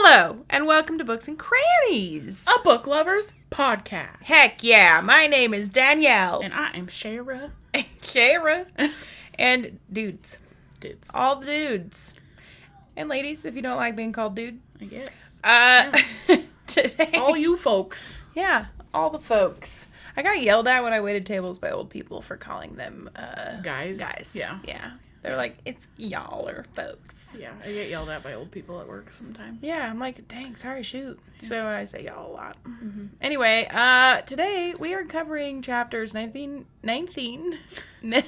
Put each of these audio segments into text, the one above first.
Hello, and welcome to Books and Crannies, a book lovers podcast. Heck yeah, my name is Danielle. And I am Shara. Shara. And dudes. Dudes. All the dudes. And ladies, if you don't like being called dude. I guess. Today. All you folks. Yeah, all the folks. I got yelled at when I waited tables by old people for calling them Guys. Yeah. They're like, it's y'all or folks. Yeah, I get yelled at by old people at work sometimes. Yeah, I'm like, dang, sorry, shoot. Yeah. So I say y'all a lot. Mm-hmm. Anyway, today we are covering chapters 19. We're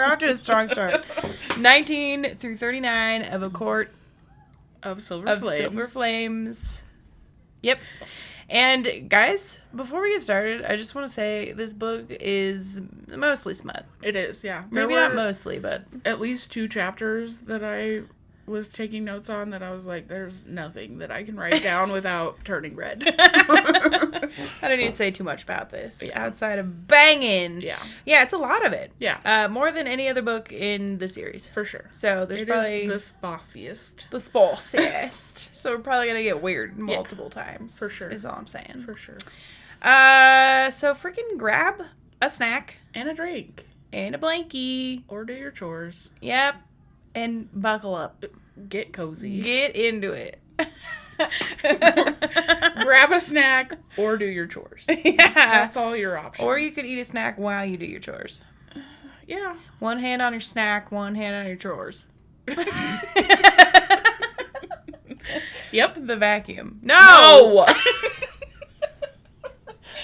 off to a strong start. 19 through 39 of A Court of Silver Flames. Yep. And guys, before we get started, I just want to say this book is mostly smut. It is, yeah. Maybe not mostly, but at least 2 chapters that I was taking notes on that I was like, there's nothing that I can write down without turning red. I don't need to say too much about this. Yeah. Outside of banging. Yeah. Yeah, it's a lot of it. Yeah. More than any other book in the series. For sure. So there's probably... the spossiest. The spossiest. So we're probably going to get weird multiple times. For sure. Is all I'm saying. For sure. So freaking grab a snack. And a drink. And a blankie. Or do your chores. Yep. And buckle up. Get cozy. Get into it. Grab a snack or do your chores. Yeah. That's all your options. Or you could eat a snack while you do your chores. Yeah. One hand on your snack, one hand on your chores. Yep. The vacuum. No!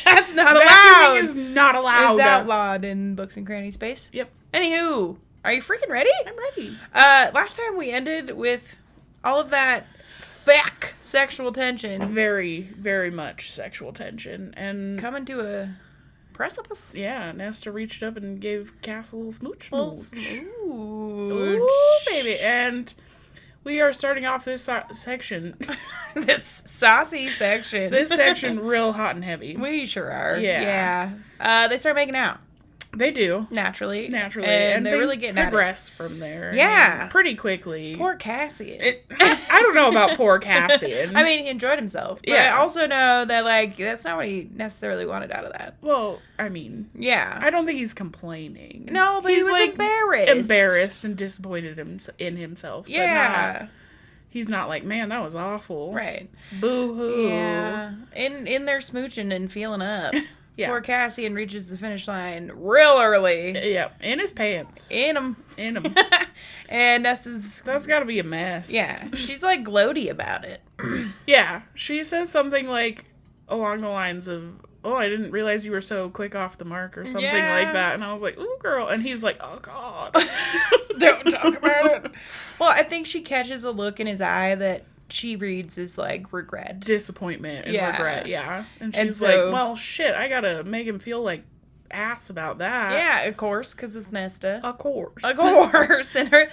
That's not allowed. Vacuuming is not allowed. It's outlawed in Books and Cranny space. Yep. Anywho, are you freaking ready? I'm ready. Last time we ended with all of that thick sexual tension. Very, very much sexual tension. And coming to a precipice. Yeah, Nesta reached up and gave Cass a little smooch. Ooh, baby. And we are starting off this section. This saucy section. This section real hot and heavy. We sure are. Yeah. They start making out. They do. Naturally. And they're really getting progress from there. Yeah. Pretty quickly. Poor Cassian. I don't know about poor Cassian. I mean, he enjoyed himself. But I also know that, like, that's not what he necessarily wanted out of that. Well, I mean. Yeah. I don't think he's complaining. No, but he's he was like, embarrassed. Embarrassed and disappointed in himself. Yeah. But he's not like, man, that was awful. Right. Boo-hoo. Yeah. In there smooching and feeling up. Yeah. Poor Cassian reaches the finish line real early. Yeah, in his pants. In them. And Nesta's... That's gotta be a mess. Yeah. She's, like, gloaty about it. Yeah. She says something, like, along the lines of, oh, I didn't realize you were so quick off the mark or something like that. And I was like, ooh, girl. And he's like, oh, God. Don't talk about it. Well, I think she catches a look in his eye that she reads as, like, regret. Disappointment and regret, And she's like, well, shit, I gotta make him feel like ass about that. Yeah, of course, because it's Nesta. Of course. And her...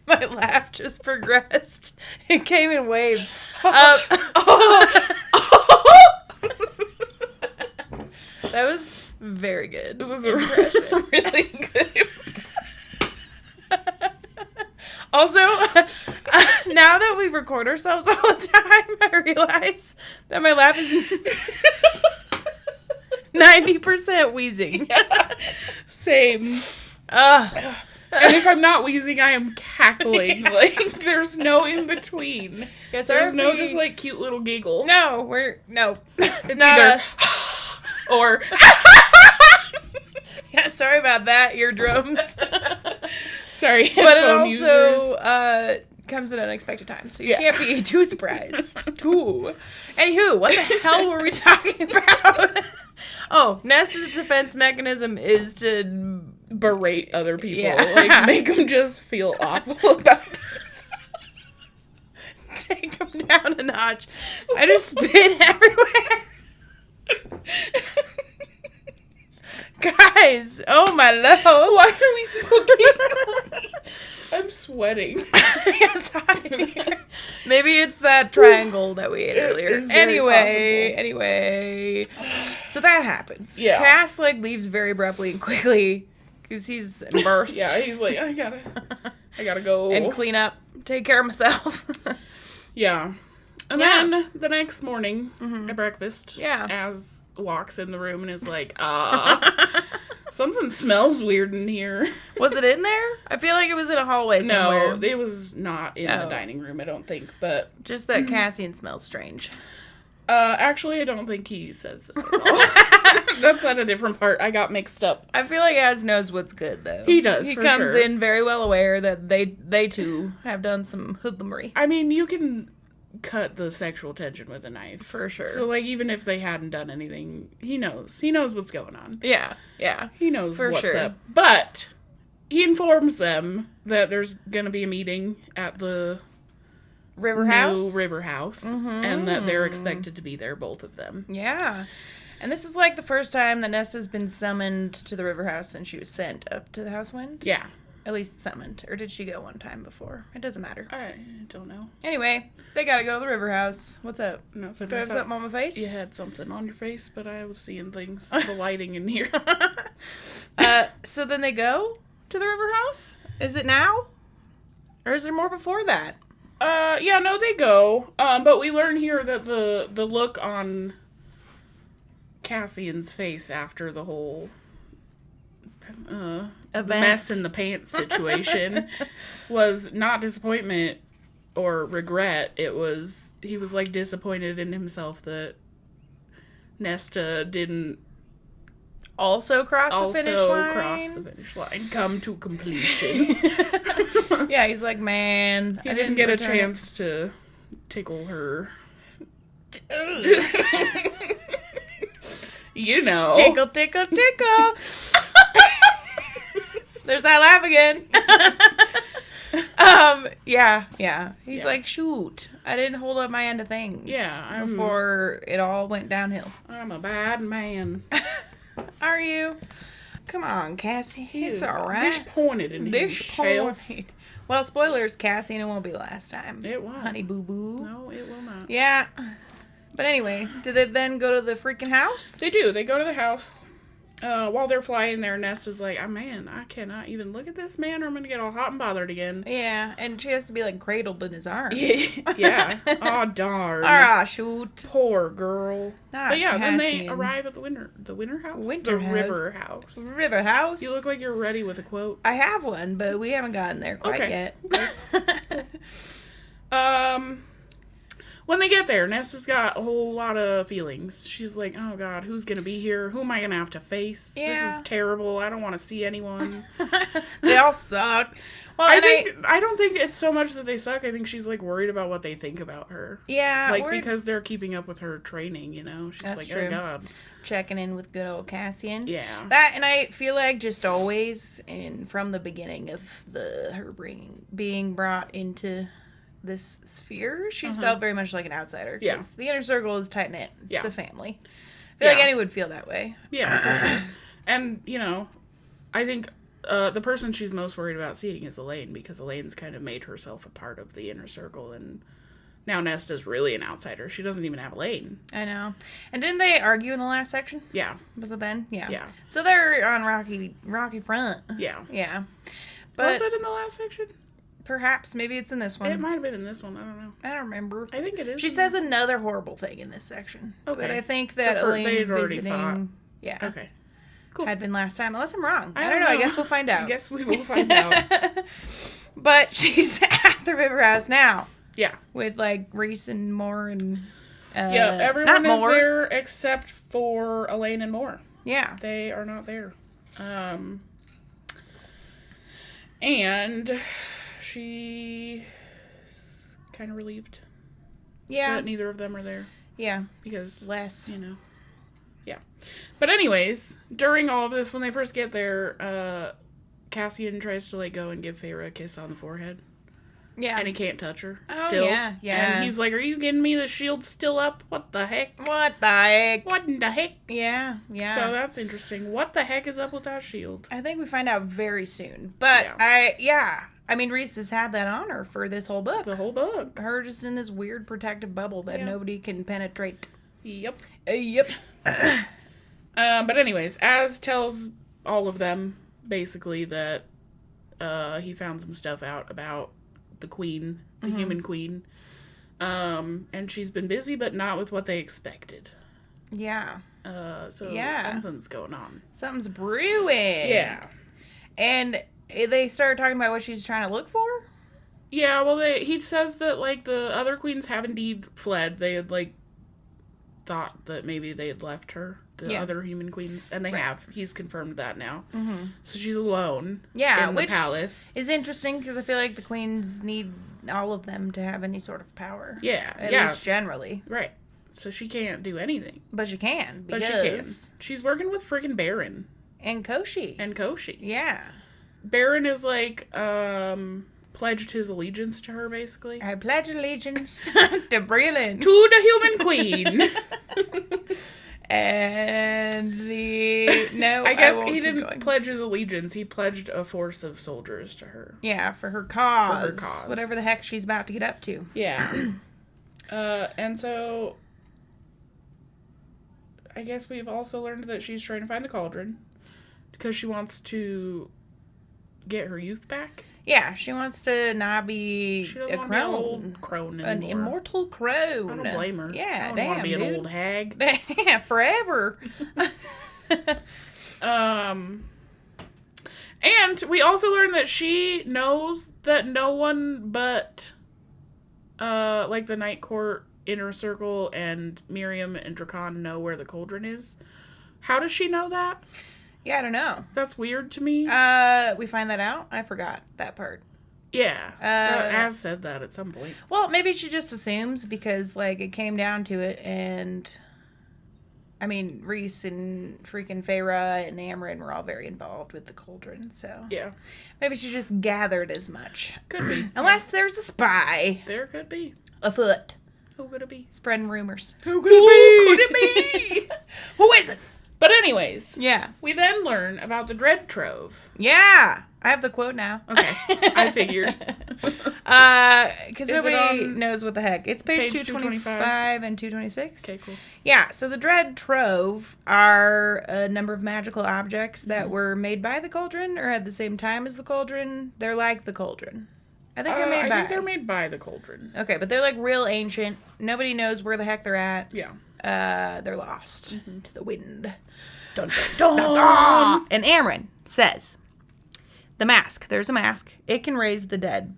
My laugh just progressed. It came in waves. That was very good. It was a really good Also, now that we record ourselves all the time, I realize that my laugh is 90% wheezing. Yeah. Same. And if I'm not wheezing, I am cackling. Like, there's no in between. Yes, there's no just, like, cute little giggle. No, it's not either us. Or... Yeah, sorry about that, eardrums. Sorry, but it also comes at unexpected times, so you can't be too surprised. Anywho, what the hell were we talking about? Oh, Nesta's defense mechanism is to berate other people, like make them just feel awful about this. Take them down a notch. I just spit everywhere. Guys, oh my lord. Why are we so giggly? I'm sweating. It's hot in here. Maybe it's that triangle that we ate earlier. Anyway. So that happens. Yeah. Cass, like, leaves very abruptly and quickly because he's embarrassed. Yeah, he's like, I gotta I gotta go. And clean up. Take care of myself. Yeah. And then the next morning at breakfast, Yeah. Az walks in the room and is like, something smells weird in here. Was it in there? I feel like it was in a hallway somewhere. No, it was not in the dining room, I don't think, but... Just that Cassian smells strange. Actually, I don't think he says that at all. That's at a different part. I got mixed up. I feel like Az knows what's good, though. He does, He for comes sure. in very well aware that they too have done some hoodlumry. I mean, you can cut the sexual tension with a knife. For sure. So, like, even if they hadn't done anything, he knows. He knows what's going on. Yeah, yeah. He knows For what's sure. up. But he informs them that there's going to be a meeting at the River House? new River House. And that they're expected to be there, both of them. Yeah. And this is like the first time that Nesta's been summoned to the River House since she was sent up to the Housewind. Yeah. At least summoned. Or did she go one time before? It doesn't matter. I don't know. Anyway, they gotta go to the River House. What's up? Nothing. Do I have something on my face? You had something on your face, but I was seeing things. The lighting in here. So then they go to the River House? Is it now? Or is there more before that? Yeah, no, they go. But we learn here that the look on Cassian's face after the whole Event. mess in the pants situation was not disappointment or regret. He was like disappointed in himself that Nesta didn't Also cross the finish line? come to completion. Yeah, he's like, man, He didn't get a chance to tickle her. You know. Tickle, tickle, tickle. There's that laugh again. Yeah. He's like, shoot, I didn't hold up my end of things. Yeah, before it all went downhill. I'm a bad man. Are you? Come on, Cassie. It's all right. Disappointed in himself. Disappointed. Well, spoilers, Cassie, and it won't be the last time. It won't. Honey boo boo. No, it will not. Yeah. But anyway, did they then go to the freaking house? They do. They go to the house. While they're flying there, Nesta's like, oh, man, I cannot even look at this man or I'm going to get all hot and bothered again. Yeah, and she has to be like cradled in his arms. Yeah. Oh, darn. Ah, shoot. Poor girl. But yeah, then they Cassian. arrive at the winter house? Winter the house. river house. River House. You look like you're ready with a quote. I have one, but we haven't gotten there quite yet. When they get there, Nesta's got a whole lot of feelings. She's like, oh God, who's going to be here? Who am I going to have to face? Yeah. This is terrible. I don't want to see anyone. They all suck. Well, I don't think it's so much that they suck. I think she's like worried about what they think about her. Yeah. Like because they're keeping up with her training, you know? She's That's like, true. oh God. Checking in with good old Cassian. Yeah. That, and I feel like just always, and from the beginning of her being brought into this sphere, she's felt very much like an outsider. Yeah. The inner circle is tight knit. It's Yeah. a family. I feel like anyone would feel that way. Yeah, for sure. And, you know, I think the person she's most worried about seeing is Elaine, because Elaine's kind of made herself a part of the inner circle, and now Nesta's really an outsider. She doesn't even have Elaine. I know. And didn't they argue in the last section? Yeah. Was it then? Yeah. Yeah. So they're on rocky front. Yeah. Yeah. But Was it in the last section? perhaps, maybe it's in this one. It might have been in this one. I don't know. I don't remember. I think it is. She says another horrible thing in this section. Okay. But I think that They Elaine had already fought. visiting, yeah, Okay. Cool. had been last time. Unless I'm wrong. I I don't don't know. I know. guess we'll find out. I guess we will find out. But she's at the River House now Yeah. with like Reese and Moore and Yeah, everyone is there except for Elaine and Moore. Yeah. They are not there. And she's kind of relieved Yeah. that neither of them are there. Yeah. Because, It's less. you know. Yeah. But anyways, during all of this, when they first get there, Cassian tries to, like, go and give Feyre a kiss on the forehead. Yeah. And he can't touch her. Oh, Still. yeah. And he's like, are you kidding me? The shield's still up? What the heck? What the heck? What in the heck? Yeah. Yeah. So that's interesting. What the heck is up with that shield? I think we find out very soon. But I mean, Reese has had that on her for this whole book. The whole book. Her just in this weird protective bubble that nobody can penetrate. Yep. Yep. But anyways, Az tells all of them basically that he found some stuff out about the queen, the human queen. And she's been busy, but not with what they expected. Yeah. So something's going on. Something's brewing. Yeah. And they started talking about what she's trying to look for? Yeah, well, he says that, like, the other queens have indeed fled. They had, like, thought that maybe they had left her, the other human queens, and they have. He's confirmed that now. Mm-hmm. So she's alone in the palace. Is interesting, because I feel like the queens need all of them to have any sort of power. Yeah. At least generally. Right. So she can't do anything. But she can. But she can. She's working with friggin' Baron. And Koshi. Yeah. Baron is, like, pledged his allegiance to her, basically. I pledge allegiance to Breland. To the human queen. And I guess he didn't pledge his allegiance. He pledged a force of soldiers to her. Yeah, for her cause. Whatever the heck she's about to get up to. Yeah. And so I guess we've also learned that she's trying to find the cauldron because she wants to get her youth back. Yeah, she wants to not be a crone. Be an old crone anymore. An immortal crone. I don't blame her. Yeah, I don't want to be an old hag. Yeah, forever. And we also learned that she knows that no one but like the Night Court, Inner Circle, and Miriam and Drakan know where the cauldron is. How does she know that? Yeah, I don't know. That's weird to me. We find that out? I forgot that part. Yeah. Az said that at some point. Well, maybe she just assumes because, like, it came down to it and... I mean, Reese and freaking Feyre and Amryn were all very involved with the cauldron, so... Yeah. Maybe she just gathered as much. Could be. Unless there's a spy. There could be. Afoot. Who could it be? Spreading rumors. Who could it be? Who is it? But anyways. Yeah. We then learn about the Dread Trove. Yeah. I have the quote now. Okay. I figured. Because nobody knows what the heck. It's page 225 and 226. Okay, cool. Yeah, so the Dread Trove are a number of magical objects that were made by the cauldron or at the same time as the cauldron. They're like the cauldron. I think they're made by. I think they're made by the cauldron. Okay, but they're like real ancient. Nobody knows where the heck they're at. Yeah. They're lost to the wind. Dun, dun, dun. And Amryn says, the mask. There's a mask. It can raise the dead.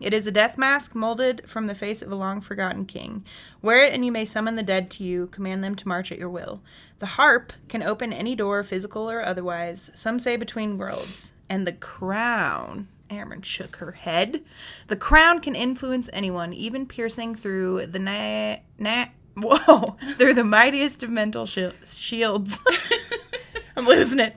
It is a death mask molded from the face of a long-forgotten king. Wear it and you may summon the dead to you, command them to march at your will. The harp can open any door, physical or otherwise, some say between worlds. And the crown... Amryn shook her head. The crown can influence anyone, even piercing through the through the mightiest of mental shields. I'm losing it.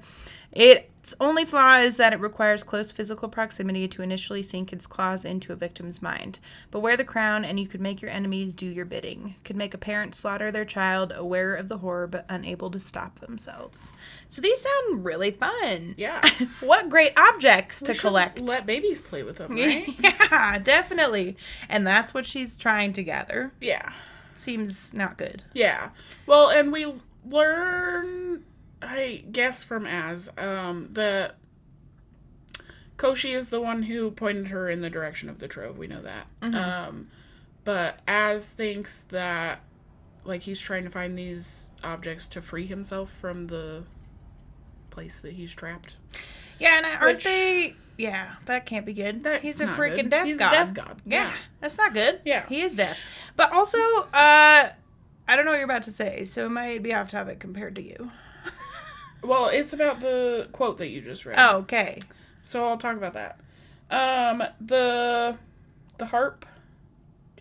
Its only flaw is that it requires close physical proximity to initially sink its claws into a victim's mind. But wear the crown and you could make your enemies do your bidding. Could make a parent slaughter their child, aware of the horror but unable to stop themselves. So these sound really fun. Yeah. What great objects to collect. Let babies play with them, right? Yeah, definitely. And that's what she's trying to gather. Yeah. Seems not good. Yeah. Well, and we learn... I guess from Az, that Koshi is the one who pointed her in the direction of the trove. We know that. Mm-hmm. But Az thinks that, like, he's trying to find these objects to free himself from the place that he's trapped. Yeah, and aren't they... Yeah, that can't be good. He's a freaking death god. He's a death god. Yeah, that's not good. Yeah. He is death. But also, I don't know what you're about to say, so it might be off topic compared to you. Well, it's about the quote that you just read. Oh, okay. So I'll talk about that. The harp.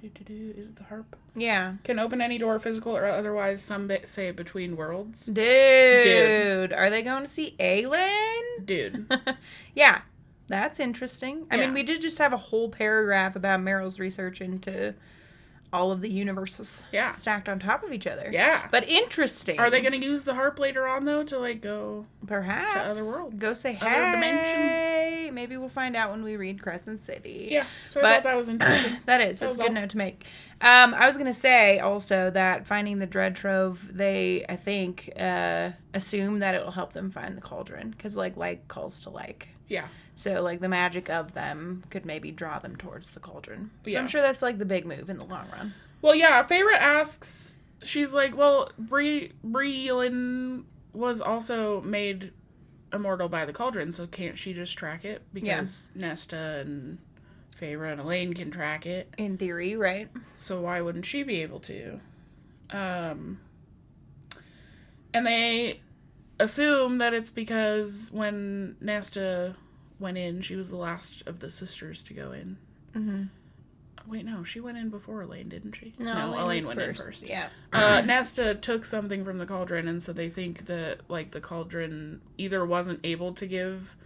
Is it the harp? Yeah. Can open any door, physical or otherwise, some say between worlds. Dude. Are they going to see Aelin? Dude. Yeah. That's interesting. I mean, we did just have a whole paragraph about Meryl's research into... all of the universes stacked on top of each other. Yeah. But interesting. Are they going to use the harp later on, though, to, like, go perhaps to other worlds? Go say, hey. Other dimensions? Maybe we'll find out when we read Crescent City. Yeah. So I thought that was interesting. That's a good note to make. I was going to say, also, that finding the Dread Trove, they, I think, assume that it will help them find the cauldron. Because, like calls to like. Yeah. So, like, the magic of them could maybe draw them towards the cauldron. So Yeah. I'm sure that's, like, the big move in the long run. Well, yeah, Feyre asks, she's like, well, Brienne was also made immortal by the cauldron, so can't she just track it? Because Nesta and Feyre and Elaine can track it. In theory, right? So why wouldn't she be able to? And they assume that it's because when Nesta went in, she was the last of the sisters to go in. Mm-hmm. Wait, no, she went in before Elaine, didn't she? No, Elaine went in first. Yeah. Nesta took something from the cauldron, and so they think that, like, the cauldron either wasn't able to give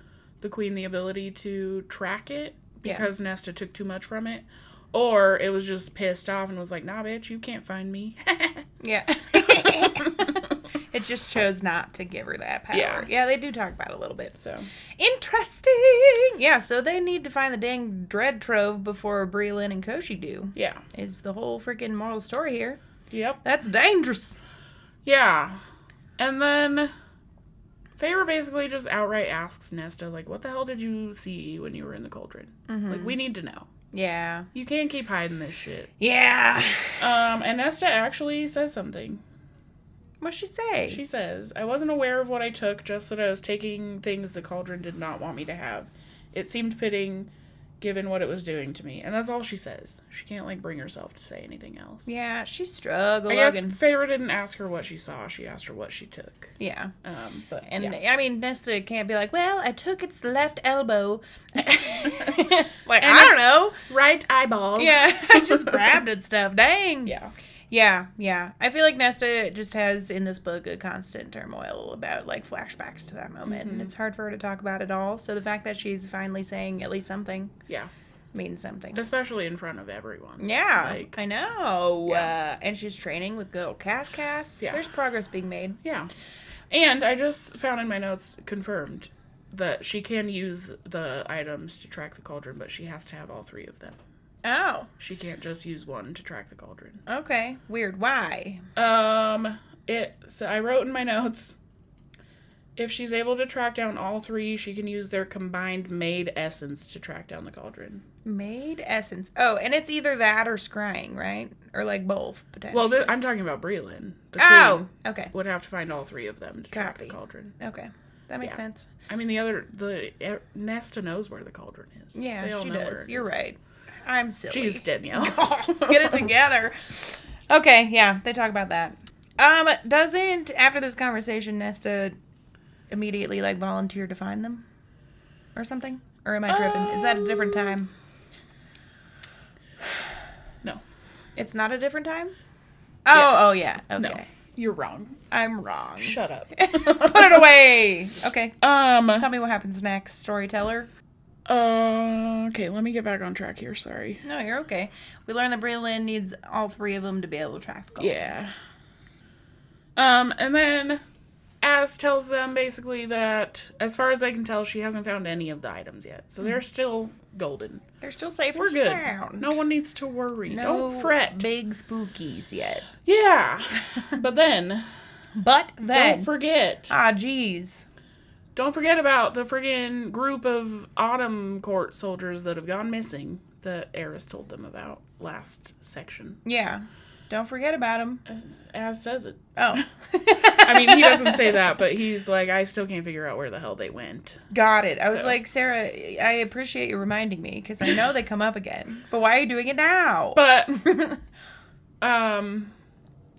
the queen the ability to track it because Nesta took too much from it, or it was just pissed off and was like, nah, bitch, you can't find me. Yeah. It just chose not to give her that power. Yeah, they do talk about it a little bit. So interesting. Yeah, so they need to find the dang dread trove before Brienne and Koshi do. Yeah. Is the whole freaking moral story here. Yep. That's dangerous. Yeah. And then Feyre basically just outright asks Nesta, like, what the hell did you see when you were in the cauldron? Mm-hmm. Like, we need to know. Yeah. You can't keep hiding this shit. Yeah. And Nesta actually says something. What'd she say? She says, I wasn't aware of what I took, just that I was taking things the cauldron did not want me to have. It seemed fitting, given what it was doing to me. And that's all she says. She can't, like, bring herself to say anything else. Yeah, she's struggling. I guess Feyre didn't ask her what she saw. She asked her what she took. Yeah. I mean, Nesta can't be like, well, I took its left elbow. Like, and I don't know. Right eyeball. Yeah, I just grabbed it stuff. Dang. Yeah. Yeah. I feel like Nesta just has, in this book, a constant turmoil about, like, flashbacks to that moment. And it's hard for her to talk about it all. So the fact that she's finally saying at least something means something. Especially in front of everyone. Yeah, like, I know. Yeah. And she's training with good old Cass. Yeah. There's progress being made. Yeah. And I just found in my notes, confirmed, that she can use the items to track the cauldron, but she has to have all three of them. Oh. She can't just use one to track the cauldron. Okay. Weird. Why? So I wrote in my notes, if she's able to track down all three, she can use their combined made essence to track down the cauldron. Made essence. Oh, and it's either that or scrying, right? Or, like, both, potentially. Well, I'm talking about Brienne. The queen okay. would have to find all three of them to track the cauldron. Okay. That makes sense. I mean, Nesta knows where the cauldron is. Yeah, they all she know does. where it You're is. right. I'm silly. Jeez, Danielle. Get it together. Okay, yeah, they talk about that. Doesn't, after this conversation, Nesta immediately, like, volunteer to find them? Or something? Or am I tripping? Is that a different time? No. It's not a different time? Yes. Oh, yeah. Okay. No, you're wrong. I'm wrong. Shut up. Put it away. Okay. Tell me what happens next, storyteller. Okay, let me get back on track here. Sorry. No, you're okay. We learned that Brienne needs all three of them to be able to track the goal. Yeah. And then Az tells them basically that, as far as I can tell, she hasn't found any of the items yet. So they're still golden. They're still safe We're and good. sound. No one needs to worry. No Don't fret. big spookies yet. Yeah. But then... Don't forget. Geez. Don't forget about the friggin' group of Autumn Court soldiers that have gone missing that Eris told them about last section. Yeah. Don't forget about them. Az says it. Oh. I mean, he doesn't say that, but he's like, I still can't figure out where the hell they went. Got it. I was like, Sarah, I appreciate you reminding me, because I know they come up again. But why are you doing it now? But,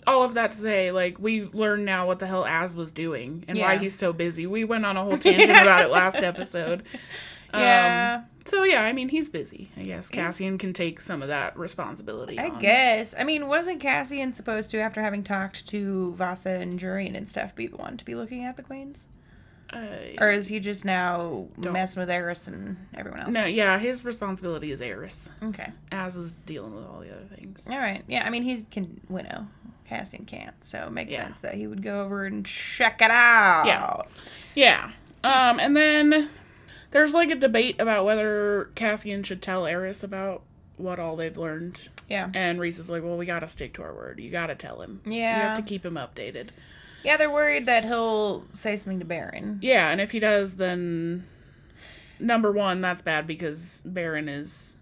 all of that to say, like, we learn now what the hell Az was doing and why he's so busy. We went on a whole tangent about it last episode. Yeah. So, yeah, I mean, he's busy. I guess Cassian can take some of that responsibility I guess. I mean, wasn't Cassian supposed to, after having talked to Vasa and Jurian and stuff, be the one to be looking at the queens? Or is he just now messing with Eris and everyone else? No, yeah, his responsibility is Eris. Okay. Az is dealing with all the other things. All right. Yeah, I mean, he can winnow. Cassian can't, so it makes sense that he would go over and check it out. Yeah. And then there's, like, a debate about whether Cassian should tell Eris about what all they've learned. Yeah. And Reese is like, well, we gotta stick to our word. You gotta tell him. Yeah. You have to keep him updated. Yeah, they're worried that he'll say something to Baron. Yeah, and if he does, then... number one, that's bad because Baron is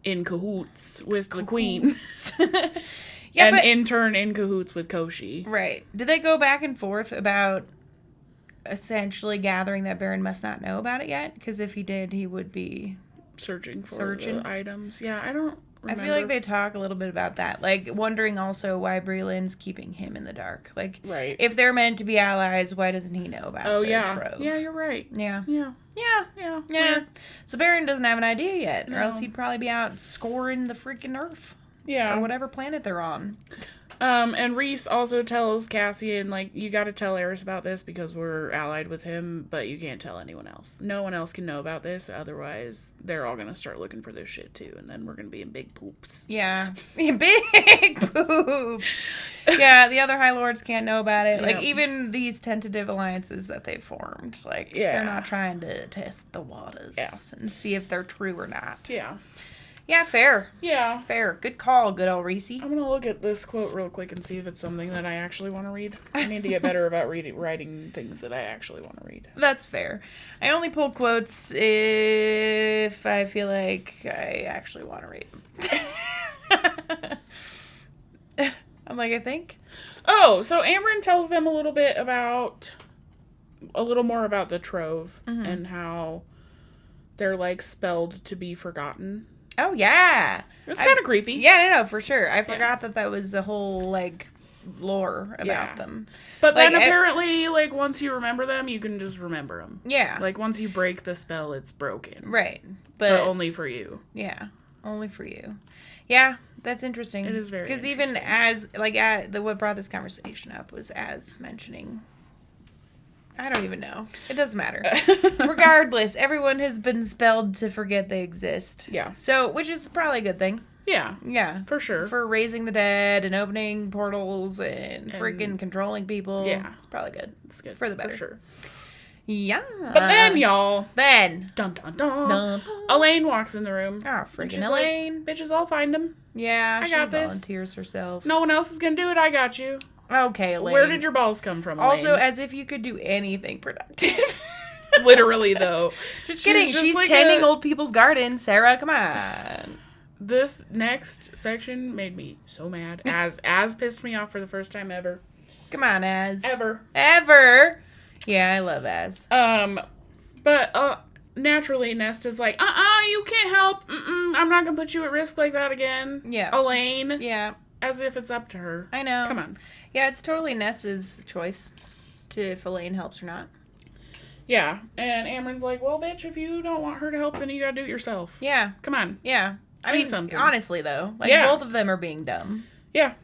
in cahoots with the queen. Yeah, and in turn in cahoots with Koshi. Right. Did they go back and forth about essentially gathering that Baron must not know about it yet? Because if he did, he would be searching for the items. Yeah, I don't remember. I feel like they talk a little bit about that. Like, wondering also why Breland's keeping him in the dark. Like, right. If they're meant to be allies, why doesn't he know about the trove? Yeah, you're right. Yeah. Yeah. So Baron doesn't have an idea yet, or else he'd probably be out scoring the freaking Earth. Yeah. Or whatever planet they're on. And Reese also tells Cassian, like, you gotta tell Eris about this because we're allied with him, but you can't tell anyone else. No one else can know about this, otherwise they're all gonna start looking for this shit too, and then we're gonna be in big poops. Yeah. Big poops! Yeah, the other High Lords can't know about it. Like, even these tentative alliances that they formed, like, they're not trying to test the waters and see if they're true or not. Yeah. Yeah, fair. Yeah. Fair. Good call, good old Reese. I'm gonna look at this quote real quick and see if it's something that I actually want to read. I need to get better about writing things that I actually want to read. That's fair. I only pull quotes if I feel like I actually want to read them. I'm like, I think. Oh, so Amber tells them a little more about the trove and how they're, like, spelled to be forgotten. Oh, yeah. It's kind of creepy. Yeah, no, for sure. I forgot that was a whole, like, lore about them. But like, then apparently, like, once you remember them, you can just remember them. Yeah. Like, once you break the spell, it's broken. Right. But only for you. Yeah. Only for you. Yeah, that's interesting. It is very interesting. Because even as, like, what brought this conversation up was as mentioning... I don't even know. It doesn't matter. Regardless, everyone has been spelled to forget they exist. Yeah. So, which is probably a good thing. Yeah. Yeah. For sure. For raising the dead and opening portals and freaking controlling people. Yeah. It's probably good. It's good. For the better. For sure. Yeah. But then, y'all. Then. Dun, dun, dun. Elaine walks in the room. Oh, freaking Elaine. Like, bitches, I'll find him. Yeah, I got this. Volunteers herself. No one else is going to do it. I got you. Okay, Elaine. Where did your balls come from, Elaine? Also, as if you could do anything productive. Literally, though. Just kidding. She's like tending old people's garden. Sarah, come on. This next section made me so mad. As pissed me off for the first time ever. Come on, Az. Ever. Yeah, I love Az. But naturally, Nesta's like, you can't help. I'm not gonna put you at risk like that again. Yeah. Elaine. Yeah. As if it's up to her. I know. Come on. Yeah, it's totally Nesta's choice to if Elaine helps or not. Yeah, and Amren's like, well, bitch, if you don't want her to help, then you gotta do it yourself. Yeah. Come on. Yeah. I mean, something. Honestly, though. Like, both of them are being dumb. Yeah.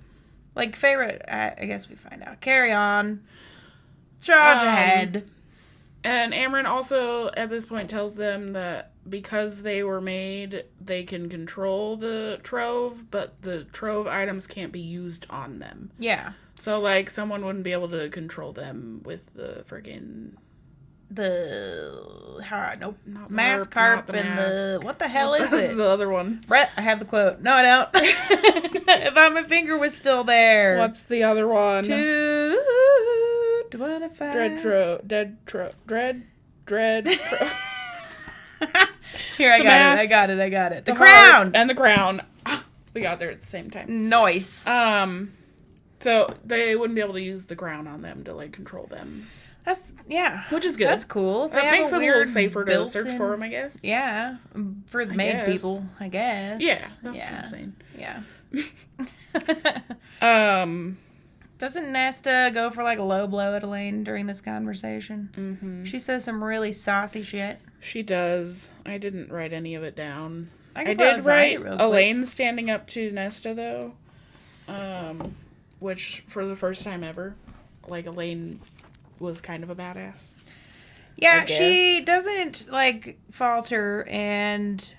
Like, favorite, I guess we find out. Carry on. Charge ahead. And Amren also, at this point, tells them that because they were made, they can control the trove, but the trove items can't be used on them. Yeah. So, like, someone wouldn't be able to control them with the friggin'... Mass carp and the... What the hell is it? This is the other one. Brett, I have the quote. No, I don't. I thought my finger was still there. What's the other one? Dread. Here, I got it. The crown! And the crown. We got there at the same time. Nice. So they wouldn't be able to use the crown on them to, like, control them. Which is good. That's cool. That makes it a little safer to search for them, I guess. Yeah. For the maid people, I guess. Yeah. That's what I'm saying. Yeah. Doesn't Nesta go for, like, a low blow at Elaine during this conversation? Mm-hmm. She says some really saucy shit. She does. I didn't write any of it down. I did write Elaine standing up to Nesta, though. Which, for the first time ever, like, Elaine was kind of a badass. Yeah, she doesn't, like, falter and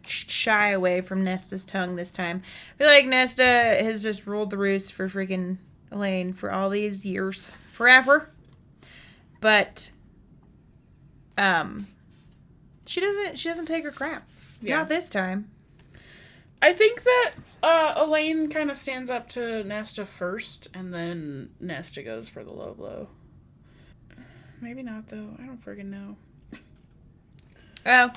shy away from Nesta's tongue this time. I feel like Nesta has just ruled the roost for freaking Elaine for all these years. Forever. But she doesn't take her crap. Yeah. Not this time. I think that Elaine kind of stands up to Nesta first, and then Nesta goes for the low blow. maybe not, though. I don't friggin' know. Oh.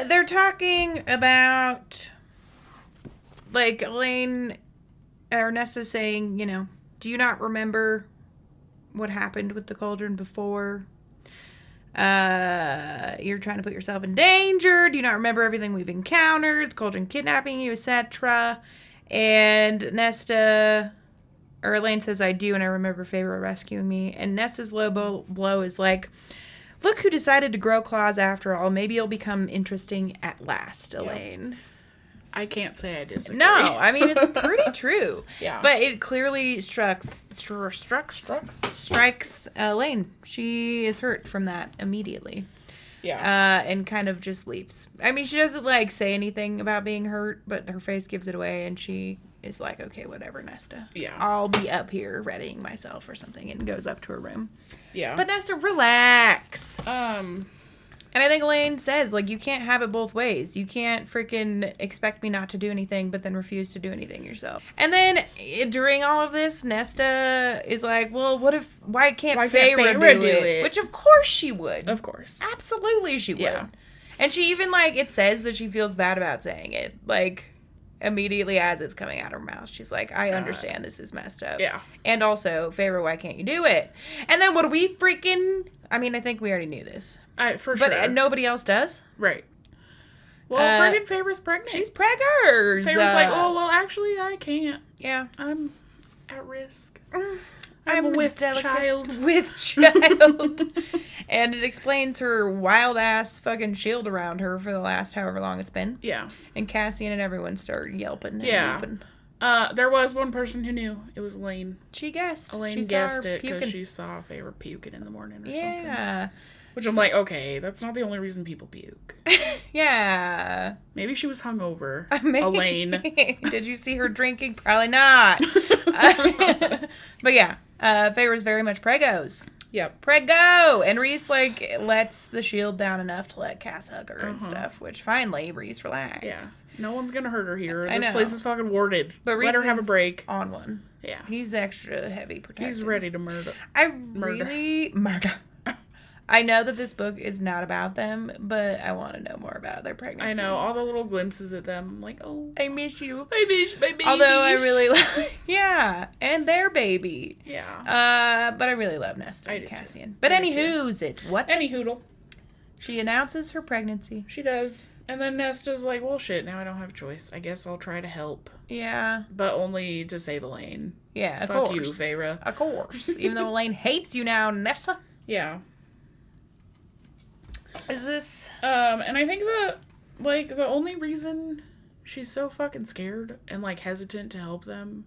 They're talking about, like, Elaine, or Nesta saying, you know, do you not remember what happened with the cauldron before? You're trying to put yourself in danger. Do you not remember everything we've encountered? The cauldron kidnapping you, etc. And Nesta, or Elaine says, I do, and I remember Feyre rescuing me. And Nesta's low blow is like, look who decided to grow claws after all. Maybe it'll become interesting at last, Elaine. Yep. I can't say I disagree. No, I mean, it's pretty true. Yeah. But it clearly strikes Elaine. She is hurt from that immediately. Yeah. And kind of just leaves. I mean, she doesn't, like, say anything about being hurt, but her face gives it away, and she is like, okay, whatever, Nesta. Yeah. I'll be up here readying myself or something, and goes up to her room. Yeah. But Nesta, relax. And I think Elaine says, like, you can't have it both ways. You can't freaking expect me not to do anything, but then refuse to do anything yourself. And then during all of this, Nesta is like, well, why can't Feyre do it? Which of course she would. Of course. Absolutely she would. Yeah. And she even, like, it says that she feels bad about saying it. Like, immediately as it's coming out of her mouth, she's like, I understand this is messed up. Yeah. And also, Feyre, why can't you do it? And then what do we freaking... I mean, I think we already knew this. For sure. But nobody else does? Right. Well, friggin' Feyre's pregnant. She's preggers. Feyre's like, oh, well, actually, I can't. Yeah. I'm at risk. I'm with child. With child. And it explains her wild-ass fucking shield around her for the last however long it's been. Yeah. And Cassian and everyone start yelping and whooping. There was one person who knew. It was Elaine. She guessed. Elaine guessed it because she saw Feyre puking in the morning or something. Yeah. Which I'm like, okay, that's not the only reason people puke. Yeah. Maybe she was hungover. Elaine. Did you see her drinking? Probably not. But yeah, Feyre's very much pregos. Yep. Prego! And Rhys, like, lets the shield down enough to let Cass hug her and stuff, which finally, Rhys, relax. Yeah. No one's gonna hurt her here. I This know. place is fucking warded. But Rhys let her have a break. On one. Yeah. He's extra heavy protected. He's ready to murder. Murder. I know that this book is not about them, but I want to know more about their pregnancy. I know, all the little glimpses at them. I'm like, oh. I miss you. I miss my baby. Although I really love... Yeah, and their baby. Yeah. But I really love Nesta I and do Cassian. too. But anywho's it? What's Any it? hoodle. She announces her pregnancy. She does. And then Nesta's like, well, shit, now I don't have a choice. I guess I'll try to help. Yeah. But only to save Elaine. Yeah, of Fuck course. you, Feyre. Of course. Even though Elaine hates you now, Nesta. Yeah. Is this... And I think the only reason she's so fucking scared and, like, hesitant to help them,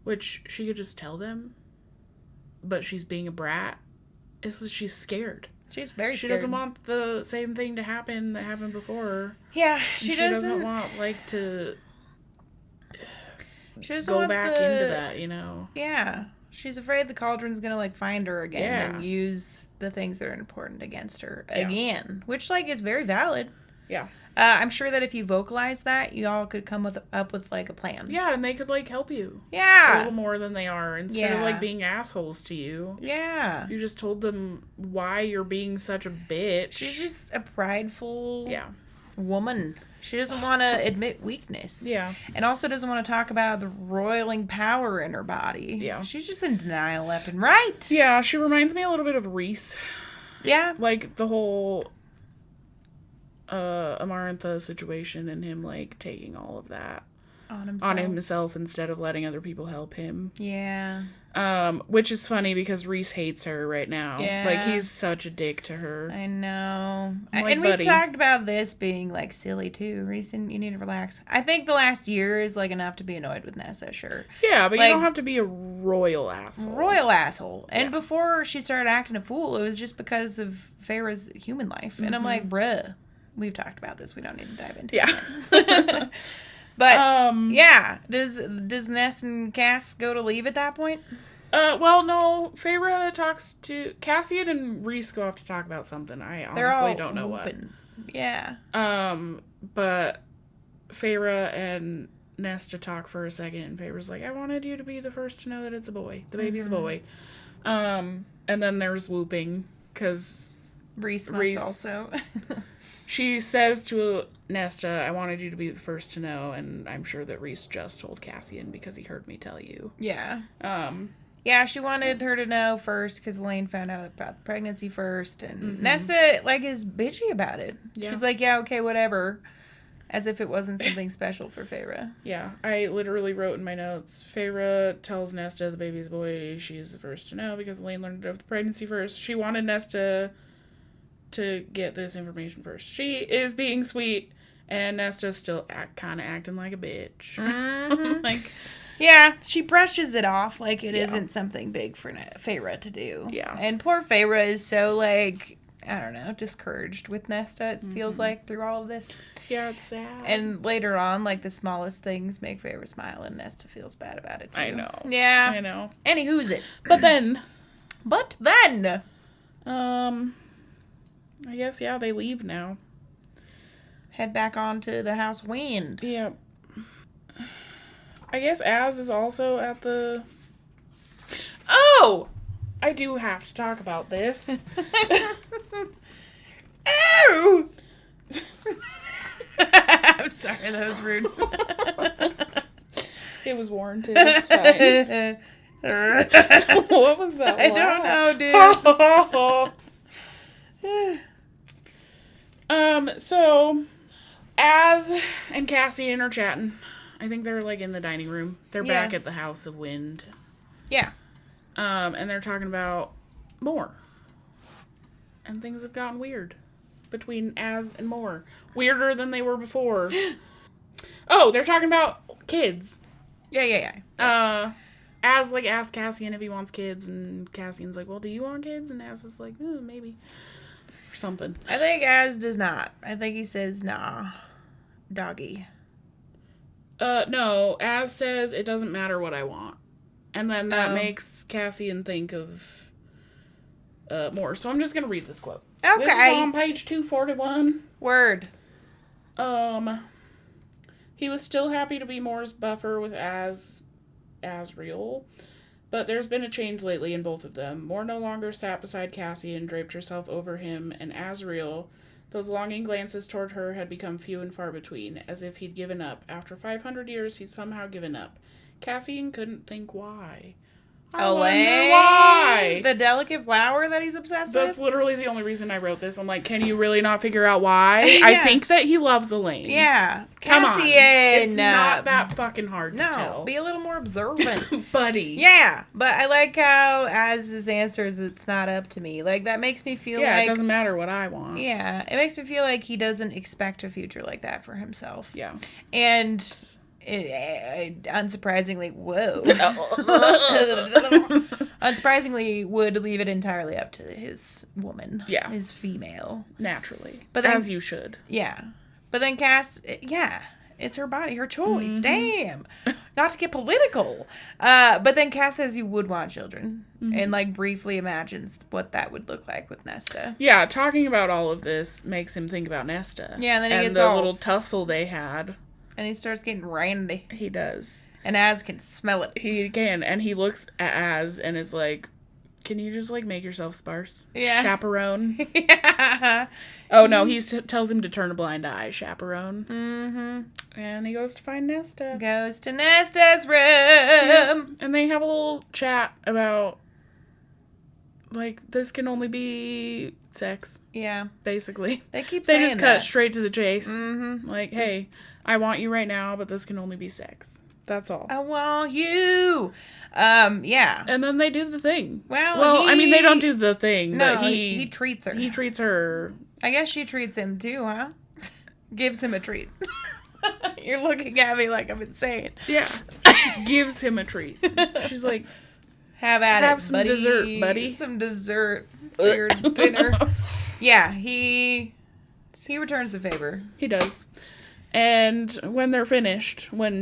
which she could just tell them, but she's being a brat, is that she's scared. She's very She scared. doesn't want the same thing to happen that happened before. Yeah, She doesn't want, like, to she doesn't go want back into that, you know? Yeah. She's afraid the cauldron's gonna, like, find her again Yeah. and use the things that are important against her Yeah. again. Which, like, is very valid. Yeah. I'm sure that if you vocalize that, you all could come up with, like, a plan. Yeah, and they could, like, help you. A Yeah. little more than they are. Instead of, like, being assholes to you. Yeah. If you just told them why you're being such a bitch. She's just a prideful woman. She doesn't want to admit weakness. Yeah. And also doesn't want to talk about the roiling power in her body. Yeah. She's just in denial left and right. Yeah, she reminds me a little bit of Rhys. Yeah. Like, the whole Amarantha situation and him, like, taking all of that on himself instead of letting other people help him. Yeah. Which is funny because Rhys hates her right now. Yeah. Like, he's such a dick to her. I know. Like, and we've buddy. talked about this being, like, silly, too. Reason you need to relax. I think the last year is, like, enough to be annoyed with Nessa, sure. Yeah, but like, you don't have to be a royal asshole. Royal asshole. And Yeah. before she started acting a fool, it was just because of Feyre's human life. And I'm like, bruh, we've talked about this. We don't need to dive into it. Yeah. But, yeah. Does Ness and Cass go to leave at that point? Well, no. Feyre talks to... Cassian and Rhys go off to talk about something. I honestly don't know open. Yeah. But Feyre and Nesta talk for a second, and Feyre's like, I wanted you to be the first to know that it's a boy. The baby's a boy. And then there's whooping, because Reese must also. She says to Nesta, I wanted you to be the first to know, and I'm sure that Reese just told Cassian because he heard me tell you. Yeah. Yeah, she wanted her to know first because Elaine found out about the pregnancy first, and Nesta, like, is bitchy about it. Yeah. She's like, yeah, okay, whatever. As if it wasn't something special for Feyre. Yeah, I literally wrote in my notes, Feyre tells Nesta the baby's boy. She's the first to know because Elaine learned of the pregnancy first. She wanted Nesta to get this information first. She is being sweet, and Nesta's still kind of acting like a bitch. Mm-hmm. Like, yeah, she brushes it off like it isn't something big for Feyre to do. Yeah. And poor Feyre is so, like, I don't know, discouraged with Nesta, it feels like, through all of this. Yeah, it's sad. And later on, like, the smallest things make Feyre smile, and Nesta feels bad about it, too. I know. Yeah. I know. Anywho's it. But then... I guess, yeah, they leave now. Head back on to the House Wind. Yeah. I guess Az is also at the... Oh! I do have to talk about this. Ow! I'm sorry, that was rude. It was warranted. It's fine. What was that? I don't know, dude. So, Az and Cassian are chatting. I think they're, like, in the dining room. They're back at the House of Wind. Yeah. And they're talking about more. And things have gotten weird between Az and Mor. Weirder than they were before. Oh, they're talking about kids. Yeah. Az, like, asks Cassian if he wants kids, and Cassian's like, well, do you want kids? And Az is like, maybe. Or something. I think Az does not. I think he says, nah, doggy. No, Az says it doesn't matter what I want. And then that makes Cassian think of more. So I'm just going to read this quote. Okay. This is on page 241. Word. He was still happy to be Mor's buffer with Asriel, but there's been a change lately in both of them. Mor no longer sat beside Cassian, draped herself over him, and Asriel, those longing glances toward her had become few and far between, as if he'd given up. After 500 years, he'd somehow given up. Cassian couldn't think why. I wonder why. The delicate flower that he's obsessed with? That's literally the only reason I wrote this. I'm like, can you really not figure out why? Yeah. I think that he loves Elaine. Yeah. Come on. It's not that fucking hard to tell. No, be a little more observant. Buddy. Yeah, but I like how Az's answer is it's not up to me. Like, that makes me feel like... Yeah, it doesn't matter what I want. Yeah, it makes me feel like he doesn't expect a future like that for himself. Yeah. And... unsurprisingly, unsurprisingly, would leave it entirely up to his woman. Yeah. His female. Naturally. But then, as you should. Yeah. But then Cass, it's her body, her choice. Mm-hmm. Damn. Not to get political. But then Cass says you would want children. Mm-hmm. And, like, briefly imagines what that would look like with Nesta. Yeah, talking about all of this makes him think about Nesta. Yeah, and then he gets the little tussle they had. And he starts getting randy. He does. And Az can smell it. He can. And he looks at Az and is like, can you just, like, make yourself sparse? Yeah. Chaperone? Yeah. Oh, no. He tells him to turn a blind eye. Chaperone. Mm-hmm. And he goes to find Nesta. Goes to Nesta's room. Yeah. And they have a little chat about, like, this can only be sex. Yeah. Basically. They keep saying that. They just cut straight to the chase. Mm-hmm. Like, hey, I want you right now, but this can only be sex. That's all. I want you. Yeah. And then they do the thing. Well, I mean, they don't do the thing, no, but he treats her. He treats her. I guess she treats him too, huh? Gives him a treat. You're looking at me like I'm insane. Yeah. Gives him a treat. She's like, have some buddy. Dessert, buddy. Some dessert for your dinner. Yeah, he returns the favor. He does. And when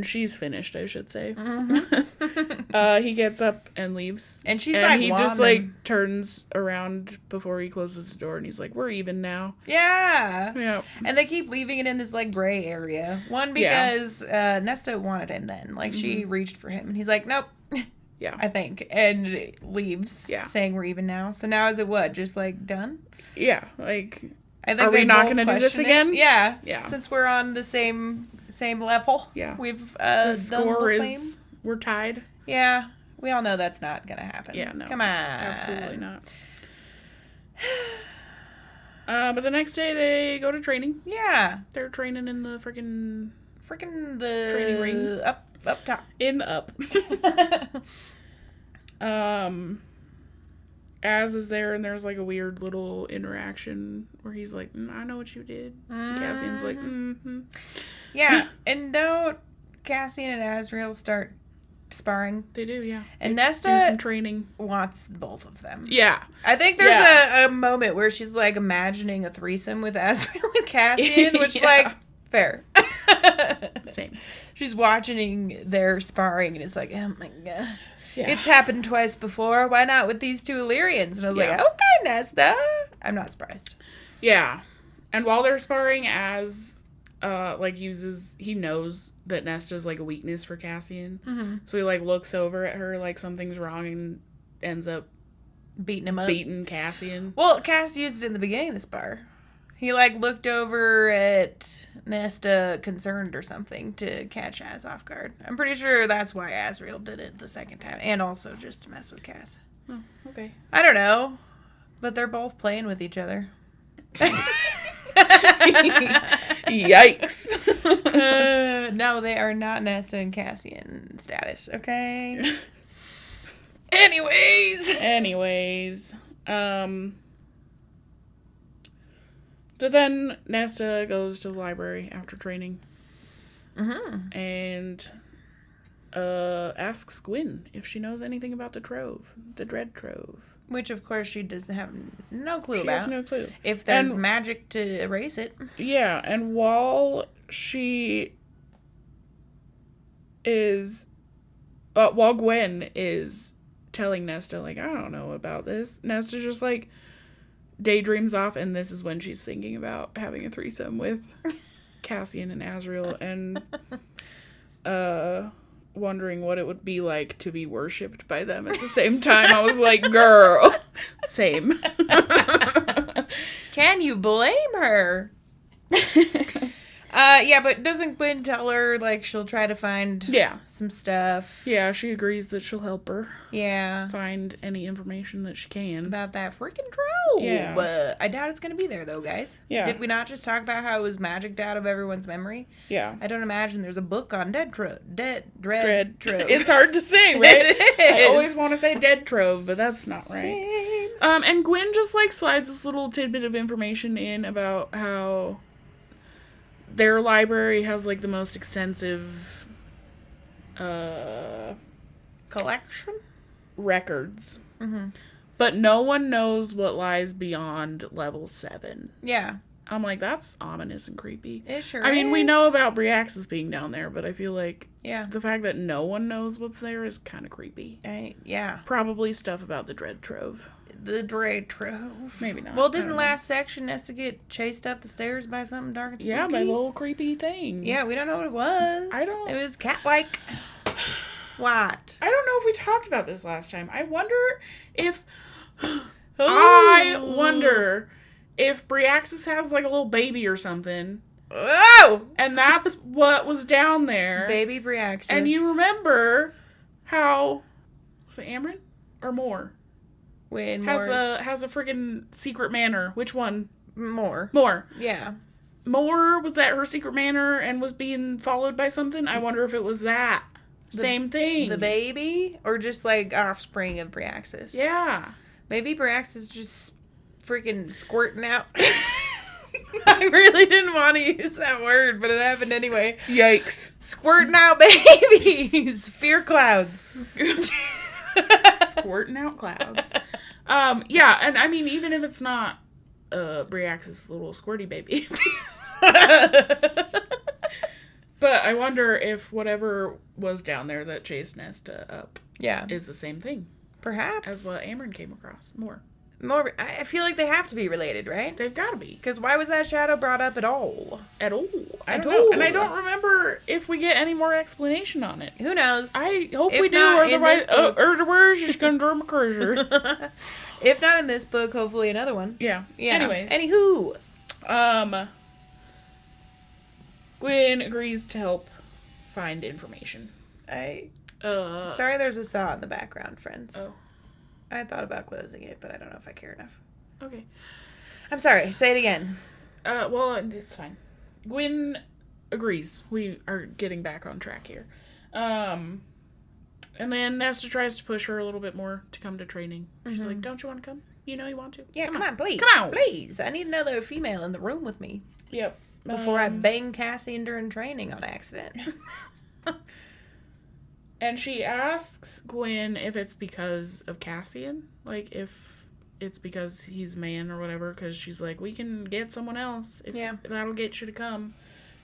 she's finished, I should say, mm-hmm. He gets up and leaves. And she's and like, he just, like, turns around before he closes the door, and he's like, we're even now. Yeah. Yeah. And they keep leaving it in this, like, gray area. One, because Nesta wanted him then. Like, she reached for him, and he's like, nope. Yeah. I think. And leaves, saying we're even now. So now is it what? Just, like, done? Yeah, like... I think are we not going to do this again? Yeah. Yeah. Since we're on the same level. Yeah. We've the score is... We're tied. Yeah. We all know that's not going to happen. Yeah, no. Come on. Absolutely not. But the next day they go to training. Yeah. They're training in the freaking the training ring. Up top. Up. Az is there, and there's like a weird little interaction where he's like, I know what you did. And Cassian's like, Yeah, and don't Cassian and Azrael start sparring? They do, yeah. And they Nesta do some training. Wants both of them. Yeah. I think there's a moment where she's like imagining a threesome with Azrael and Cassian, which like, fair. Same. She's watching their sparring, and it's like, oh my god. Yeah. It's happened twice before. Why not with these two Illyrians? And I was like, okay, Nesta. I'm not surprised. Yeah. And while they're sparring, he knows that Nesta's like a weakness for Cassian. Mm-hmm. So he like looks over at her like something's wrong and ends up beating him up. Beating Cassian. Well, Cass used it in the beginning of the spar. He like looked over at Nesta concerned or something to catch Az off guard. I'm pretty sure that's why Azrael did it the second time. And also just to mess with Cass. Oh, okay. I don't know. But they're both playing with each other. Yikes. No, they are not Nesta and Cassian status, okay? Anyways. So then Nesta goes to the library after training. Mm-hmm. And asks Gwyn if she knows anything about the Trove. The Dread Trove. Which, of course, she doesn't have no clue about. She has no clue. If there's magic to erase it. Yeah, and while Gwen is telling Nesta, like, I don't know about this, Nesta just, like, daydreams off, and this is when she's thinking about having a threesome with Cassian and Azrael, and wondering what it would be like to be worshipped by them at the same time. I was like, girl, same. Can you blame her? But doesn't Gwen tell her, like, she'll try to find some stuff? Yeah, she agrees that she'll help her. Yeah. Find any information that she can. About that freaking trove. Yeah. I doubt it's going to be there, though, guys. Yeah. Did we not just talk about how it was magicked out of everyone's memory? Yeah. I don't imagine there's a book on Dread Trove. It's hard to say, right? It is. I always want to say Dead Trove, but that's not right. Same. And Gwen just, like, slides this little tidbit of information in about how their library has, like, the most extensive collection? Records. Mm-hmm. But no one knows what lies beyond level 7. Yeah. I'm like, that's ominous and creepy. It sure is. I mean, we know about Briaxis being down there, but I feel like the fact that no one knows what's there is kind of creepy. Yeah. Probably stuff about the Dread Trove. The Dread Trove. Maybe not. Well, didn't last section Nesta get chased up the stairs by something dark and spooky? Yeah, by a little creepy thing. Yeah, we don't know what it was. It was cat-like. What? I don't know if we talked about this last time. I wonder if... I wonder if Briaxis has, like, a little baby or something. Oh! And that's what was down there. Baby Briaxis. And you remember how... Was it Amryn? Or Moore? Has a freaking secret manor. Which one? Moore. Yeah. Moore was at her secret manor and was being followed by something. I wonder if it was that. Same thing. The baby? Or just, like, offspring of Briaxis? Yeah. Maybe Briaxis just freaking squirting out. I really didn't want to use that word, but it happened anyway. Yikes. Squirting out babies. Fear clouds. Squirting out clouds. Yeah, and I mean, even if it's not Briaxis' little squirty baby. But I wonder if whatever was down there that chased Nesta up is the same thing. Perhaps. As what Amryn came across. More. More, I feel like they have to be related, right? They've got to be. Because why was that shadow brought up at all? I don't know. And I don't remember if we get any more explanation on it. Who knows? I hope If we do, not in otherwise, this book. otherwise it's going to drive me crazy. If not in this book, hopefully another one. Yeah. Anyways. Anywho. Gwen agrees to help find information. Sorry there's a saw in the background, friends. Oh. I thought about closing it, but I don't know if I care enough. Okay. I'm sorry. Say it again. Well, it's fine. Gwen agrees. We are getting back on track here. And then Nesta tries to push her a little bit more to come to training. She's like, don't you want to come? You know you want to. Yeah, come on, please. Come on. Please. I need another female in the room with me. Yep. Before I bang Cassian during training on accident. And she asks Gwen if it's because of Cassian. Like, if it's because he's a man or whatever. Because she's like, we can get someone else. If that'll get you to come.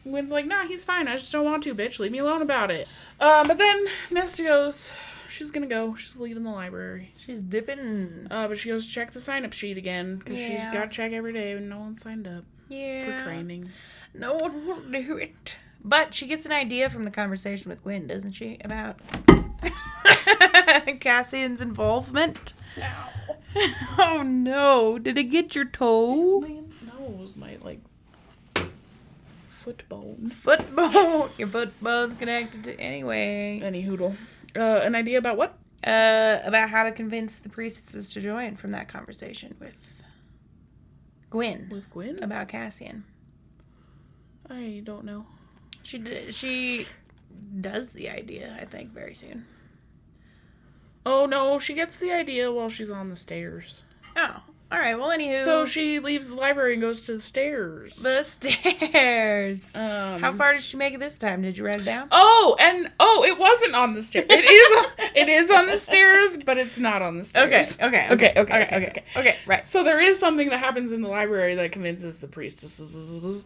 And Gwen's like, nah, he's fine. I just don't want to, bitch. Leave me alone about it. But then Nesta goes, she's gonna go. She's leaving the library. She's dipping. But she goes to check the sign-up sheet again. Because she's got to check every day and no one signed up. Yeah. For training. No one will do it. But she gets an idea from the conversation with Gwen, doesn't she? About Cassian's involvement. Ow. Oh no. Did it get your toe? No, it was my, foot bone. Foot bone. Your foot bone's connected to... Anyway. Any hoodle. An idea about what? About how to convince the priestesses to join from that conversation with Gwen. With Gwen? About Cassian. I don't know. She does the idea, I think, very soon. Oh, no, she gets the idea while she's on the stairs. Oh, all right. Well, anywho. So she leaves the library and goes to the stairs. The stairs. How far did she make it this time? Did you write it down? It wasn't on the stairs. It is on the stairs, but it's not on the stairs. Okay, right. So there is something that happens in the library that convinces the priestesses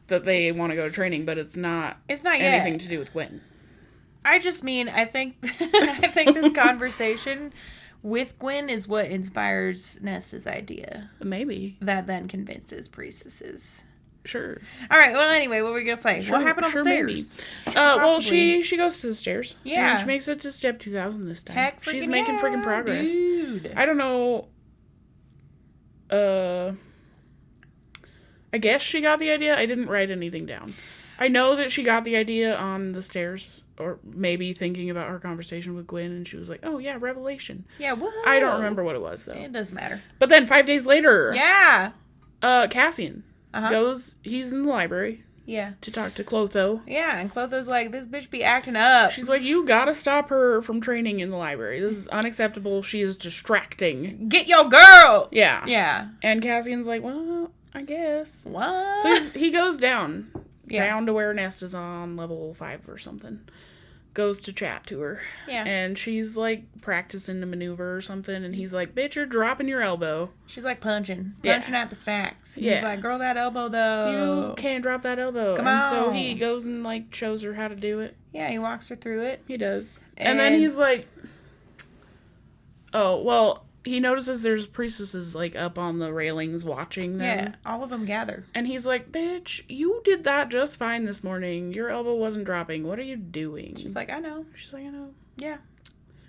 that they want to go to training, but it's not anything to do with Gwen. I just mean, I think this conversation with Gwen is what inspires Nesta's idea. Maybe. That then convinces priestesses. Sure. All right, well, anyway, what were we going to say? What happened on the stairs? She goes to the stairs. Yeah. And she makes it to step 2000 this time. Heck She's making freaking progress. Dude. I don't know. I guess she got the idea. I didn't write anything down. I know that she got the idea on the stairs, or maybe thinking about her conversation with Gwen, and she was like, oh, yeah, revelation. Yeah, whoa. I don't remember what it was, though. It doesn't matter. But then 5 days later... Yeah. Cassian goes... He's in the library. Yeah. To talk to Clotho. Yeah, and Clotho's like, this bitch be acting up. She's like, you gotta stop her from training in the library. This is unacceptable. She is distracting. Get your girl! Yeah. Yeah. And Cassian's like, well, I guess. What? So he goes down. Yeah. Down to where Nesta's on level 5 or something. Goes to chat to her. Yeah. And she's like practicing the maneuver or something. And he's like, bitch, you're dropping your elbow. She's like punching at the stacks. And he's like, girl, that elbow though. You can't drop that elbow. Come on. So he goes and like shows her how to do it. Yeah, he walks her through it. He does. And then he's like, oh, well, he notices there's priestesses like up on the railings watching them. Yeah, all of them gather. And he's like, bitch, you did that just fine this morning. Your elbow wasn't dropping. What are you doing? She's like, I know. She's like, I know. Yeah.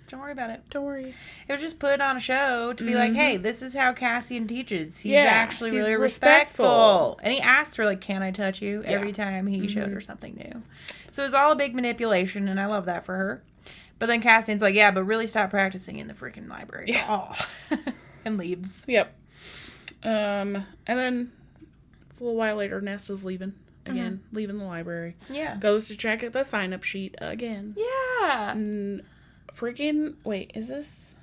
Don't worry about it. Don't worry. It was just put on a show to be like, hey, this is how Cassian teaches. He's actually really respectful. And he asked her, like, can I touch you? Every time he showed her something new. So it was all a big manipulation, and I love that for her. But then Cassian's like, yeah, but really stop practicing in the freaking library. Yeah. And leaves. Yep. And then it's a little while later, Nesta's leaving. Again, leaving the library. Yeah. Goes to check the sign-up sheet again. Yeah. And wait, is this?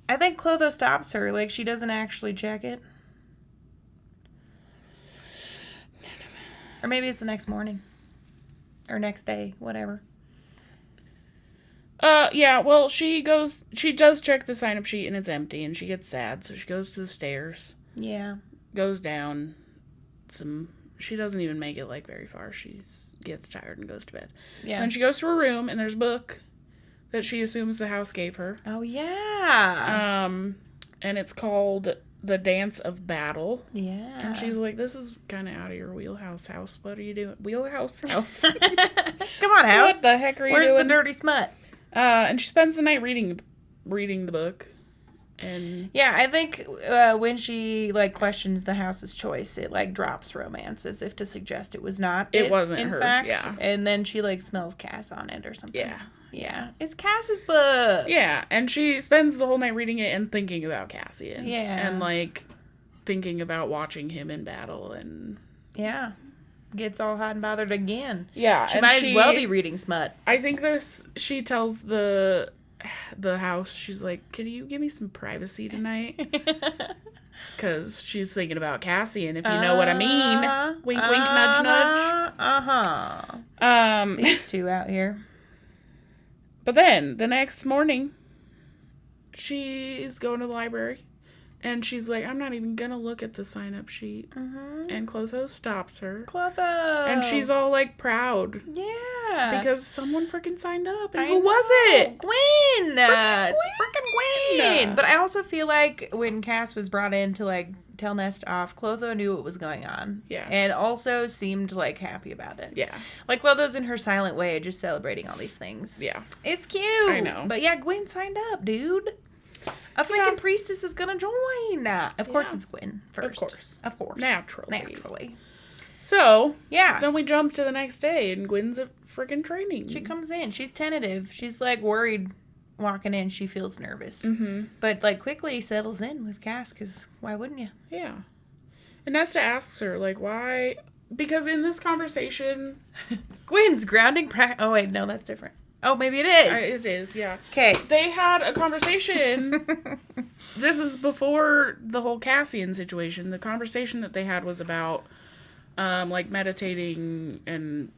I think Clotho stops her. Like, she doesn't actually check it. Or maybe it's the next morning. Or next day. Whatever. Yeah, well, she does check the sign-up sheet and it's empty and she gets sad, so she goes to the stairs. Yeah. Goes down she doesn't even make it, like, very far. She gets tired and goes to bed. Yeah. And she goes to her room and there's a book that she assumes the house gave her. Oh, yeah. And it's called the dance of battle. Yeah. And she's like, this is kind of out of your wheelhouse, house. What are you doing? Wheelhouse, house. Come on, house. What the heck are you Where's doing? the dirty smut? And she spends the night reading the book. And yeah, I think when she like questions the house's choice, it like drops romance as if to suggest it was not. It wasn't in her. fact. Yeah. And then she like smells Cass on it or something. Yeah. Yeah. It's Cass's book. Yeah, and she spends the whole night reading it and thinking about Cassian. Yeah. And like thinking about watching him in battle and yeah. Gets all hot and bothered again. Yeah. She might as well be reading smut. I think she tells the house, she's like, can you give me some privacy tonight? Because she's thinking about Cassian, if you know what I mean. Wink, wink, nudge, nudge. These two out here. But then, the next morning, she's going to the library. And she's like, I'm not even going to look at the sign-up sheet. Mm-hmm. And Clotho stops her. Clotho! And she's all, like, proud. Yeah. Because someone freaking signed up. And who was it? Gwen! It's freaking Gwen! But I also feel like when Cass was brought in to, like, tell Nesta off, Clotho knew what was going on. Yeah. And also seemed, like, happy about it. Yeah. Like, Clotho's in her silent way, just celebrating all these things. Yeah. It's cute! I know. But yeah, Gwen signed up, dude. A freaking priestess is gonna join. Of course it's Gwen first. Of course. Naturally. So, yeah. Then we jump to the next day and Gwen's at freaking training. She comes in. She's tentative. She's like worried walking in. She feels nervous. Mm-hmm. But like quickly settles in with Cass because why wouldn't you? Yeah. And Nesta asks her, like, why? Because in this conversation... Gwen's grounding oh, wait. No, that's different. Oh, maybe it is. It is, yeah. Okay. They had a conversation. This is before the whole Cassian situation. The conversation that they had was about, like, meditating and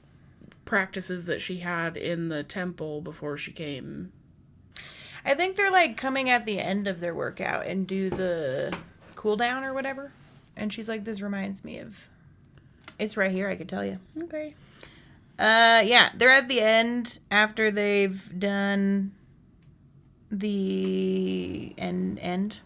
practices that she had in the temple before she came. I think they're, like, coming at the end of their workout and do the cool down or whatever. And she's like, this reminds me of... It's right here, I could tell you. Okay. Yeah, they're at the end after they've done the end.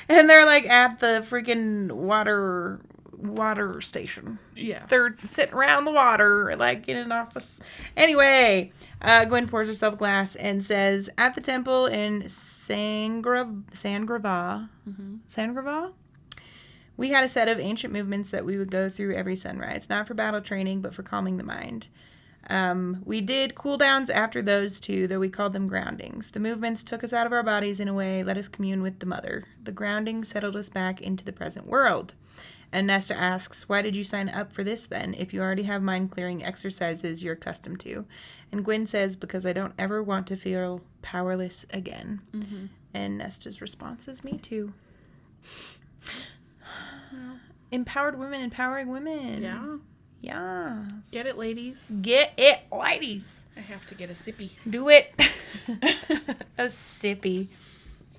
And they're like at the freaking water station. Yeah. They're sitting around the water, like in an office. Anyway, Gwen pours herself a glass and says, at the temple in Sangrava, we had a set of ancient movements that we would go through every sunrise, not for battle training, but for calming the mind. We did cool downs after those two, though we called them groundings. The movements took us out of our bodies in a way, let us commune with the mother. The grounding settled us back into the present world. And Nesta asks, why did you sign up for this then, if you already have mind-clearing exercises you're accustomed to? And Gwen says, because I don't ever want to feel powerless again. Mm-hmm. And Nesta's response is, me too. Empowered women empowering women. Yeah. Yeah. Get it, ladies. Get it, ladies. I have to get a sippy. Do it. A sippy.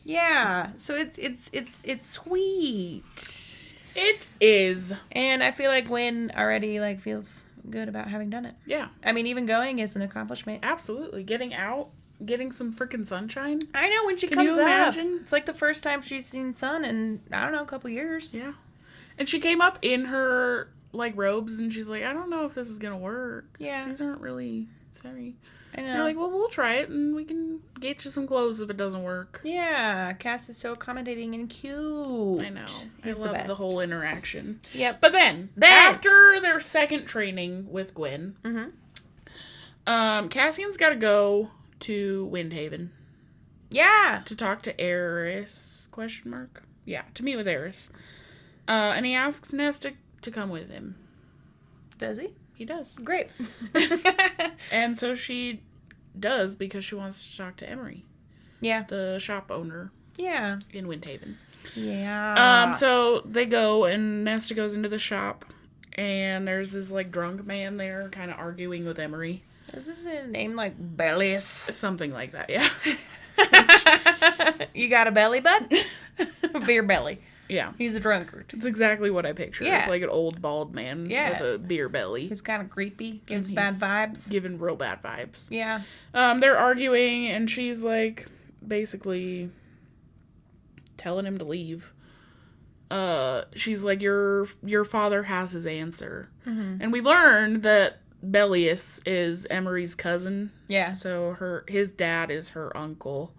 Yeah. So it's sweet. It is. And I feel like Gwen already like feels good about having done it. Yeah. I mean, even going is an accomplishment. Absolutely. Getting out, getting some freaking sunshine. I know when she Can comes you up. imagine? It's like the first time she's seen sun in, I don't know, a couple years. Yeah. And she came up in her, like, robes, and she's like, I don't know if this is going to work. Yeah. These aren't really, sorry. I know. And they're like, well, we'll try it, and we can get you some clothes if it doesn't work. Yeah. Cass is so accommodating and cute. I know. He's I love the whole interaction. Yep. But then, after their second training with Gwen, Cassian's got to go to Windhaven. Yeah. To talk to Eris, ? Yeah, to meet with Eris. And he asks Nesta to come with him. Does he? He does. Great. And so she does because she wants to talk to Emery. Yeah. The shop owner. Yeah. In Windhaven. Yeah. So they go and Nesta goes into the shop and there's this like drunk man there kind of arguing with Emery. Is this a name like Bellius? Something like that, yeah. You got a belly, bud? Beer belly. Yeah. He's a drunkard. It's exactly what I picture. Yeah. It's like an old bald man with a beer belly. He's kind of creepy. Gives bad vibes. Giving real bad vibes. Yeah. They're arguing and she's like basically telling him to leave. she's like, your father has his answer. Mm-hmm. And we learned that Velaris is Emery's cousin. Yeah. So his dad is her uncle,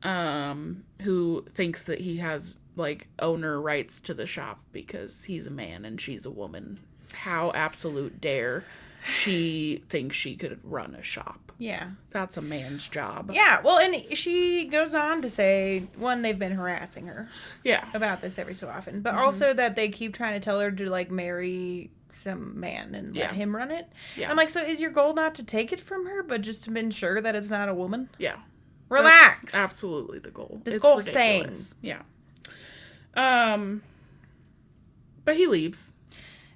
who thinks that he has, like, owner rights to the shop because he's a man and she's a woman. How absolute dare she thinks she could run a shop. Yeah. That's a man's job. Yeah, well, and she goes on to say, one, they've been harassing her. Yeah. About this every so often. But also that they keep trying to tell her to, like, marry some man and let him run it. Yeah. I'm like, so is your goal not to take it from her, but just to ensure that it's not a woman? Yeah. Relax. That's absolutely the goal. This goal stays. Yeah. But he leaves.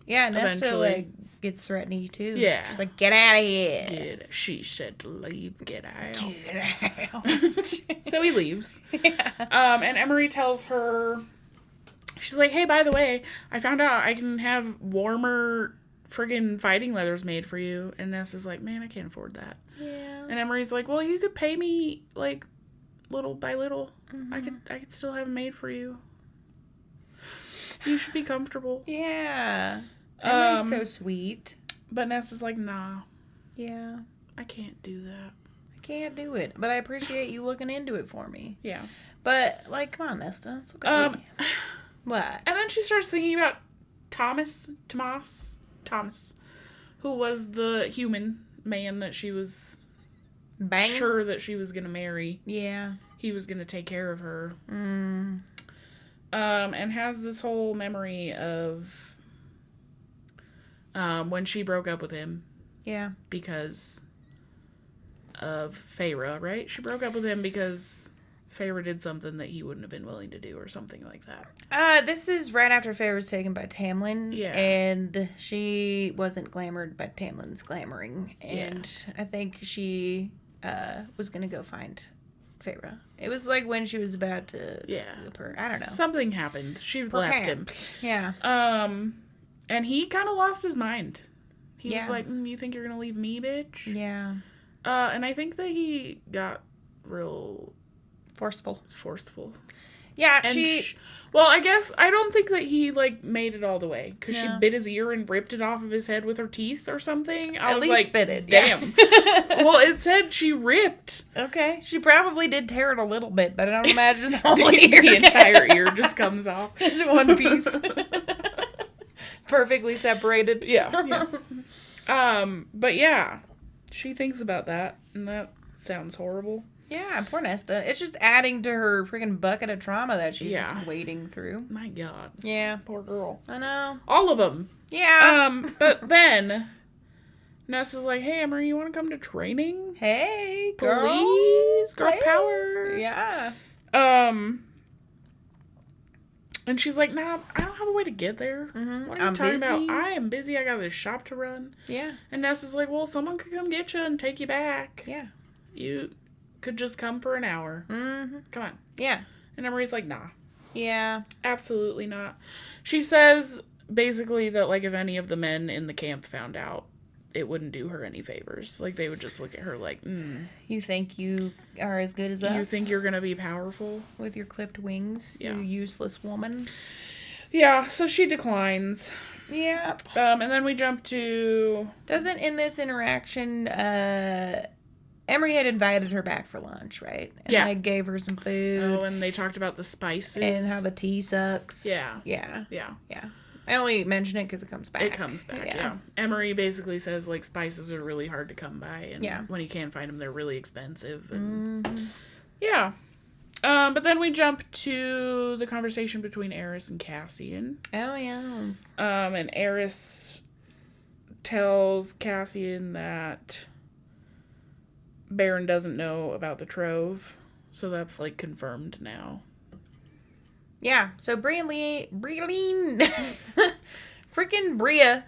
Yeah, and Nesta, like, gets threatening too. Yeah. She's like, get out of here. She said to leave. Get out. Get out. So he leaves. Yeah. And Emery tells her, she's like, hey, by the way, I found out I can have warmer friggin' fighting leathers made for you. And Nesta's like, man, I can't afford that. Yeah. And Emery's like, well, you could pay me, like, little by little. Mm-hmm. I could still have them made for you. You should be comfortable. Yeah. Emery's so sweet. But Nesta's like, nah. Yeah. I can't do that. I can't do it. But I appreciate you looking into it for me. Yeah. But, like, come on, Nesta. It's okay. What? And then she starts thinking about Thomas, who was the human man that she was sure that she was going to marry. Yeah. He was going to take care of her. Mm. And has this whole memory of when she broke up with him. Yeah. Because of Feyre, right? She broke up with him because Feyre did something that he wouldn't have been willing to do or something like that. This is right after Feyre was taken by Tamlin. Yeah. And she wasn't glamored, but Tamlin's glamoring. And I think she was going to go find Feyre. It was like when she was about to whip her. I don't know. Something happened. She left him. Yeah. And he kind of lost his mind. He was like, you think you're going to leave me, bitch? Yeah. And I think that he got real forceful. Yeah, and well, I guess I don't think that he, like, made it all the way. Because she bit his ear and ripped it off of his head with her teeth or something. I was like, bit it. Damn. Yeah. Well, it said she ripped. Okay. She probably did tear it a little bit, but I don't imagine the whole ear. The entire ear just comes off. It's in one piece. Perfectly separated. Yeah. But yeah, she thinks about that, and that sounds horrible. Yeah, poor Nesta. It's just adding to her freaking bucket of trauma that she's wading through. My God. Yeah. Poor girl. I know. All of them. Yeah. But then Nesta's like, hey, Emery, you want to come to training? Hey, girl. Please. Girl power. Yeah. And she's like, nah, I don't have a way to get there. Mm-hmm. What are you talking about? I am busy. I got this shop to run. Yeah. And Nesta's like, well, someone could come get you and take you back. Yeah. You could just come for an hour. Mm-hmm. Come on. Yeah. And Emery's like, nah. Yeah. Absolutely not. She says, basically, that, like, if any of the men in the camp found out, it wouldn't do her any favors. Like, they would just look at her like, You think you are as good as us? You think you're gonna be powerful? With your clipped wings, you useless woman. Yeah, so she declines. Yeah. And then we jump to... Doesn't, in this interaction, Emery had invited her back for lunch, right? And like, gave her some food. Oh, and they talked about the spices. And how the tea sucks. Yeah. Yeah. Yeah. Yeah. I only mention it because it comes back. It comes back, yeah. Emery basically says, like, spices are really hard to come by. And when you can find them, they're really expensive. And yeah. But then we jump to the conversation between Eris and Cassian. Oh, yes. And Eris tells Cassian that Baron doesn't know about the trove. So that's, like, confirmed now. Yeah, so Breline, freaking Bria,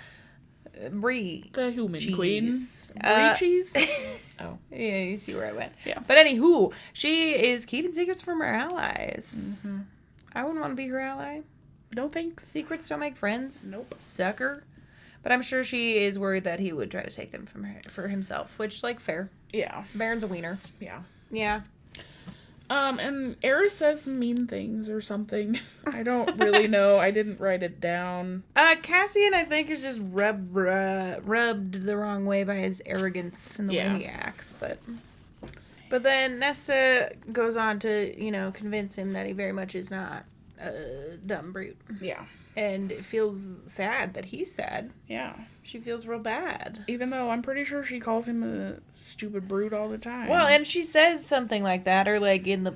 the human cheese. queen, Brie cheese. Oh, yeah, you see where I went. Yeah, but anywho, she is keeping secrets from her allies. Mm-hmm. I wouldn't want to be her ally. No thanks. Secrets don't make friends. Nope. Sucker. But I'm sure she is worried that he would try to take them from her for himself, which, like, fair. Yeah. Baron's a wiener. Yeah. Yeah. And Eris says some mean things or something. I don't really know. I didn't write it down. Cassian, I think, is just rubbed the wrong way by his arrogance and the way he acts. But then Nesta goes on to, convince him that he very much is not a dumb brute. Yeah. And it feels sad that he's sad. Yeah. She feels real bad. Even though I'm pretty sure she calls him a stupid brute all the time. Well, and she says something like that, or in the,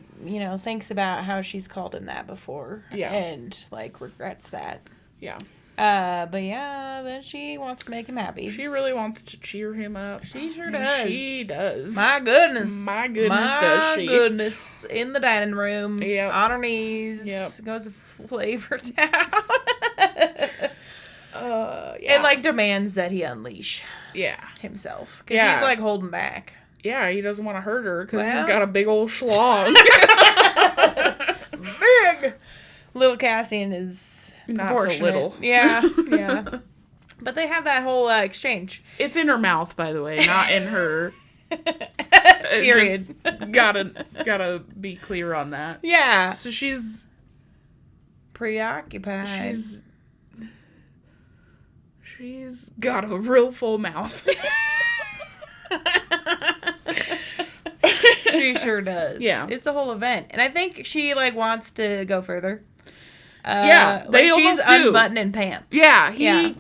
thinks about how she's called him that before. Yeah. And, regrets that. Yeah. But yeah, then she wants to make him happy. She really wants to cheer him up. She sure does. She does. My goodness. Does she? My goodness. In the dining room. Yep. On her knees. Yep. Goes to flavor town. Yeah. And, demands that he unleash. Yeah. Himself. Because he's, holding back. Yeah, he doesn't want to hurt her because he's got a big old schlong. Big! Little Cassian is... Not so little. Yeah, yeah. But they have that whole exchange. It's in her mouth, by the way, not in her. Period. Just gotta be clear on that. Yeah. So she's preoccupied. She's got a real full mouth. She sure does. Yeah. It's a whole event. And I think she, wants to go further. They she's almost do. Unbuttoning pants. Yeah, he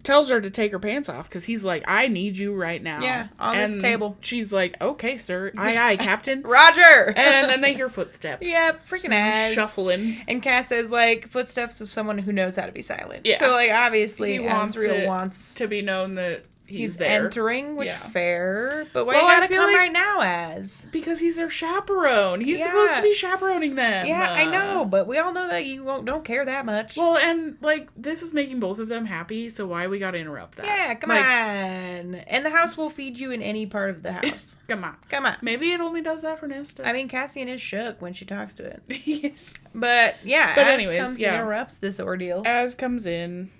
tells her to take her pants off because he's like, I need you right now. Yeah, on this table. She's like, okay, sir. Aye, Captain. Roger! And then they hear footsteps. Yeah, freaking ass. Shuffling. And Cass says, footsteps of someone who knows how to be silent. Yeah. So, obviously, he wants to be known that he's there. Entering, which fair. But why you gotta come right now as? Because he's their chaperone. He's supposed to be chaperoning them. Yeah, I know, but we all know that you don't care that much. Well, and, this is making both of them happy, so why we gotta interrupt that? Yeah, come on. And the house will feed you in any part of the house. Come on. Come on. Maybe it only does that for Nesta. I mean, Cassian is shook when she talks to it. Yes. But, yeah, but Az anyways, comes and interrupts this ordeal. Az comes in.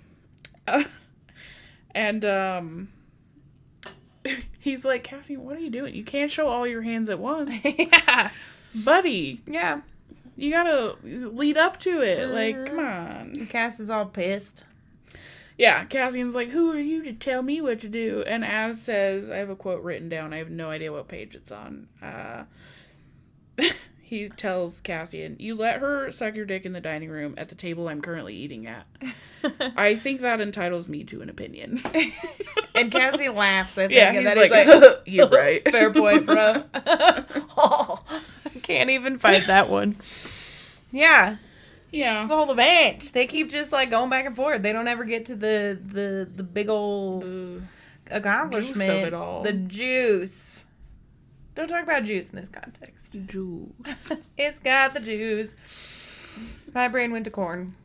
And, he's like, Cassian, what are you doing? You can't show all your hands at once. Yeah. Buddy. Yeah. You gotta lead up to it. Come on. And Cass is all pissed. Yeah, Cassian's like, who are you to tell me what to do? And Az says, I have a quote written down. I have no idea what page it's on. He tells Cassian, you let her suck your dick in the dining room at the table I'm currently eating at. I think that entitles me to an opinion. And Cassie laughs, I think. Yeah, and he's then like, you're right. Fair point, bro. Oh, can't even fight that one. Yeah. Yeah. It's a whole event. They keep just going back and forth. They don't ever get to the big old accomplishment. Juice of it all. The juice. Don't talk about juice in this context. Juice. It's got the juice. My brain went to corn.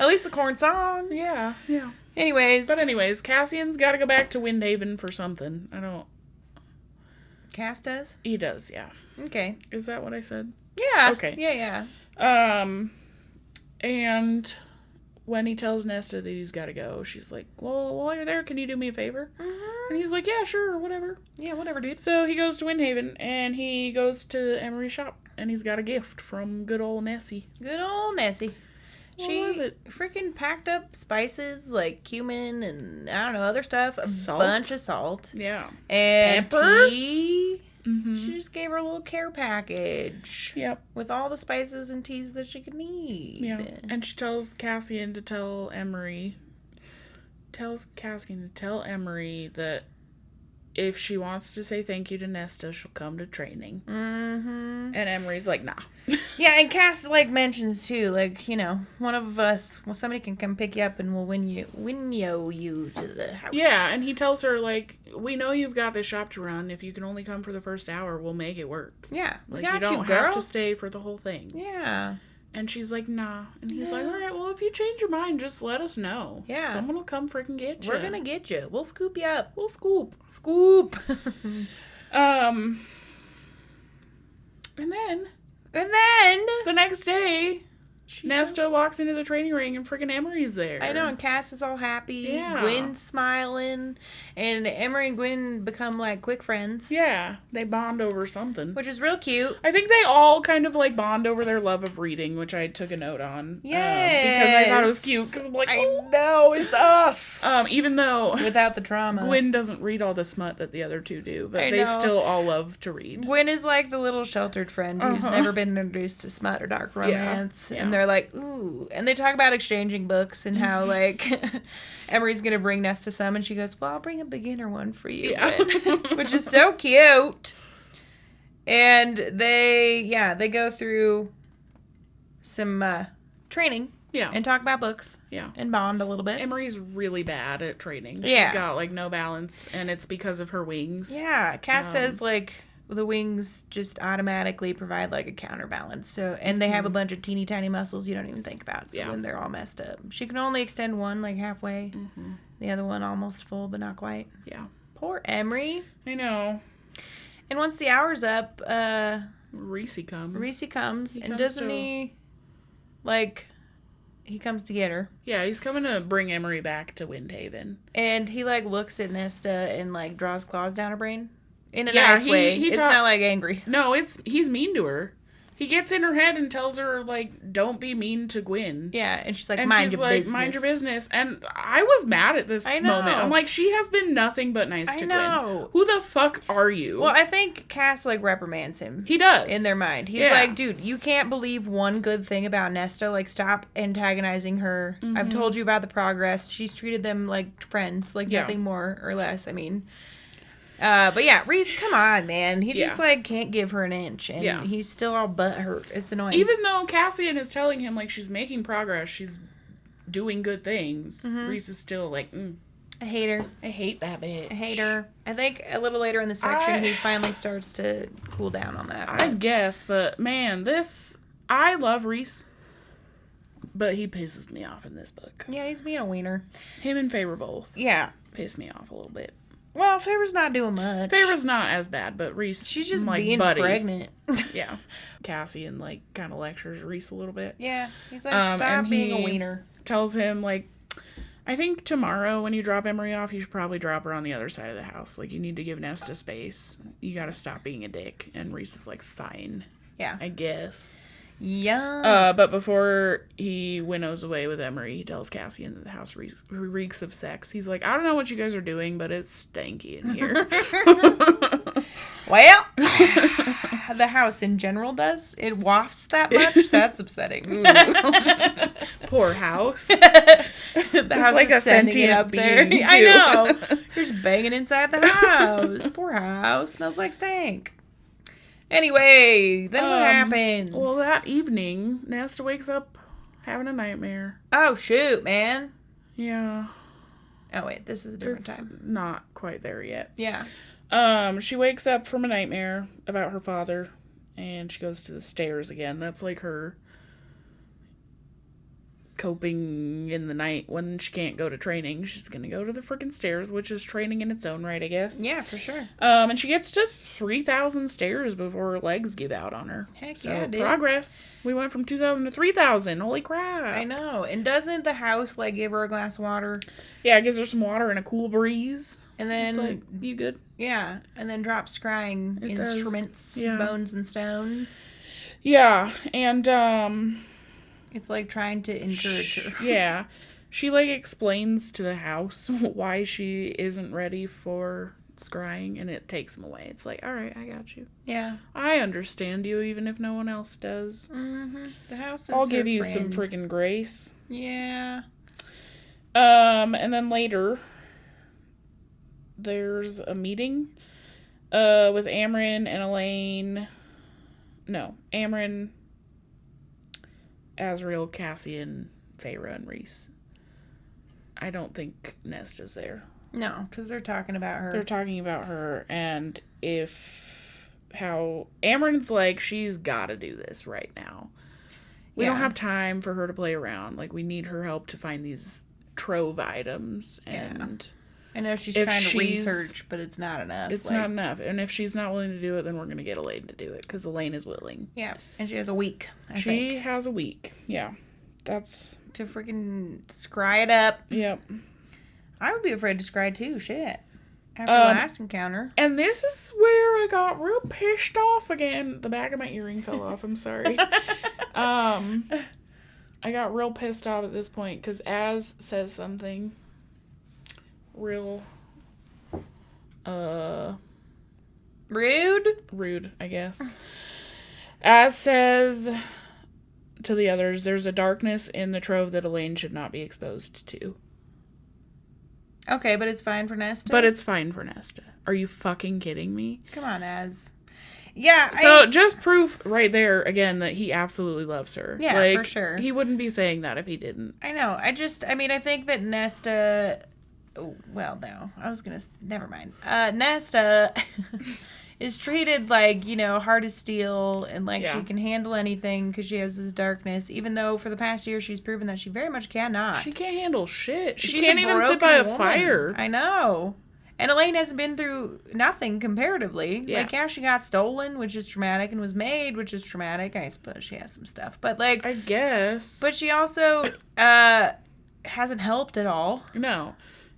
At least the corn song. Yeah, yeah. Anyways, Cassian's got to go back to Windhaven for something. I don't... Cass does? He does, yeah. Okay. Is that what I said? Yeah. Okay. Yeah. And when he tells Nesta that he's got to go, she's like, well, while you're there, can you do me a favor? Mm-hmm. And he's like, yeah, sure, whatever. Yeah, whatever, dude. So he goes to Windhaven, and he goes to Emery's shop, and he's got a gift from good old Nessie. Good old Nessie. What was it? Freaking packed up spices like cumin and, I don't know, other stuff. A bunch of salt. Yeah. And pepper? tea. Mm-hmm. She just gave her a little care package. Yep. With all the spices and teas that she could need. Yeah. And she tells Cassian to tell Emery. That if she wants to say thank you to Nesta, she'll come to training. Mm-hmm. And Emery's like, nah. Yeah, and Cass, mentions, too, one of us, somebody can come pick you up and we'll win you to the house. Yeah, and he tells her, we know you've got this shop to run. If you can only come for the first hour, we'll make it work. Yeah, you don't have to stay for the whole thing. Yeah. And she's like, nah. And he's like, all right, well, if you change your mind, just let us know. Yeah. Someone will come freaking get you. We're gonna get you. We'll scoop you up. We'll scoop. Scoop. And then the next day, Nesta walks into the training ring and freaking Emery's there. I know, and Cass is all happy. Yeah. Gwen's smiling. And Emery and Gwen become, like, quick friends. Yeah, they bond over something. Which is real cute. I think they all kind of, like, bond over their love of reading, which I took a note on. Yes. Because I thought it was cute. Because I'm like, I know, it's us. Even though... Without the drama. Gwen doesn't read all the smut that the other two do, but they still all love to read. Gwen is, like, the little sheltered friend who's never been introduced to smut or dark romance. Yeah. And they're like, ooh. And they talk about exchanging books and how, like, Emery's going to bring Nesta some. And she goes, well, I'll bring a beginner one for you. Yeah. Which is so cute. And they go through some training. Yeah. And talk about books. Yeah. And bond a little bit. Emery's really bad at training. Yeah. She's got, like, no balance, and it's because of her wings. Yeah. Cass says, like, the wings just automatically provide, like, a counterbalance. So, and they have a bunch of teeny tiny muscles you don't even think about. So when they're all messed up. She can only extend one, like, halfway. Mm-hmm. The other one almost full, but not quite. Yeah. Poor Emery. I know. And once the hour's up, Reese comes. And doesn't he, like... He comes to get her. Yeah, he's coming to bring Emery back to Windhaven. And he, like, looks at Nesta and, like, draws claws down her brain. In a nice way. It's not, like, angry. No, he's mean to her. He gets in her head and tells her, like, don't be mean to Gwen. Yeah, and she's like, mind your business. Mind your business. And I was mad at this moment. I'm like, she has been nothing but nice to Gwen. Who the fuck are you? Well, I think Cass, like, reprimands him. He does. In their mind. He's like, dude, you can't believe one good thing about Nesta. Like, stop antagonizing her. Mm-hmm. I've told you about the progress. She's treated them like friends. Like, nothing more or less. I mean... but yeah, Reese, come on, man. He just, like, can't give her an inch. And he's still all butthurt. It's annoying. Even though Cassian is telling him, like, she's making progress, she's doing good things, Reese is still like, I hate her. I hate that bitch. I hate her. I think a little later in the section, he finally starts to cool down on that. I guess, but, man, I love Reese, but he pisses me off in this book. Yeah, he's being a wiener. Him and Favor both. Yeah. Piss me off a little bit. Well, Favor's not doing much. Favor's not as bad, but Reese, she's just like, being pregnant. Yeah. Cassian, like, kind of lectures Reese a little bit. Yeah. He's like, stop being a wiener. Tells him, like, I think tomorrow when you drop Emery off, you should probably drop her on the other side of the house. Like, you need to give Nesta space. You gotta stop being a dick. And Reese is like, fine. Yeah. I guess. Yeah. But before he winnows away with Emery, he tells Cassian that the house reeks of sex. He's like, I don't know what you guys are doing, but it's stanky in here. Well, the house in general does. It wafts that much. That's upsetting. Poor house. The house like is a sentient up there. being, I know. You're just banging inside the house. Poor house. Smells like stank. Anyway, then what happens? Well, that evening, Nesta wakes up having a nightmare. Oh, shoot, man. Yeah. Oh, wait, this is a different time. Not quite there yet. Yeah. She wakes up from a nightmare about her father, and she goes to the stairs again. That's like her coping in the night when she can't go to training. She's gonna go to the freaking stairs, which is training in its own right, I guess. Yeah, for sure. And she gets to 3,000 stairs before her legs give out on her. Heck yeah, dude. Progress. We went from 2,000 to 3,000. Holy crap. I know. And doesn't the house, like, give her a glass of water? Yeah, it gives her some water and a cool breeze. And then... It's like, you good? Yeah. And then drops scrying instruments, bones and stones. Yeah. And, it's like trying to encourage her. Yeah. She, like, explains to the house why she isn't ready for scrying, and it takes him away. It's like, all right, I got you. Yeah. I understand you, even if no one else does. Mm-hmm. The house is I'll give you friend. some freaking grace. Yeah. And then later, there's a meeting, with Amryn and Elaine. No, Amryn, Azrael, Cassian, Feyre, and Reese. I don't think Nesta's there. No, because they're talking about her. They're talking about her, and how Amryn's like, she's got to do this right now. We don't have time for her to play around. Like, we need her help to find these trove items, and I know she's trying to research, but it's not enough. It's not enough. And if she's not willing to do it, then we're going to get Elaine to do it, because Elaine is willing. Yeah, and she has a week, She has a week. Yeah. That's... To freaking scry it up. Yep. I would be afraid to scry too, shit. After the last encounter. And this is where I got real pissed off again. The back of my earring fell off. I'm sorry. I got real pissed off at this point because Az says something real rude, I guess. Az says to the others, there's a darkness in the trove that Elaine should not be exposed to. Okay, but it's fine for Nesta? But it's fine for Nesta. Are you fucking kidding me? Come on, Az. Yeah. So, just proof right there, again, that he absolutely loves her. Yeah, for sure. He wouldn't be saying that if he didn't. I know. I think that Nesta... Well, no. I was going to... Never mind. Nesta is treated like, hard as steel and like she can handle anything because she has this darkness, even though for the past year she's proven that she very much cannot. She can't handle shit. She She's can't even sit by a fire. I know. And Elaine hasn't been through nothing comparatively. Yeah. Like, she got stolen, which is traumatic, and was made, which is traumatic. I suppose she has some stuff. But, like... I guess. But she also hasn't helped at all. No.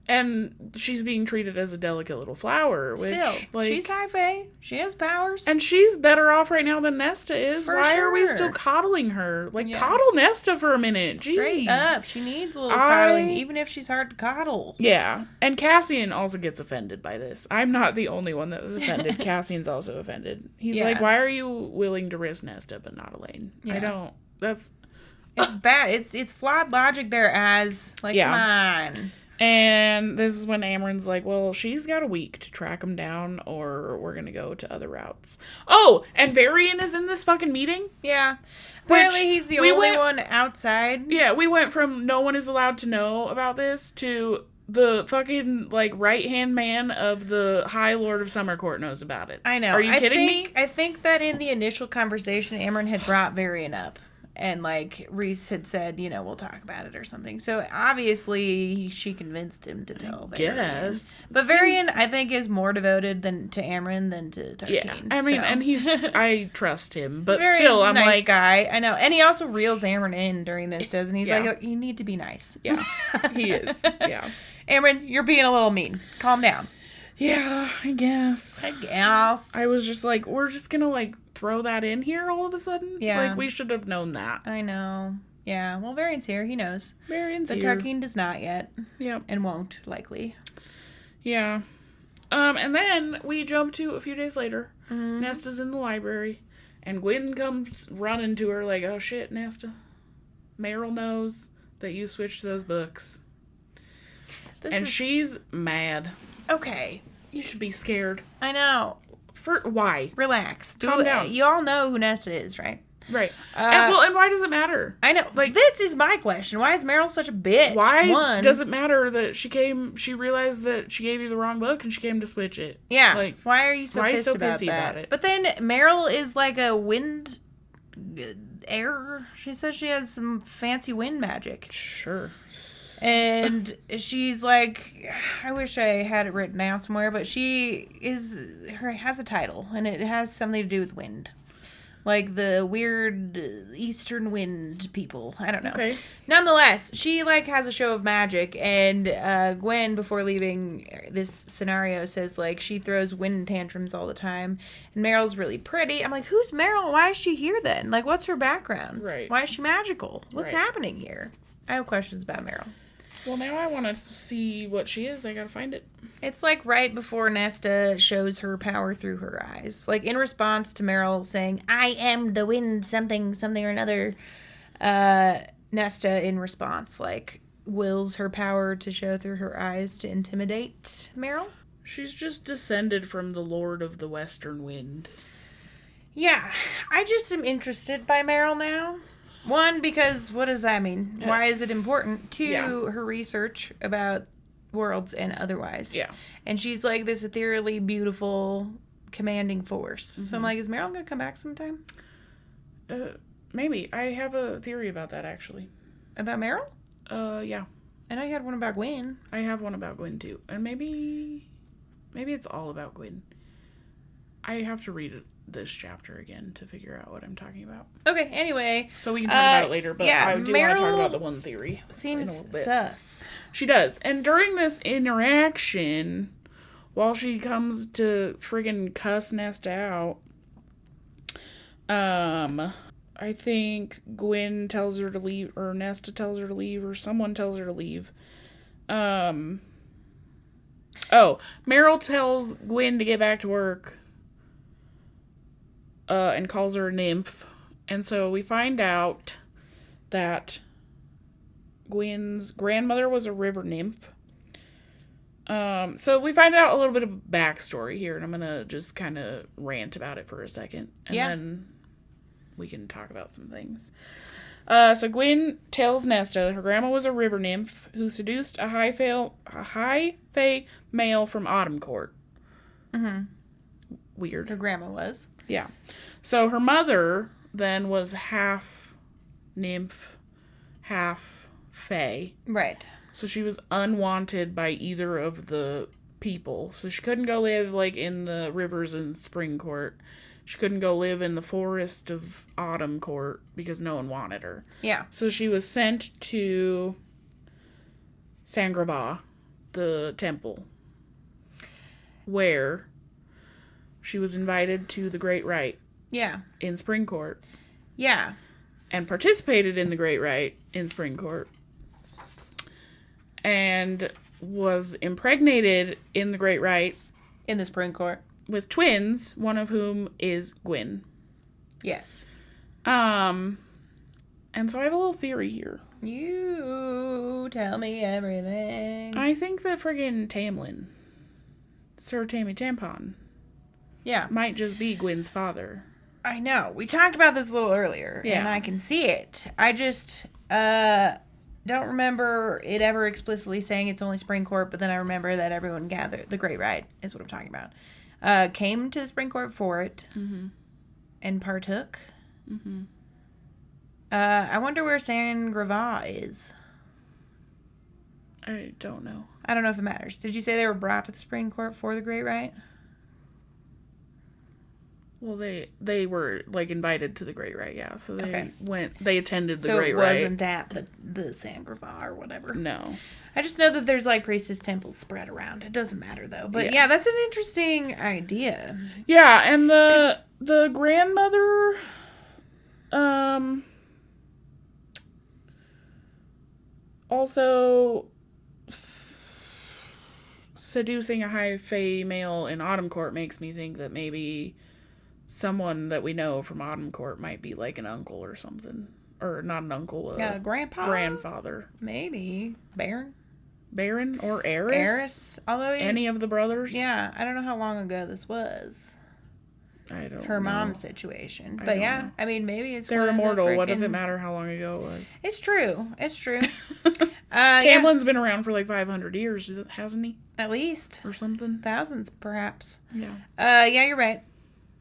And she's being treated as a delicate little flower, which, Still, she's high fae. She has powers. And she's better off right now than Nesta is. Why are we still coddling her? Like, coddle Nesta for a minute. Straight Jeez. up. She needs a little coddling, even if she's hard to coddle. Yeah. And Cassian also gets offended by this. I'm not the only one that was offended. Cassian's also offended. He's like, why are you willing to risk Nesta but not Elaine? Yeah. I don't... That's... It's bad. It's flawed logic there, Az. Like, come on. And this is when Amren's like, well, she's got a week to track him down, or we're going to go to other routes. Oh, and Varian is in this fucking meeting? Yeah. Apparently he's the only one outside. Yeah, we went from no one is allowed to know about this to the fucking, like, right-hand man of the High Lord of Summercourt knows about it. I know. Are you kidding me? I think that in the initial conversation, Amren had brought Varian up. And, like, Reese had said, we'll talk about it or something. So, obviously, she convinced him to tell Varian. Yes. But Varian, I think, is more devoted to Amren than to Tarkeen. Yeah, I mean, and I trust him. But Varian's still, I'm a nice like... guy. I know. And he also reels Amren in during this, doesn't he? He's like, you need to be nice. Yeah, he is. Yeah. Amren, you're being a little mean. Calm down. Yeah, I guess. I was just like, we're just gonna, like, throw that in here all of a sudden? Yeah. Like, we should have known that. I know. Yeah. Well, Varian's here. He knows. Varian's here. But Tarkeen does not yet. Yep. And won't, likely. Yeah. And then we jump to a few days later. Mm-hmm. Nesta's in the library. And Gwen comes running to her like, oh shit, Nesta. Meryl knows that you switched those books. She's mad. Okay. You should be scared. I know. Why? Relax. Calm down. You all know who Nesta is, right? Right. And why does it matter? I know. Like, this is my question. Why is Meryl such a bitch? Why does it matter that she realized that she gave you the wrong book and she came to switch it? Yeah. Like, why are you so pissed about it? But then Meryl is like a wind air. She says she has some fancy wind magic. Sure. And she's like, I wish I had it written down somewhere, but she has a title, and it has something to do with wind. Like the weird eastern wind people. I don't know. Okay. Nonetheless, she, like, has a show of magic, and Gwen, before leaving this scenario, says, like, she throws wind tantrums all the time, and Meryl's really pretty. I'm like, who's Meryl? Why is she here then? Like, what's her background? Right. Why is she magical? What's happening here? I have questions about Meryl. Well, now I want to see what she is. I gotta find it. It's like right before Nesta shows her power through her eyes. Like in response to Meryl saying, I am the wind, something, something or another. Nesta, in response, like, wills her power to show through her eyes to intimidate Meryl. She's just descended from the Lord of the Western Wind. Yeah, I just am interested by Meryl now. One, because what does that mean? Why is it important? Two, her research about worlds and otherwise. Yeah. And she's like this ethereally beautiful, commanding force. Mm-hmm. So I'm like, is Meryl going to come back sometime? Maybe. I have a theory about that, actually. About Meryl? Yeah. I know you had one about Gwen. I have one about Gwen, too. And maybe it's all about Gwen. I have to read this chapter again to figure out what I'm talking about. Okay, anyway. So we can talk about it later, but I do want to talk about the one theory. Seems sus. She does. And during this interaction, while she comes to friggin' cuss Nesta out, I think Gwen tells her to leave, or Nesta tells her to leave, or someone tells her to leave. Meryl tells Gwen to get back to work, and calls her a nymph. And so we find out that Gwen's grandmother was a river nymph. So we find out a little bit of backstory here, and I'm going to just kind of rant about it for a second. And then we can talk about some things. So Gwen tells Nesta her grandma was a river nymph who seduced a high fae male from Autumn Court. Mm-hmm. Weird. Her grandma was. Yeah. So her mother then was half nymph, half fae. Right. So she was unwanted by either of the people. So she couldn't go live, like, in the rivers in Spring Court. She couldn't go live in the forest of Autumn Court because no one wanted her. Yeah. So she was sent to Sangrava, the temple, where she was invited to the Great Rite. Yeah. In Spring Court. Yeah. And participated in the Great Rite in Spring Court. And was impregnated in the Great Rite. In the Spring Court. With twins, one of whom is Gwen. Yes. And so I have a little theory here. You tell me everything. I think that friggin' Tamlin, Sir Tammy Tampon, might just be Gwen's father. I know. We talked about this a little earlier, and I can see it. I just don't remember it ever explicitly saying it's only Spring Court, but then I remember that everyone gathered. The Great Rite is what I'm talking about. Came to the Spring Court for it, and partook. Mm-hmm. I wonder where Sangrava is. I don't know. I don't know if it matters. Did you say they were brought to the Spring Court for the Great Rite? Well, they were, like, invited to the Great Rite, yeah. So they attended the Great Rite. So it wasn't at the Sangrava or whatever. No. I just know that there's, like, priestess temples spread around. It doesn't matter, though. But, yeah that's an interesting idea. Yeah, and the grandmother, also seducing a high fae male in Autumn Court makes me think that maybe someone that we know from Autumn Court might be like an uncle or something. Or not an uncle, grandpa? Grandfather. Maybe. Baron or heiress? Although any of the brothers? Yeah, I don't know how long ago this was. I don't know. Her mom's situation. But yeah, know. I mean, maybe it's they're immortal. What does it matter how long ago it was? It's true. Tamlin's been around for like 500 years, hasn't he? At least. Or something. Thousands, perhaps. Yeah. Yeah, you're right.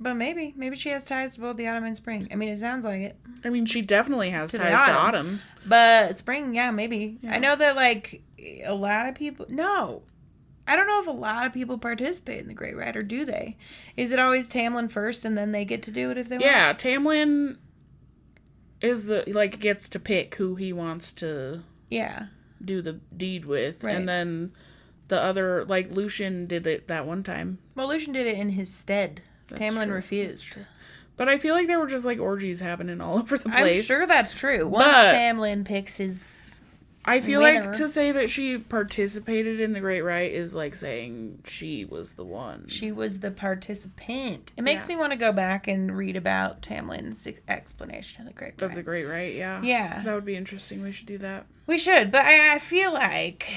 But maybe she has ties to both the autumn and spring. I mean, it sounds like it. I mean, she definitely has ties to autumn. But spring, yeah, maybe. Yeah. I know that, like, a lot of people... No. I don't know if a lot of people participate in the Great Rite, or do they? Is it always Tamlin first, and then they get to do it if they want? Yeah, Tamlin is gets to pick who he wants to... Yeah. Do the deed with. Right. And then the other... Like, Lucian did it that one time. Well, Lucian did it in his stead. Tamlin refused. But I feel like there were just, like, orgies happening all over the place. I'm sure that's true. Once Tamlin picks his I feel like to say that she participated in the Great Rite is like saying she was the one. She was the participant. It makes me want to go back and read about Tamlin's explanation of the Great Rite. Of the Great Rite, yeah. Yeah. That would be interesting. We should do that. We should, but I feel like...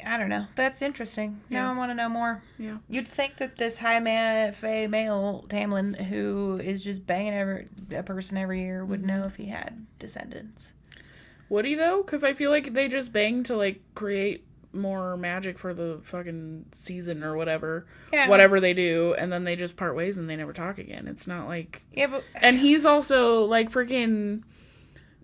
I don't know. That's interesting. Now I want to know more. Yeah. You'd think that this high fae male Tamlin, who is just banging a person every year, would know if he had descendants. Would he, though? Because I feel like they just bang to, like, create more magic for the fucking season or whatever. Yeah. Whatever they do, and then they just part ways and they never talk again. It's not like... Yeah, but... And he's also, like, freaking...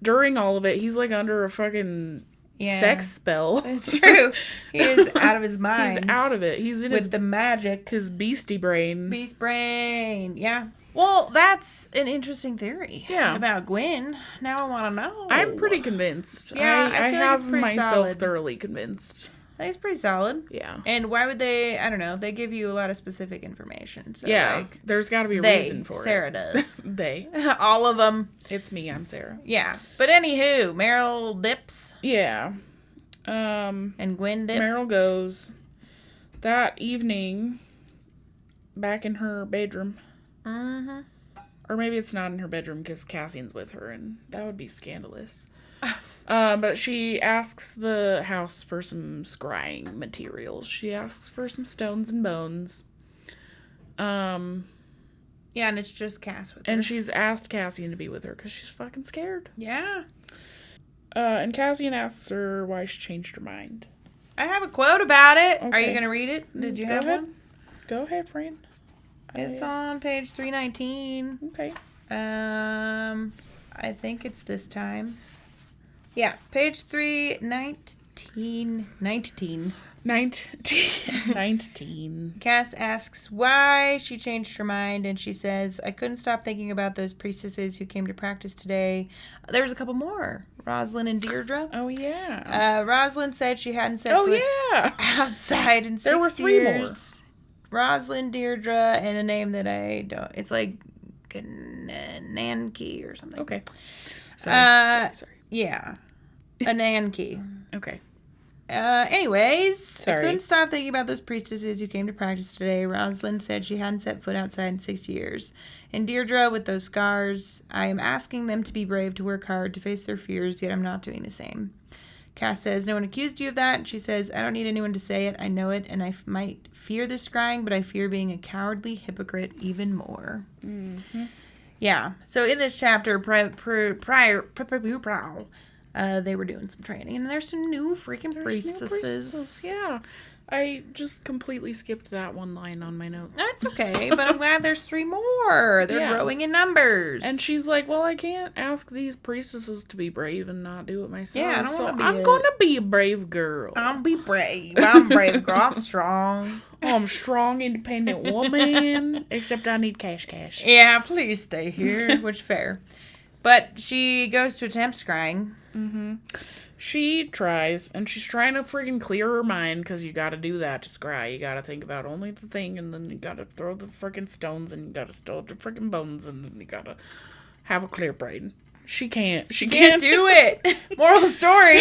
During all of it, he's, like, under a fucking... sex spell. It's true. He is out of his mind. He's out of it. He's in with the magic. His beastie brain. Beast brain. Yeah. Well, that's an interesting theory. Yeah. About Gwen. Now I want to know. I'm pretty convinced. Yeah, I feel have like it's pretty myself solid. thoroughly convinced. I think it's pretty solid. Yeah. And why would they? I don't know. They give you a lot of specific information. So yeah. Like, there's got to be a reason for Sarah it. does. They. All of them. It's me. I'm Sarah. Yeah. But anywho, Meryl dips. Yeah. And Gwen dips. Meryl goes that evening back in her bedroom. Mm-hmm. Or maybe it's not in her bedroom because Cassian's with her, and that would be scandalous. But she asks the house for some scrying materials. She asks for some stones and bones. Yeah, and it's just Cass with her. And she's asked Cassian to be with her because she's fucking scared. Yeah. And Cassian asks her why she changed her mind. I have a quote about it. Okay. Are you going to read it? Did you have one? Go ahead, friend. It's on page 319. Okay. I think it's this time. Yeah, page 319. 19. Cass asks why she changed her mind, and she says, I couldn't stop thinking about those priestesses who came to practice today. There was a couple more. Rosalind and Deirdre. Oh, yeah. Rosalind said she hadn't set foot outside in 6 years. There were 3 more. Rosalind, Deirdre, and a name that I don't... It's like Nanki or something. Okay. Sorry. Yeah. A Nanki. Okay. Anyways, Sorry. I couldn't stop thinking about those priestesses who came to practice today. Rosalind said she hadn't set foot outside in 6 years. And Deirdre, with those scars, I am asking them to be brave, to work hard, to face their fears, yet I'm not doing the same. Cass says, no one accused you of that. And she says, I don't need anyone to say it. I know it, and I might fear the scrying, but I fear being a cowardly hypocrite even more. Mm-hmm. Yeah. So in this chapter, they were doing some training, and there's some new freaking priestesses. Yeah. I just completely skipped that one line on my notes. That's okay, but I'm glad there's 3 more. They're growing in numbers. And she's like, well, I can't ask these priestesses to be brave and not do it myself. Yeah, I don't wanna be I'm going to be a brave girl. I'll be brave. I'm brave girl. I'm strong. I'm a strong, independent woman. Except I need cash. Yeah, please stay here. Which fair. But she goes to attempt scrying. Mm-hmm. She tries, and she's trying to freaking clear her mind, because you gotta do that to scry. You gotta think about only the thing, and then you gotta throw the freaking stones, and you gotta throw the freaking bones, and then you gotta have a clear brain. She can't. She can't do it. Moral story.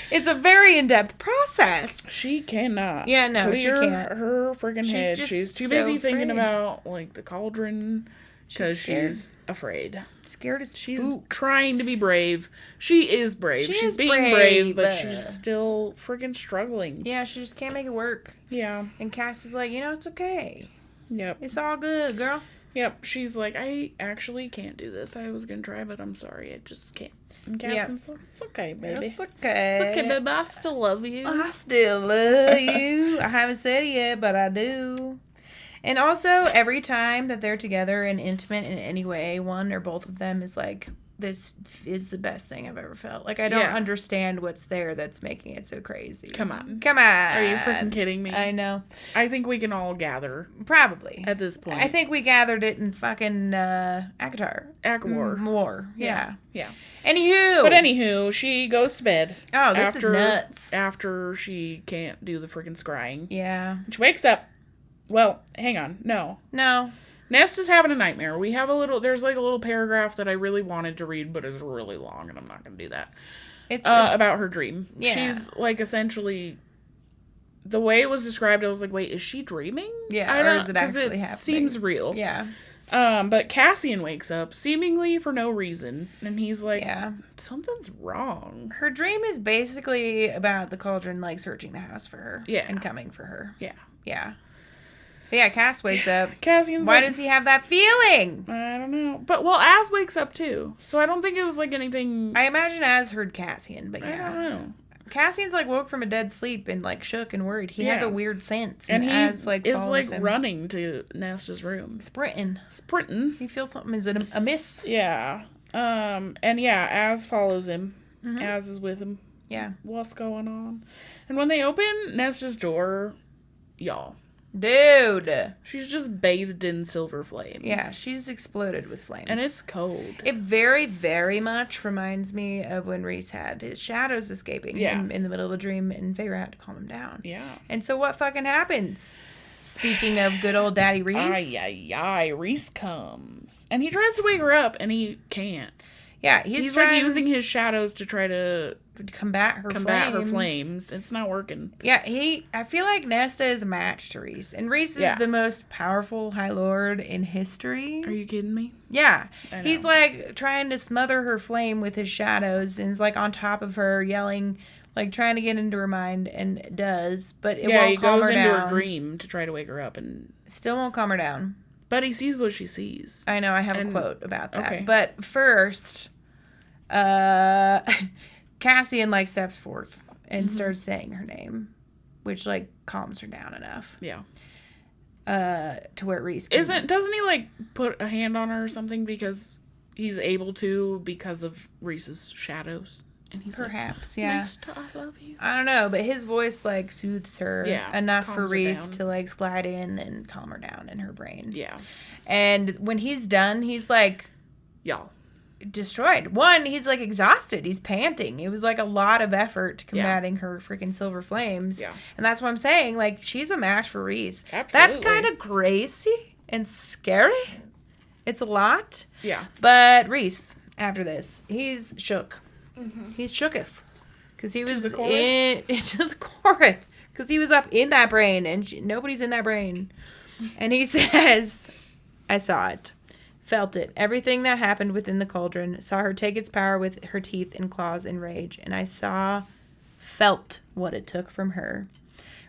It's a very in-depth process. She cannot. Yeah, no, clear she can't. her freaking head. She's too busy thinking about, like, the cauldron, because she's afraid. Scared as She's spook. trying to be brave. She is brave. She's being brave, but she's still freaking struggling. Yeah, she just can't make it work. Yeah. And Cass is like, it's okay. Yep. It's all good, girl. Yep. She's like, I actually can't do this. I was going to try, but I'm sorry. I just can't. And Cass is like, it's okay, baby. It's okay. It's okay, baby. I still love you. I still love you. I haven't said it yet, but I do. And also, every time that they're together and intimate in any way, one or both of them is like, this is the best thing I've ever felt. Like, I don't understand what's there that's making it so crazy. Come on. Are you freaking kidding me? I know. I think we can all gather. Probably. At this point. I think we gathered it in fucking ACOTAR. War. Yeah. Anywho, she goes to bed. Oh, this is nuts. After she can't do the freaking scrying. Yeah. She wakes up. Well, hang on. No. Nesta's having a nightmare. There's like a little paragraph that I really wanted to read, but it's really long, and I'm not going to do that. It's about her dream. Yeah. She's like essentially, the way it was described, I was like, wait, is she dreaming? Yeah, or is it actually happening? Seems real. Yeah. But Cassian wakes up, seemingly for no reason, and he's like, something's wrong. Her dream is basically about the cauldron, like, searching the house for her. Yeah. And coming for her. Yeah. Yeah. But yeah, Cass wakes up. Cassian's Why does he have that feeling? I don't know. But, Az wakes up, too. So I don't think it was, like, anything... I imagine Az heard Cassian, but yeah. I don't know. Cassian's, like, woke from a dead sleep and, like, shook and worried. He has a weird sense. And he Az, like, is, like, him. running to Nesta's room. Sprinting. He feels something is amiss. Yeah. And, Az follows him. Az is with him. Yeah. What's going on? And when they open Nesta's door, y'all. Dude. She's just bathed in silver flames. Yeah, she's exploded with flames. And it's cold. It very, very much reminds me of when Reese had his shadows escaping him in the middle of a dream, and Feyre had to calm him down. Yeah. And so what fucking happens? Speaking of good old Daddy Reese. Reese comes. And he tries to wake her up, and he can't. Yeah, he's like using his shadows to try to combat her flames. It's not working. Yeah, I feel like Nesta is a match to Reese. And Reese is the most powerful High Lord in history. Are you kidding me? Yeah. He's like trying to smother her flame with his shadows and is like on top of her yelling, like trying to get into her mind, and does, but it won't calm her down. He goes into her dream to try to wake her up and still won't calm her down. But he sees what she sees. I know, I have a quote about that. Okay. But first, Cassian like steps forth and starts saying her name, which like calms her down enough. Yeah. To where Reese doesn't he like put a hand on her or something because he's able to because of Reese's shadows? And he's perhaps, like, Nesta, I love you. I don't know, but his voice like soothes her enough for Reese to like slide in and calm her down in her brain. Yeah. And when he's done, he's like, y'all, destroyed. One, he's like exhausted. He's panting. It was like a lot of effort combating her freaking silver flames. Yeah. And that's what I'm saying. Like, she's a match for Reese. Absolutely. That's kind of crazy and scary. It's a lot. Yeah. But Reese, after this, he's shook. Mm-hmm. He's shooketh. Because he was into the chorus. Because he was up in that brain, and nobody's in that brain. And he says, I saw it. Felt it. Everything that happened within the cauldron. Saw her take its power with her teeth and claws in rage. And I felt what it took from her.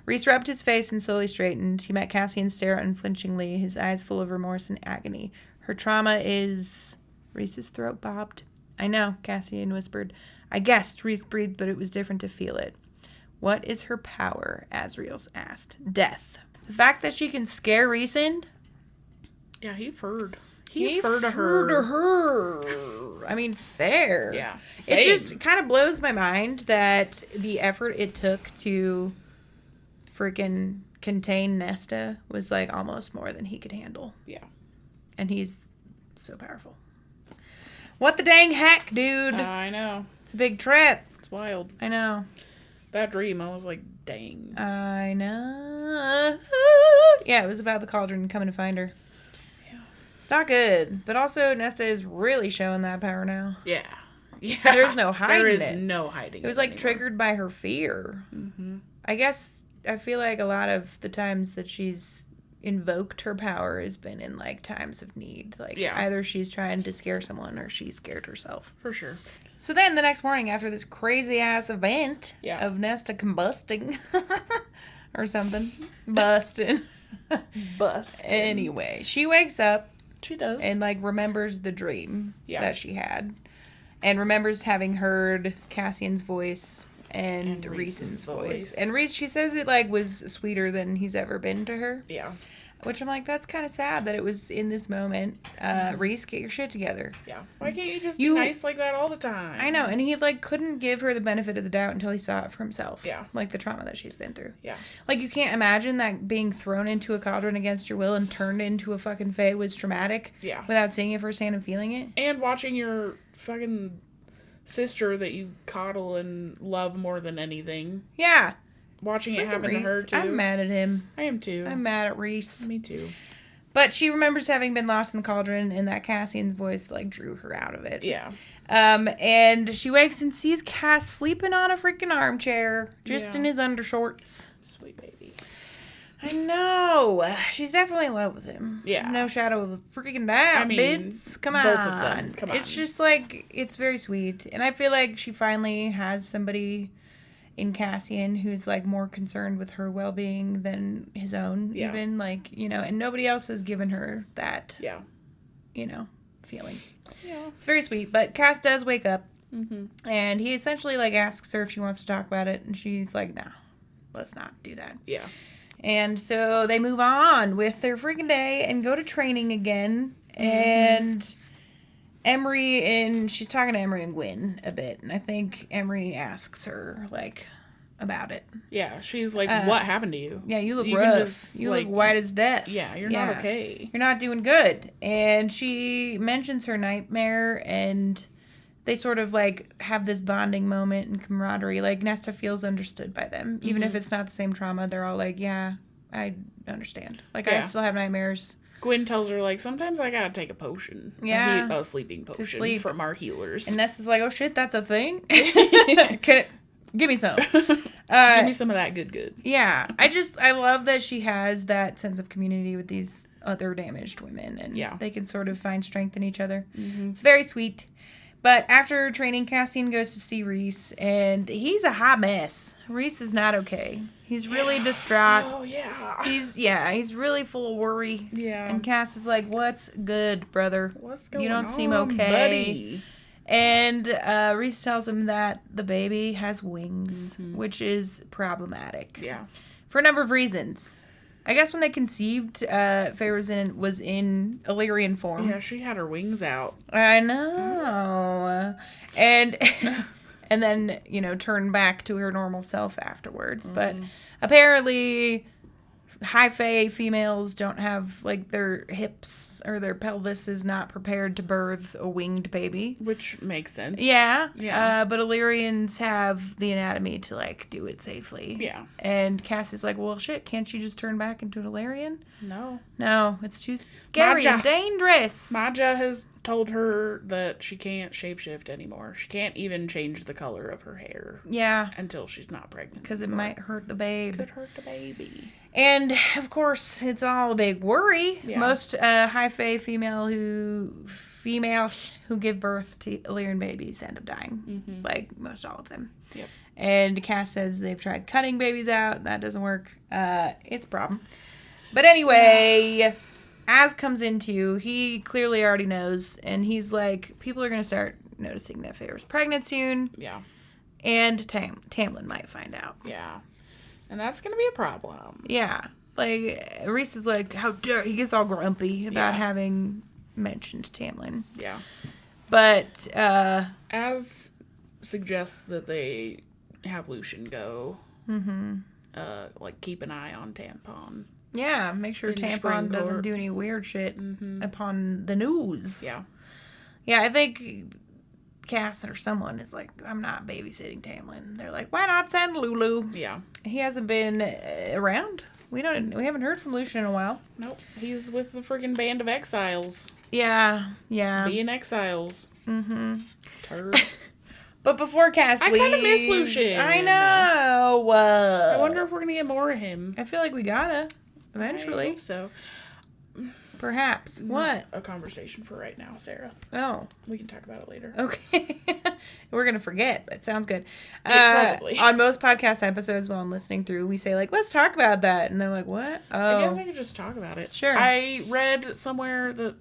Reese rubbed his face and slowly straightened. He met Cassian stare unflinchingly, his eyes full of remorse and agony. Her trauma is... Reese's throat bobbed. I know, Cassian whispered. I guessed, Reese breathed, but it was different to feel it. What is her power? Asriel asked. Death. The fact that she can scare Reese in? Yeah, he furred. He furred to her. I mean, fair. Yeah. Same. It just kind of blows my mind that the effort it took to freaking contain Nesta was like almost more than he could handle. Yeah. And he's so powerful. What the dang heck, dude? I know. It's a big trip. It's wild. I know. That dream, I was like, dang. I know. Yeah, it was about the cauldron coming to find her. Yeah. It's not good. But also, Nesta is really showing that power now. Yeah. Yeah. There's no hiding it. There is no hiding it. It was like anymore. triggered by her fear. Mm-hmm. I guess I feel like a lot of the times that she's invoked her power has been in like times of need. Like either she's trying to scare someone or she's scared herself. For sure. So then the next morning after this crazy ass event of Nesta combusting or something. Busting. Anyway, she wakes up. She does. And like remembers the dream that she had. And remembers having heard Cassian's voice and Reese's voice. And Reese, she says it like was sweeter than he's ever been to her. Yeah. Which I'm like, that's kind of sad that it was in this moment. Reese, get your shit together. Yeah. Why can't you just be nice like that all the time? I know. And he like couldn't give her the benefit of the doubt until he saw it for himself. Yeah. Like the trauma that she's been through. Yeah. Like you can't imagine that being thrown into a cauldron against your will and turned into a fucking fae was traumatic. Yeah. Without seeing it firsthand and feeling it. And watching your fucking sister that you coddle and love more than anything. Yeah. Watching it happen Reese. to her, too. I'm mad at him. I am, too. I'm mad at Reese. Me, too. But she remembers having been lost in the cauldron, and that Cassian's voice, like, drew her out of it. Yeah. And she wakes and sees Cass sleeping on a freaking armchair, just in his undershorts. Sweet baby. I know. She's definitely in love with him. Yeah. No shadow of a freaking doubt, bitch. Come on. Both of them. Come on. It's just, like, it's very sweet. And I feel like she finally has somebody in Cassian who's like more concerned with her well-being than his own even, like, you know, and nobody else has given her that you know, feeling. It's very sweet. But Cass does wake up and he essentially like asks her if she wants to talk about it, and she's like, no, let's not do that. And so they move on with their freaking day and go to training again. And Emery, and she's talking to Emery and Gwen a bit, and I think Emery asks her, like, about it. Yeah, she's like, what happened to you? Yeah, you look rough. You look white as death. Yeah, you're not okay. You're not doing good. And she mentions her nightmare, and they sort of, like, have this bonding moment and camaraderie. Like, Nesta feels understood by them. Even if it's not the same trauma, they're all like, yeah, I understand. Like, I still have nightmares. Gwen tells her, like, sometimes I gotta take a potion. Yeah. A sleeping potion from our healers. And Nesta's like, oh, shit, that's a thing? Give me some. Give me some of that good. Yeah. I love that she has that sense of community with these other damaged women. And they can sort of find strength in each other. Mm-hmm. It's very sweet. But after training, Cassian goes to see Reese, and he's a hot mess. Reese is not okay. He's really distraught. Oh, yeah. He's really full of worry. Yeah. And Cass is like, what's good, brother? What's going on, you don't seem okay. buddy? And Reese tells him that the baby has wings, which is problematic. Yeah. For a number of reasons. I guess when they conceived, Faye was in Illyrian form. Yeah, she had her wings out. I know. And and then, turned back to her normal self afterwards. But apparently high Fae females don't have, like, their hips or their pelvis is not prepared to birth a winged baby. Which makes sense. Yeah. But Illyrians have the anatomy to, like, do it safely. Yeah. And Cassie's like, well, shit, can't you just turn back into an Illyrian? No, it's too scary and dangerous. Maja has told her that she can't shapeshift anymore. She can't even change the color of her hair. Yeah. Until she's not pregnant. Because it might hurt the babe. Could hurt the baby. And, of course, it's all a big worry. Yeah. Most high Fae females who give birth to Illyrian babies end up dying. Mm-hmm. Like, most all of them. Yep. And Cass says they've tried cutting babies out. That doesn't work. It's a problem. But anyway, Az comes into, he clearly already knows. And he's like, people are going to start noticing that Faye's pregnant soon. Yeah. And Tamlin might find out. Yeah. And that's going to be a problem. Yeah. Like, Reese is like, how dare... He gets all grumpy about having mentioned Tamlin. Yeah. But, Az suggests that they have Lucian go. Mm-hmm. Like, keep an eye on Tampon. Yeah, make sure Tampon doesn't do any weird shit upon the news. Yeah. Yeah, I think Cass or someone is like, I'm not babysitting Tamlin. They're like, why not send Lulu? Yeah. He hasn't been around. We haven't heard from Lucian in a while. Nope. He's with the freaking band of exiles. Yeah. Being exiles. Mm-hmm. Turd. But before Cass leaves... I kind of miss Lucian. I know. I wonder if we're going to get more of him. I feel like we gotta. Eventually. I hope so. Perhaps. What? A conversation for right now, Sarah. Oh. We can talk about it later. Okay. We're going to forget, but it sounds good. Probably. On most podcast episodes while I'm listening through, we say, like, let's talk about that. And they're like, what? Oh. I guess I could just talk about it. Sure. I read somewhere that,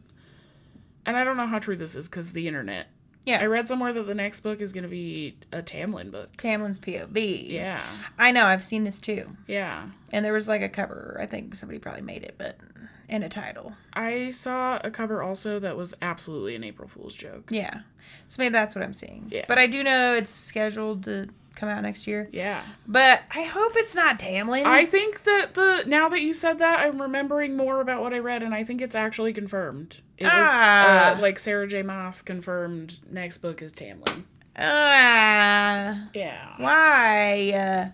and I don't know how true this is because the internet. Yeah. I read somewhere that the next book is going to be a Tamlin book. Tamlin's POV. Yeah. I know. I've seen this too. Yeah. And there was like a cover. I think somebody probably made it, but in a title. I saw a cover also that was absolutely an April Fool's joke. Yeah. So maybe that's what I'm seeing. Yeah. But I do know it's scheduled to come out next year. Yeah. But I hope it's not Tamlin. I think that now that you said that, I'm remembering more about what I read, and I think it's actually confirmed. It was, like, Sarah J. Maas confirmed next book is Tamlin. Yeah. Why?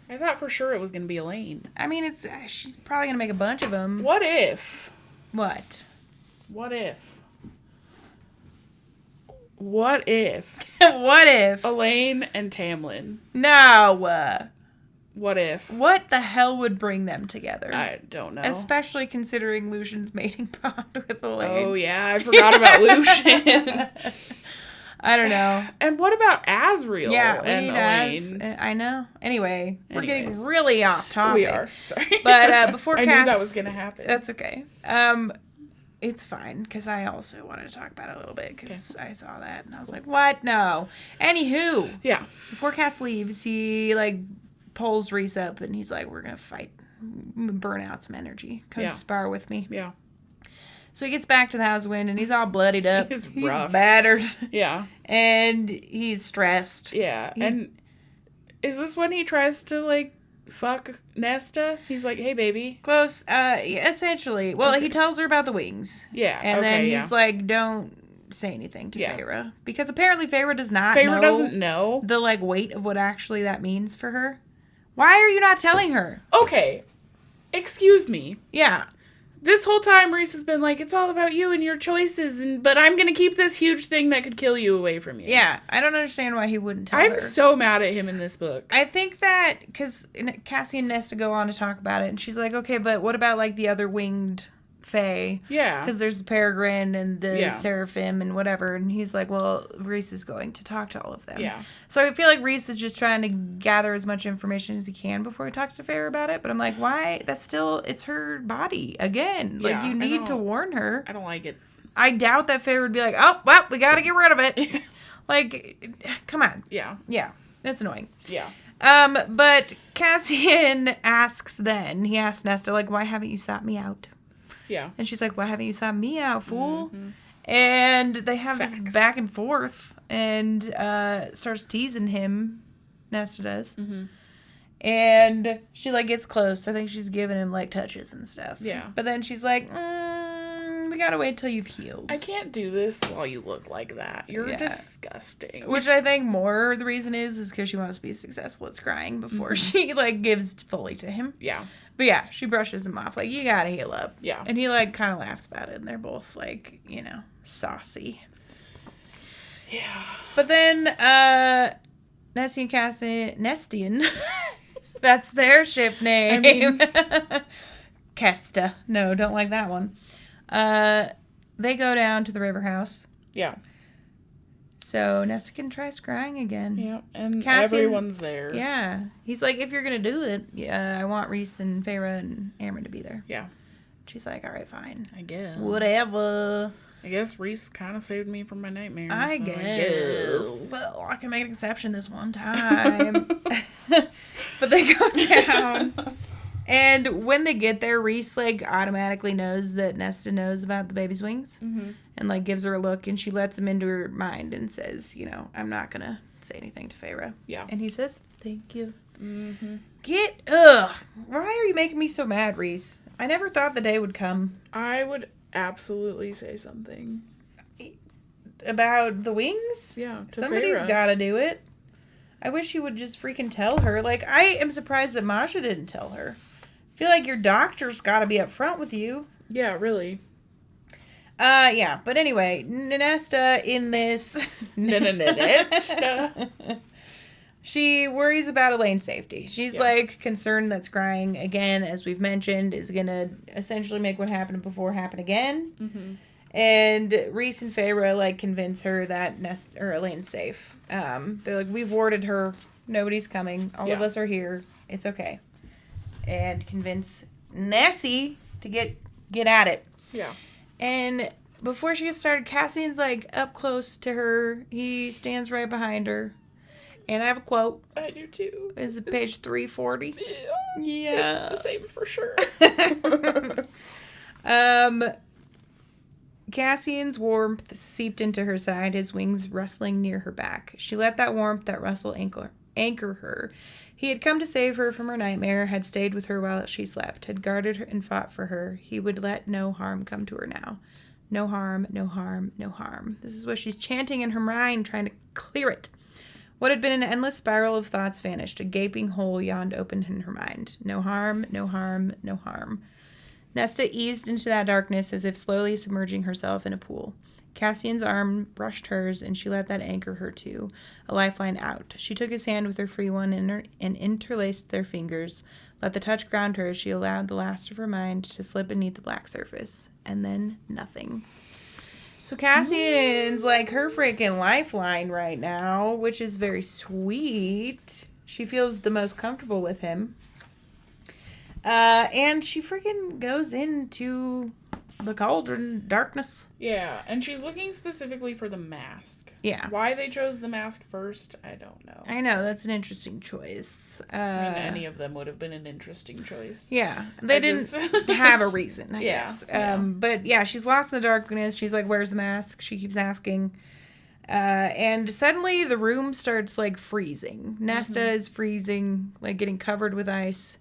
I thought for sure it was going to be Elaine. I mean, she's probably going to make a bunch of them. What if? What? What if? What if? What if? Elaine and Tamlin. No. What if? What the hell would bring them together? I don't know. Especially considering Lucian's mating bond with Elaine. Oh, yeah. I forgot about Lucian. I don't know. And what about Asriel and Elaine? I know. Anyway, we're getting really off topic. We are. Sorry. But before I Cass... knew that was going to happen. That's okay. It's fine, because I also wanted to talk about it a little bit, because I saw that, and I was like, what? No. Anywho. Yeah. Before Cass leaves, he, like, pulls Reese up, and he's like, we're going to fight. Burn out some energy. Come spar with me. Yeah. So he gets back to the house wind, and he's all bloodied up. He's rough. Battered. Yeah. And he's stressed. Yeah. And is this when he tries to, like, fuck Nesta? He's like, hey, baby. Close. Essentially. Well, he tells her about the wings. Yeah. And then he's like, don't say anything to Feyre. Because apparently Feyre doesn't know the, like, weight of what actually that means for her. Why are you not telling her? Okay. Excuse me. Yeah. This whole time, Rhys has been like, it's all about you and your choices, but I'm going to keep this huge thing that could kill you away from you. Yeah, I don't understand why he wouldn't tell her. I'm so mad at him in this book. I think that, because Cassie and Nesta go on to talk about it, and she's like, okay, but what about, like, the other winged fae? Yeah. Because there's the Peregrine and the Seraphim and whatever, and he's like, well, Rhys is going to talk to all of them. Yeah. So I feel like Rhys is just trying to gather as much information as he can before he talks to Feyre about it, but I'm like, why? That's still, it's her body, again. Like, you need to warn her. I don't like it. I doubt that Feyre would be like, oh, well, we gotta get rid of it. Like, come on. Yeah. Yeah, that's annoying. Yeah. But Cassian asks then, he asks Nesta, like, why haven't you sought me out? Yeah. And she's like, why haven't you sought me out, fool? Mm-hmm. And they have this back and forth, and starts teasing him. Nesta does. Mm-hmm. And she, like, gets close. I think she's giving him, like, touches and stuff. Yeah. But then she's like, we gotta wait till you've healed. I can't do this while you look like that. You're disgusting. Which I think more the reason is because she wants to be successful at scrying before she, like, gives fully to him. Yeah. But yeah, she brushes him off, like, you gotta heal up. Yeah. And he, like, kind of laughs about it, and they're both, like, you know, saucy. Yeah. But then, Nestian Nestian, that's their ship name. I mean, Kesta. No, don't like that one. They go down to the river house. Yeah. So Nesta can try scrying again. Yeah, and Cassian, everyone's there. Yeah. He's like, if you're going to do it, I want Rhys and Feyre and Amryn to be there. Yeah. She's like, all right, fine. I guess. Whatever. I guess Rhys kind of saved me from my nightmares. I guess. Well, I can make an exception this one time. But they go down. And when they get there, Rhys, like, automatically knows that Nesta knows about the baby's wings. Mm-hmm. And, like, gives her a look, and she lets him into her mind and says, you know, I'm not going to say anything to Feyre. Yeah. And he says, thank you. Mm-hmm. Why are you making me so mad, Rhys? I never thought the day would come. I would absolutely say something. About the wings? Yeah. Somebody's got to do it. I wish he would just freaking tell her. Like, I am surprised that Masha didn't tell her. I feel like your doctor's got to be up front with you. Yeah, really. Yeah. But anyway, Nesta in this... Nesta. She worries about Elaine's safety. She's, like, concerned that scrying, again, as we've mentioned, is going to essentially make what happened before happen again. Mm-hmm. And Rhys and Feyre, like, convince her that Elaine's safe. They're like, we've warded her. Nobody's coming. All of us are here. It's okay. And convince Nessie to get at it. Yeah. And before she gets started, Cassian's, like, up close to her. He stands right behind her. And I have a quote. I do, too. Is it page 340? Yeah. It's the same for sure. Cassian's warmth seeped into her side, his wings rustling near her back. She let that warmth, that rustle anchor her. He had come to save her from her nightmare, had stayed with her while she slept, had guarded her and fought for her. He would let no harm come to her now. No harm, no harm, no harm. This is what she's chanting in her mind, trying to clear it. What had been an endless spiral of thoughts vanished. A gaping hole yawned open in her mind. No harm, no harm, no harm. Nesta eased into that darkness as if slowly submerging herself in a pool. Cassian's arm brushed hers, and she let that anchor her too, a lifeline out. She took his hand with her free one and interlaced their fingers. Let the touch ground her as she allowed the last of her mind to slip beneath the black surface. And then nothing. So Cassian's like her freaking lifeline right now, which is very sweet. She feels the most comfortable with him. And she freaking goes into the cauldron, darkness. Yeah, and she's looking specifically for the mask. Yeah. Why they chose the mask first, I don't know. I know, that's an interesting choice. I mean, any of them would have been an interesting choice. Yeah, they didn't have a reason, I guess. Yeah. But yeah, she's lost in the darkness. She's like, where's the mask? She keeps asking. And suddenly the room starts, like, freezing. Nesta is freezing, like, getting covered with ice.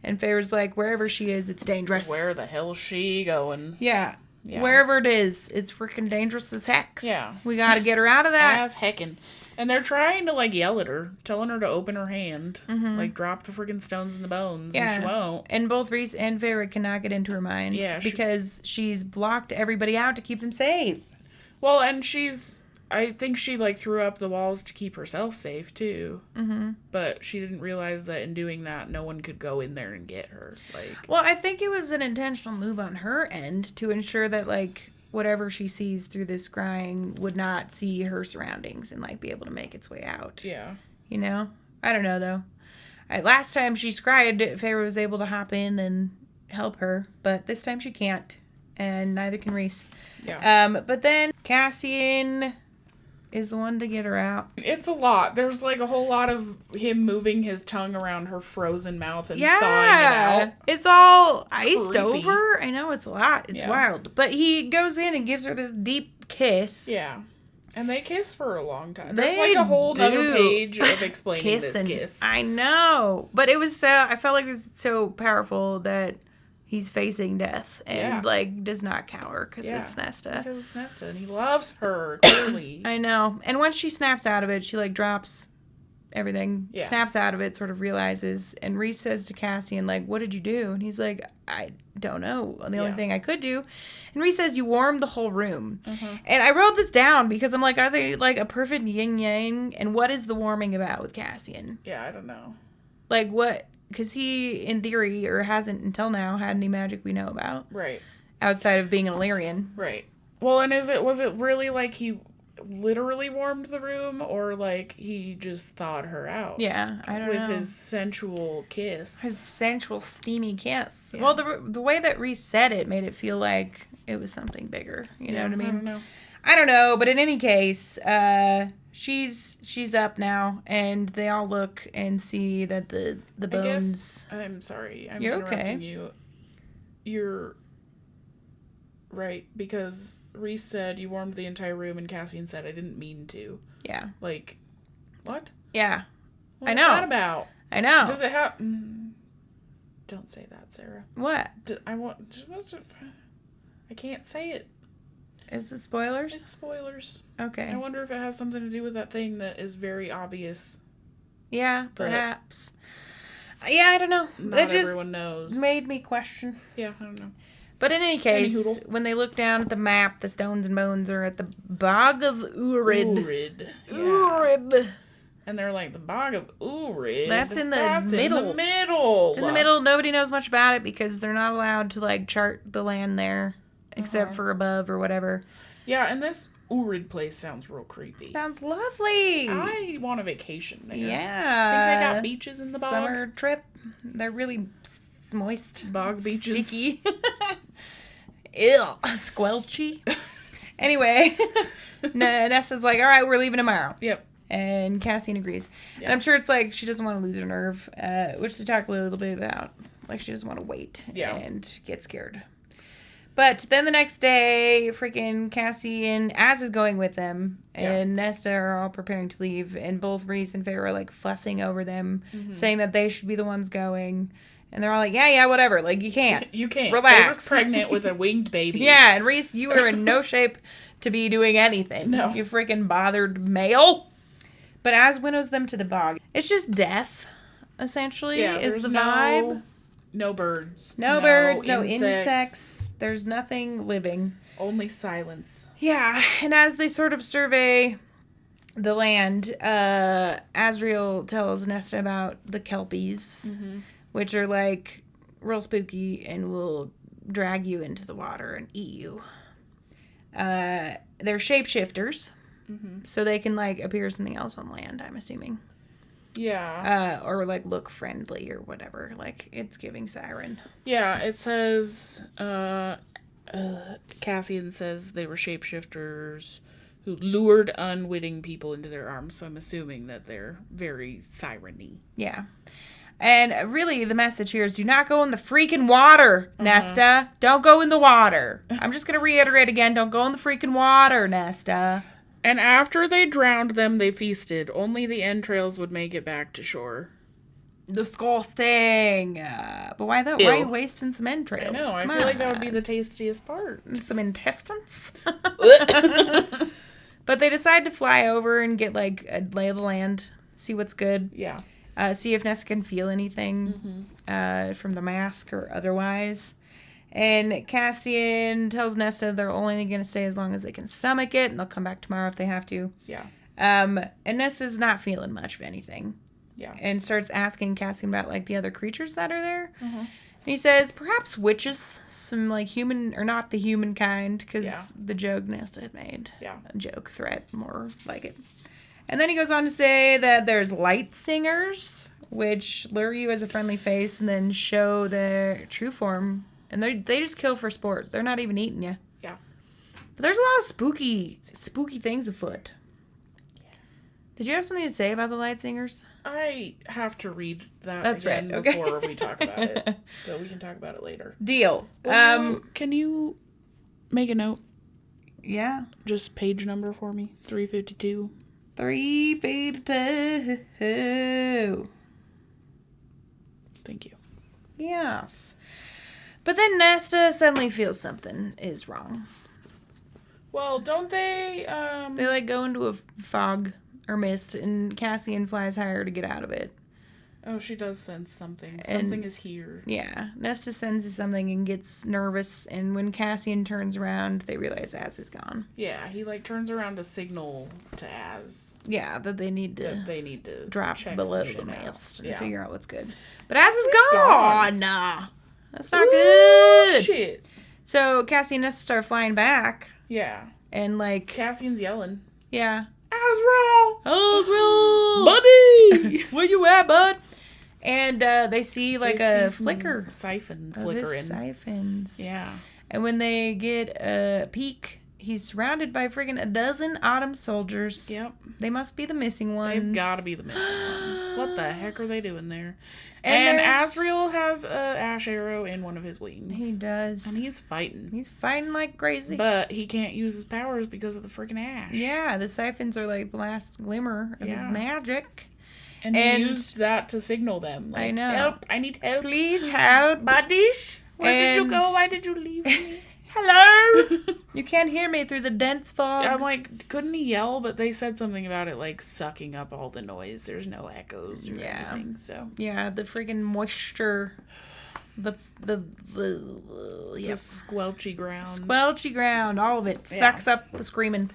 And Feyre's like, wherever she is, it's dangerous. Where the hell's she going? Yeah. Wherever it is, it's freaking dangerous as heck. Yeah. We gotta get her out of that. As heckin'. And they're trying to, like, yell at her, telling her to open her hand. Like, drop the freaking stones and the bones. Yeah. And she won't. And both Rhys and Feyre cannot get into her mind. Yeah. Because she's blocked everybody out to keep them safe. Well, and I think she, like, threw up the walls to keep herself safe, too. But she didn't realize that in doing that, no one could go in there and get her. Like, well, I think it was an intentional move on her end to ensure that, like, whatever she sees through this scrying would not see her surroundings and, like, be able to make its way out. yeah. You know? I don't know, though. Last time she scryed, Feyre was able to hop in and help her. But this time she can't. And neither can Rhys. Yeah. But then Cassian is the one to get her out. It's a lot. There's, like, a whole lot of him moving his tongue around her frozen mouth and thawing it out. It's all iced creepy. over. I know, it's a lot. It's wild. But he goes in and gives her this deep kiss. Yeah. And they kiss for a long time. They There's, like, a whole do. other page of explaining Kissing. this kiss. I know. But it was I felt like it was so powerful that he's facing death and, like, does not cower because it's Nesta. Because it's Nesta, and he loves her, clearly. I know. And once she snaps out of it, she, like, drops everything, snaps out of it, sort of realizes, and Rhys says to Cassian, like, what did you do? And he's like, I don't know. The only thing I could do. And Rhys says, you warmed the whole room. And I wrote this down because I'm like, are they, like, a perfect yin-yang? And what is the warming about with Cassian? Yeah, I don't know. Like, what? Because he, in theory, or hasn't until now, had any magic we know about. Right. Outside of being an Illyrian. Right. Well, and was it really like he literally warmed the room, or like he just thawed her out? Yeah, I don't know. With his sensual kiss. His sensual, steamy kiss. Yeah. Well, the way that Rhys said it made it feel like it was something bigger. You know what I mean? I don't know, but in any case, she's up now, and they all look and see that the bones. I'm sorry. I'm You're interrupting okay. you. You're right, because Rhys said you warmed the entire room, and Cassian said I didn't mean to. Yeah. Like, what? Yeah. What I is know. that about? I know. Does it have? Don't say that, Sarah. What? I can't say it. Is it spoilers? It's spoilers. Okay. I wonder if it has something to do with that thing that is very obvious. Yeah, perhaps. Yeah, I don't know. Not everyone knows. Made me question. Yeah, I don't know. But in any case, when they look down at the map, the stones and bones are at the Bog of Urid. Yeah. Urid. And they're like, the Bog of Urid? That's in the middle. In the middle. It's in the middle. Nobody knows much about it because they're not allowed to, like, chart the land there. Except for above or whatever. Yeah, and this Urid place sounds real creepy. Sounds lovely. I want a vacation there. Yeah. Think they got beaches in the bog? Summer trip. They're really moist. Bog beaches. Sticky. Ew. Squelchy. Anyway. Nesta's like, all right, we're leaving tomorrow. Yep. And Cassian agrees. Yep. And I'm sure it's like she doesn't want to lose her nerve, which they talk a little bit about. Like she doesn't want to wait and get scared. But then the next day, freaking Cassian, Az is going with them, and Nesta are all preparing to leave, and both Rhys and Feyre are, like, fussing over them, saying that they should be the ones going, and they're all like, yeah, whatever, like, you can't. You can't. Relax. Feyre's pregnant with a winged baby. Yeah, and Rhys, you are in no shape to be doing anything. No. You freaking bothered male. But Az winnows them to the bog. It's just death, essentially, is the vibe. No birds. No birds, no insects. There's nothing living. Only silence. Yeah, and as they sort of survey the land, Asriel tells Nesta about the Kelpies, which are, like, real spooky and will drag you into the water and eat you. They're shapeshifters, so they can, like, appear as something else on land, I'm assuming. Yeah. Or, like, look friendly or whatever. Like, it's giving siren. Yeah, it says, Cassian says they were shapeshifters who lured unwitting people into their arms, so I'm assuming that they're very siren-y. Yeah. And really, the message here is do not go in the freaking water, Nesta. Don't go in the water. I'm just going to reiterate again, don't go in the freaking water, Nesta. And after they drowned them, they feasted. Only the entrails would make it back to shore. Disgusting. But why though? Ew. Why are you wasting some entrails? I know, I Come feel like that on. would be the tastiest part. Some intestines. But they decide to fly over and get like a lay of the land, see what's good. Yeah. See if Nesta can feel anything from the mask or otherwise. And Cassian tells Nesta they're only going to stay as long as they can stomach it, and they'll come back tomorrow if they have to. Yeah. And Nesta's not feeling much of anything. Yeah. And starts asking Cassian about like the other creatures that are there. And he says perhaps witches, some like human or not the human kind, because the joke Nesta had made. Yeah. A joke threat, more like it. And then he goes on to say that there's light singers, which lure you as a friendly face and then show their true form. And they just kill for sport. They're not even eating you. Yeah. But there's a lot of spooky things afoot. Did you have something to say about the light singers? I have to read that That's again right. Okay. before we talk about it. So we can talk about it later. Deal. Can you make a note? Yeah. Just page number for me. 352. 352. Thank you. Yes. But then Nesta suddenly feels something is wrong. Well, don't they, They like go into a fog or mist, and Cassian flies higher to get out of it. Oh, she does sense something. And- Something is here. Yeah. Nesta senses something and gets nervous, and when Cassian turns around, they realize Az is gone. Yeah, he, like, turns around to signal to Az Yeah, that they need to that they need to drop check below some the shit out. mist and Yeah. figure out what's good. But Az is gone. gone. That's not Ooh, good. Shit. So Cassie and Nesta start flying back, Yeah. and like, Cassian's yelling. yeah. Azrael! Buddy! Buddy! Where you at, bud? And they see like They a see some flicker siphon of his flickering. siphons. Yeah. And when they get a peek, he's surrounded by friggin' a dozen Autumn soldiers. Yep. They must be the missing ones. They've got to be the missing ones. What the heck are they doing there? And And there's- Azrael has a ash arrow in one of his wings. He does. And he's fighting. He's fighting like crazy. But he can't use his powers because of the freaking ash. Yeah, the siphons are like the last glimmer of his Yeah. magic. And he And- used that to signal them. Like, I know. Help! I need help. Please help. Buddies, where did you And- go? Why did you leave me? Hello? You can't hear me through the dense fog. I'm like, couldn't he yell? But they said something about it like sucking up all the noise. There's no echoes or Yeah. anything. So Yeah, the friggin' moisture. The the yep. squelchy ground. Squelchy ground, all of it Yeah. sucks up the screaming.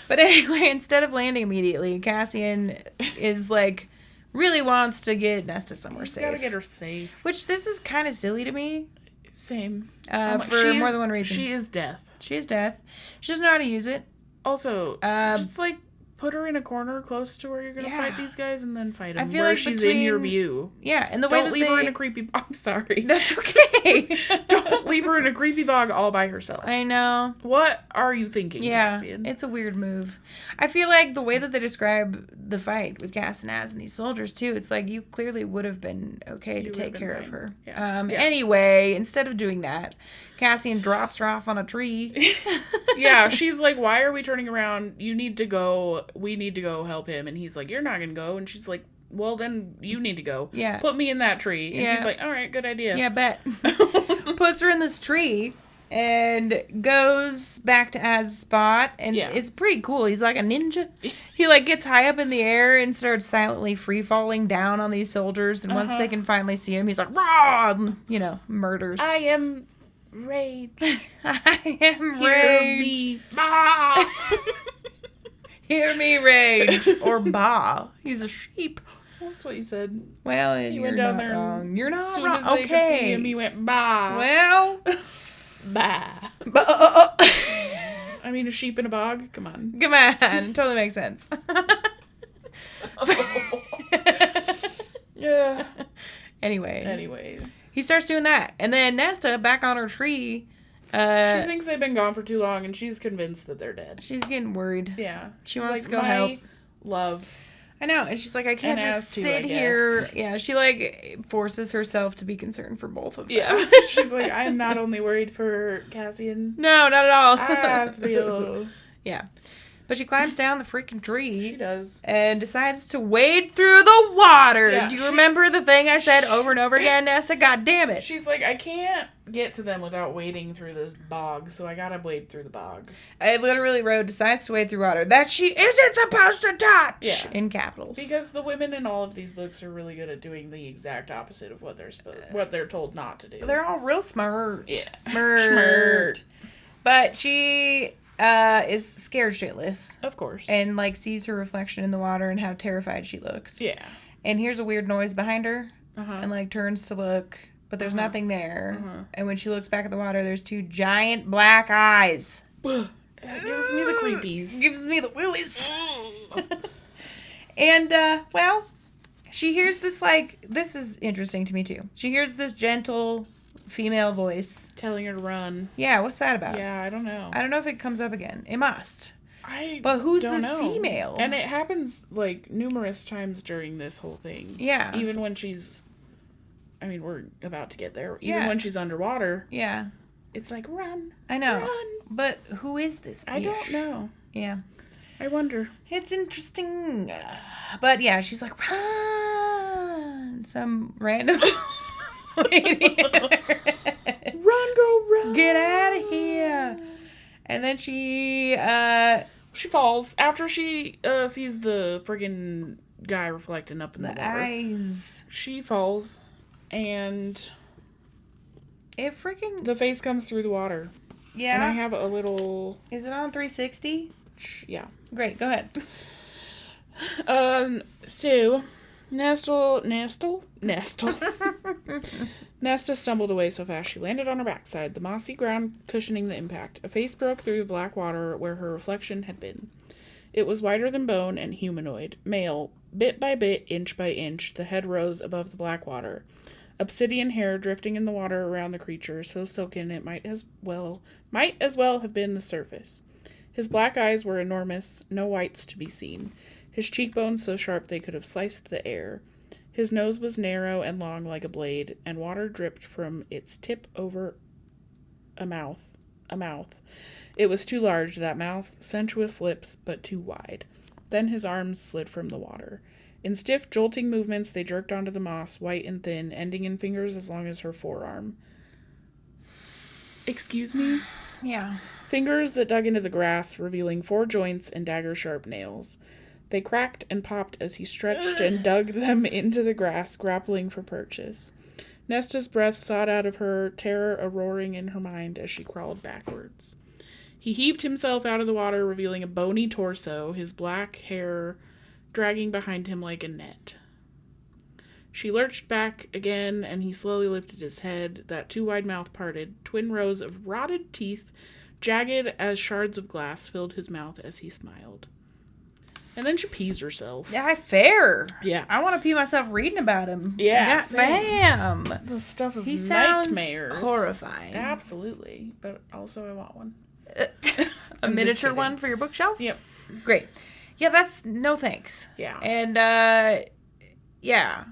But anyway, instead of landing immediately, Cassian is like really wants to get Nesta somewhere He's safe. gotta get her safe. Which this is kind of silly to me. Same. I'm like, For she more is- than one reason. She is death. She is death. She doesn't know how to use it. Also, Uh, just like put her in a corner close to where you're gonna Yeah. fight these guys, and then fight I them feel where like she's in your between- view. Yeah, and the way Don't that leave they... her in a creepy. I'm sorry. That's okay. Don't leave her in a creepy bog all by herself. I know. What are you thinking, Yeah, Cassian? it's a weird move. I feel like the way that they describe the fight with Cass and Az and these soldiers too, it's like you clearly would have been okay to You would take have been care of fine. her. Yeah. Yeah. Anyway, instead of doing that, Cassian drops her off on a tree. Yeah, she's like, why are we turning around? You need to go. We need to go help him. And he's like, you're not going to go. And she's like, well, then you need to go. Yeah. Put me in that tree. And Yeah. he's like, all right, good idea. Yeah, bet. Puts her in this tree and goes back to Az's spot, and Yeah. it's pretty cool. He's like a ninja. He like gets high up in the air and starts silently free falling down on these soldiers, and once they can finally see him, he's like, rah, and, murders. I am rage. I am Hear rage. me. Ah! Hear me rage. Or bah. He's a sheep. That's what you said. Well, He you're went down not there and wrong. You're not As soon wrong. as they could see Okay. him, he went, bah. Well, Bah. bah. I mean, a sheep in a bog? Come on. Come on. Totally makes sense. Yeah. Anyway. Anyways. He starts doing that. And then Nesta, back on her tree, She thinks they've been gone for too long, and she's convinced that they're dead. She's getting worried. Yeah. She wants to go help. Love. I know, and she's like, I can't just sit here. Yeah, she, like, forces herself to be concerned for both of them. Yeah. She's like, I'm not only worried for Cassian. No, not at all. Asriel. Yeah. But she climbs down the freaking tree. She does. And decides to wade through the water. Yeah, do you remember the thing I said over and over again, Nesta? God damn it. She's like, I can't get to them without wading through this bog, so I gotta wade through the bog. I literally wrote, decides to wade through water that she isn't supposed to touch. Yeah. In capitals. Because the women in all of these books are really good at doing the exact opposite of what they're told not to do. They're all real smart. Yeah. Smart. But she is scared shitless. Of course. And, like, sees her reflection in the water and how terrified she looks. Yeah. And hears a weird noise behind her. Uh-huh. And, like, turns to look, but there's nothing there. And when she looks back at the water, there's two giant black eyes. It gives me the creepies. Gives me the willies. And, well, she hears this, like, this is interesting to me, too. She hears this gentle female voice. Telling her to run. Yeah, what's that about? Yeah, I don't know. I don't know if it comes up again. It must. But who's this female? And it happens, like, numerous times during this whole thing. Yeah. Even when she's... I mean, we're about to get there. Even when she's underwater. Yeah. It's like, run. I know. Run. But who is this bitch? I don't know. Yeah. I wonder. It's interesting. But yeah, she's like, run. Some random lady. Run, girl, run. Get out of here. And then she falls after she sees the friggin' guy reflecting up in the water. Eyes. She falls, and it freaking... the face comes through the water. Yeah. And I have a little... Is it on 360? Yeah. Great, go ahead. So, Nestel? Nesta stumbled away so fast she landed on her backside, the mossy ground cushioning the impact. A face broke through the black water where her reflection had been. It was whiter than bone and humanoid, male. Bit by bit, inch by inch, the head rose above the black water. Obsidian hair drifting in the water around the creature, so silken it might as well have been the surface. His black eyes were enormous, no whites to be seen. His cheekbones so sharp they could have sliced the air. His nose was narrow and long like a blade, and water dripped from its tip over a mouth. It was too large, that mouth, sensuous lips, but too wide. Then his arms slid from the water. In stiff, jolting movements, they jerked onto the moss, white and thin, ending in fingers as long as her forearm. Excuse me? Yeah. Fingers that dug into the grass, revealing 4 joints and dagger-sharp nails. They cracked and popped as he stretched and dug them into the grass, grappling for purchase. Nesta's breath sought out of her, terror a-roaring in her mind as she crawled backwards. He heaved himself out of the water, revealing a bony torso, his black hair dragging behind him like a net. She lurched back again, and he slowly lifted his head. That too-wide mouth parted. Twin rows of rotted teeth, jagged as shards of glass, filled his mouth as he smiled. And then she pees herself. Yeah, fair. Yeah. I want to pee myself reading about him. Yeah. Bam. The stuff of he nightmares. Sounds horrifying. Absolutely. But also I want one. A miniature one for your bookshelf? Yep. Great. Yeah, that's no thanks. Yeah. And, yeah,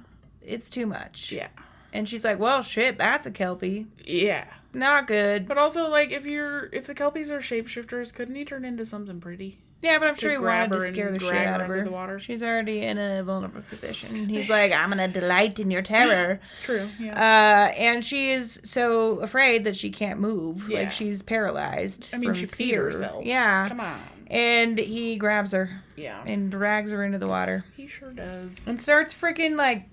it's too much. Yeah. And she's like, well, shit, that's a Kelpie. Yeah. Not good. But also, like, if the Kelpies are shapeshifters, couldn't he turn into something pretty? Yeah, but I'm sure he wanted to scare the shit out of her. The water. She's already in a vulnerable position. He's like, I'm going to delight in your terror. True, yeah. And she is so afraid that she can't move. Yeah. Like, she's paralyzed. I mean, she peed herself. Yeah. Come on. And he grabs her. Yeah. And drags her into the water. He sure does. And starts freaking, like,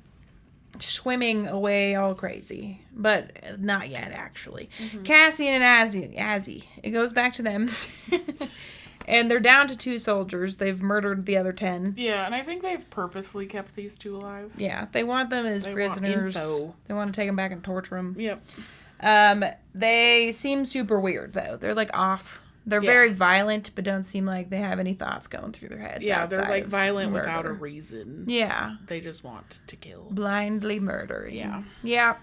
swimming away all crazy. But not yet, actually. Mm-hmm. Cassian and Azzy. It goes back to them. And they're down to 2 soldiers. They've murdered the other 10. Yeah, and I think they've purposely kept these 2 alive. Yeah, they want them as prisoners. They want to take them back and torture them. Yep. They seem super weird, though. They're, like, off. They're very violent, but don't seem like they have any thoughts going through their heads. Yeah, they're, like, violent murder. without a reason. Yeah. They just want to kill. Blindly murdering. Yeah. Yeah.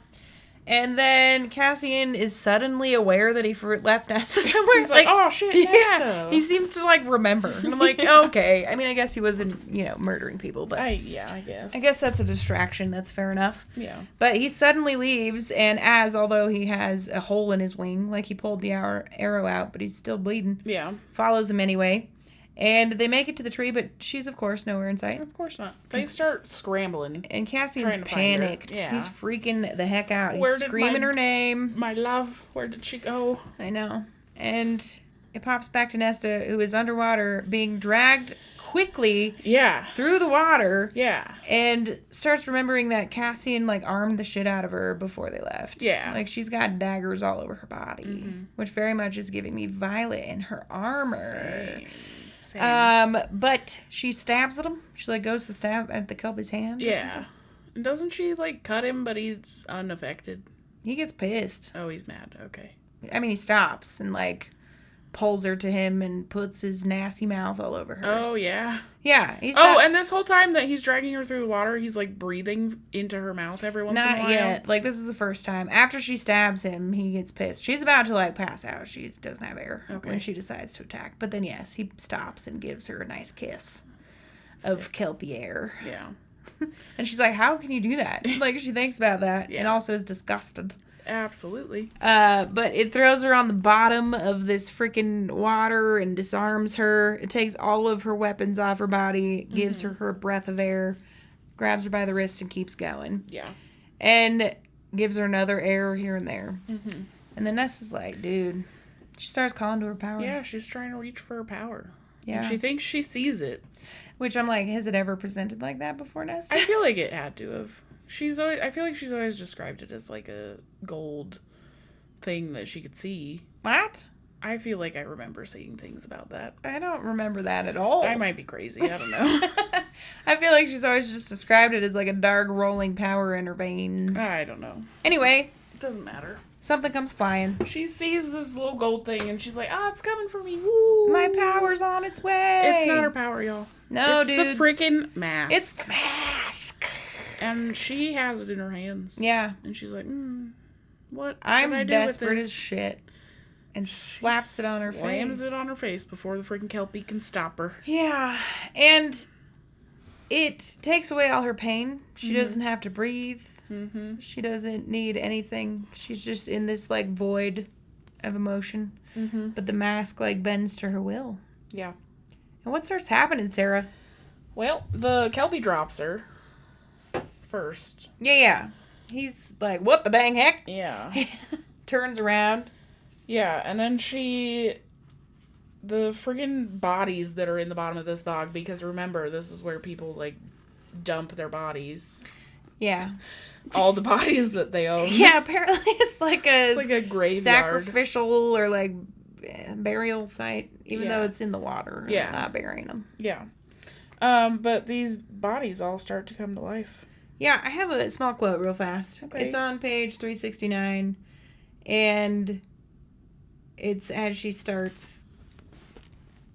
And then Cassian is suddenly aware that he left Nesta somewhere. He's like, oh shit, Nesta. Yeah, he seems to like remember. And I'm like, okay. I mean, I guess he wasn't, murdering people, but I guess. I guess that's a distraction. That's fair enough. Yeah. But he suddenly leaves, and although he has a hole in his wing, like he pulled the arrow out, but he's still bleeding. Yeah. Follows him anyway. And they make it to the tree, but she's, of course, nowhere in sight. Of course not. They start scrambling. And Cassian's panicked. Yeah. He's freaking the heck out. He's screaming her name. My love, where did she go? I know. And it pops back to Nesta, who is underwater, being dragged quickly through the water. Yeah. And starts remembering that Cassian, armed the shit out of her before they left. Yeah. She's got daggers all over her body, which very much is giving me Violet in her armor. Same. But she stabs at him. She goes to stab at the Kelpie's hand. Yeah. And doesn't she cut him, but he's unaffected? He gets pissed. Oh, he's mad. Okay. I mean, he stops and pulls her to him and puts his nasty mouth all over her. Oh yeah. Yeah. And this whole time that he's dragging her through the water, he's breathing into her mouth every once in a while. Not yet. This is the first time. After she stabs him, he gets pissed. She's about to pass out. She doesn't have air when she decides to attack. But then yes, he stops and gives her a nice kiss of Kelpie air. Yeah. And she's like, "How can you do that?" She thinks about that and also is disgusted. Absolutely. But it throws her on the bottom of this freaking water and disarms her. It takes all of her weapons off her body, gives her a breath of air, grabs her by the wrist and keeps going. Yeah. And gives her another air here and there. Mm-hmm. And then Nesta's like, dude, she starts calling to her power. Yeah, she's trying to reach for her power. Yeah. And she thinks she sees it. Which I'm like, has it ever presented like that before, Nesta? I feel like it had to have. I feel like she's always described it as a gold thing that she could see. What? I feel like I remember seeing things about that. I don't remember that at all. I might be crazy. I don't know. I feel like she's always just described it as a dark rolling power in her veins. I don't know. Anyway. It doesn't matter. Something comes flying. She sees this little gold thing and she's like, it's coming for me. Woo! My power's on its way. It's not her power, y'all. No, it's dude. It's the freaking mask. It's the mask. And she has it in her hands. Yeah. And she's like, what I'm should I do desperate with this? as shit. And slaps it on her face. Slams it on her face before the freaking Kelpie can stop her. Yeah. And it takes away all her pain. She doesn't have to breathe. Mm-hmm. She doesn't need anything. She's just in this void of emotion. Mm-hmm. But the mask bends to her will. Yeah. And what starts happening, Sarah? Well, the Kelpie drops her first. Yeah. He's like, what the dang heck? Yeah. Turns around. Yeah, and then the friggin' bodies that are in the bottom of this bog, because remember, this is where people, dump their bodies. Yeah. All the bodies that they own. Yeah, apparently it's a graveyard. Sacrificial or, burial site, even though it's in the water. Yeah. Not burying them. Yeah. But these bodies all start to come to life. Yeah, I have a small quote real fast. Okay. It's on page 369, and it's as she starts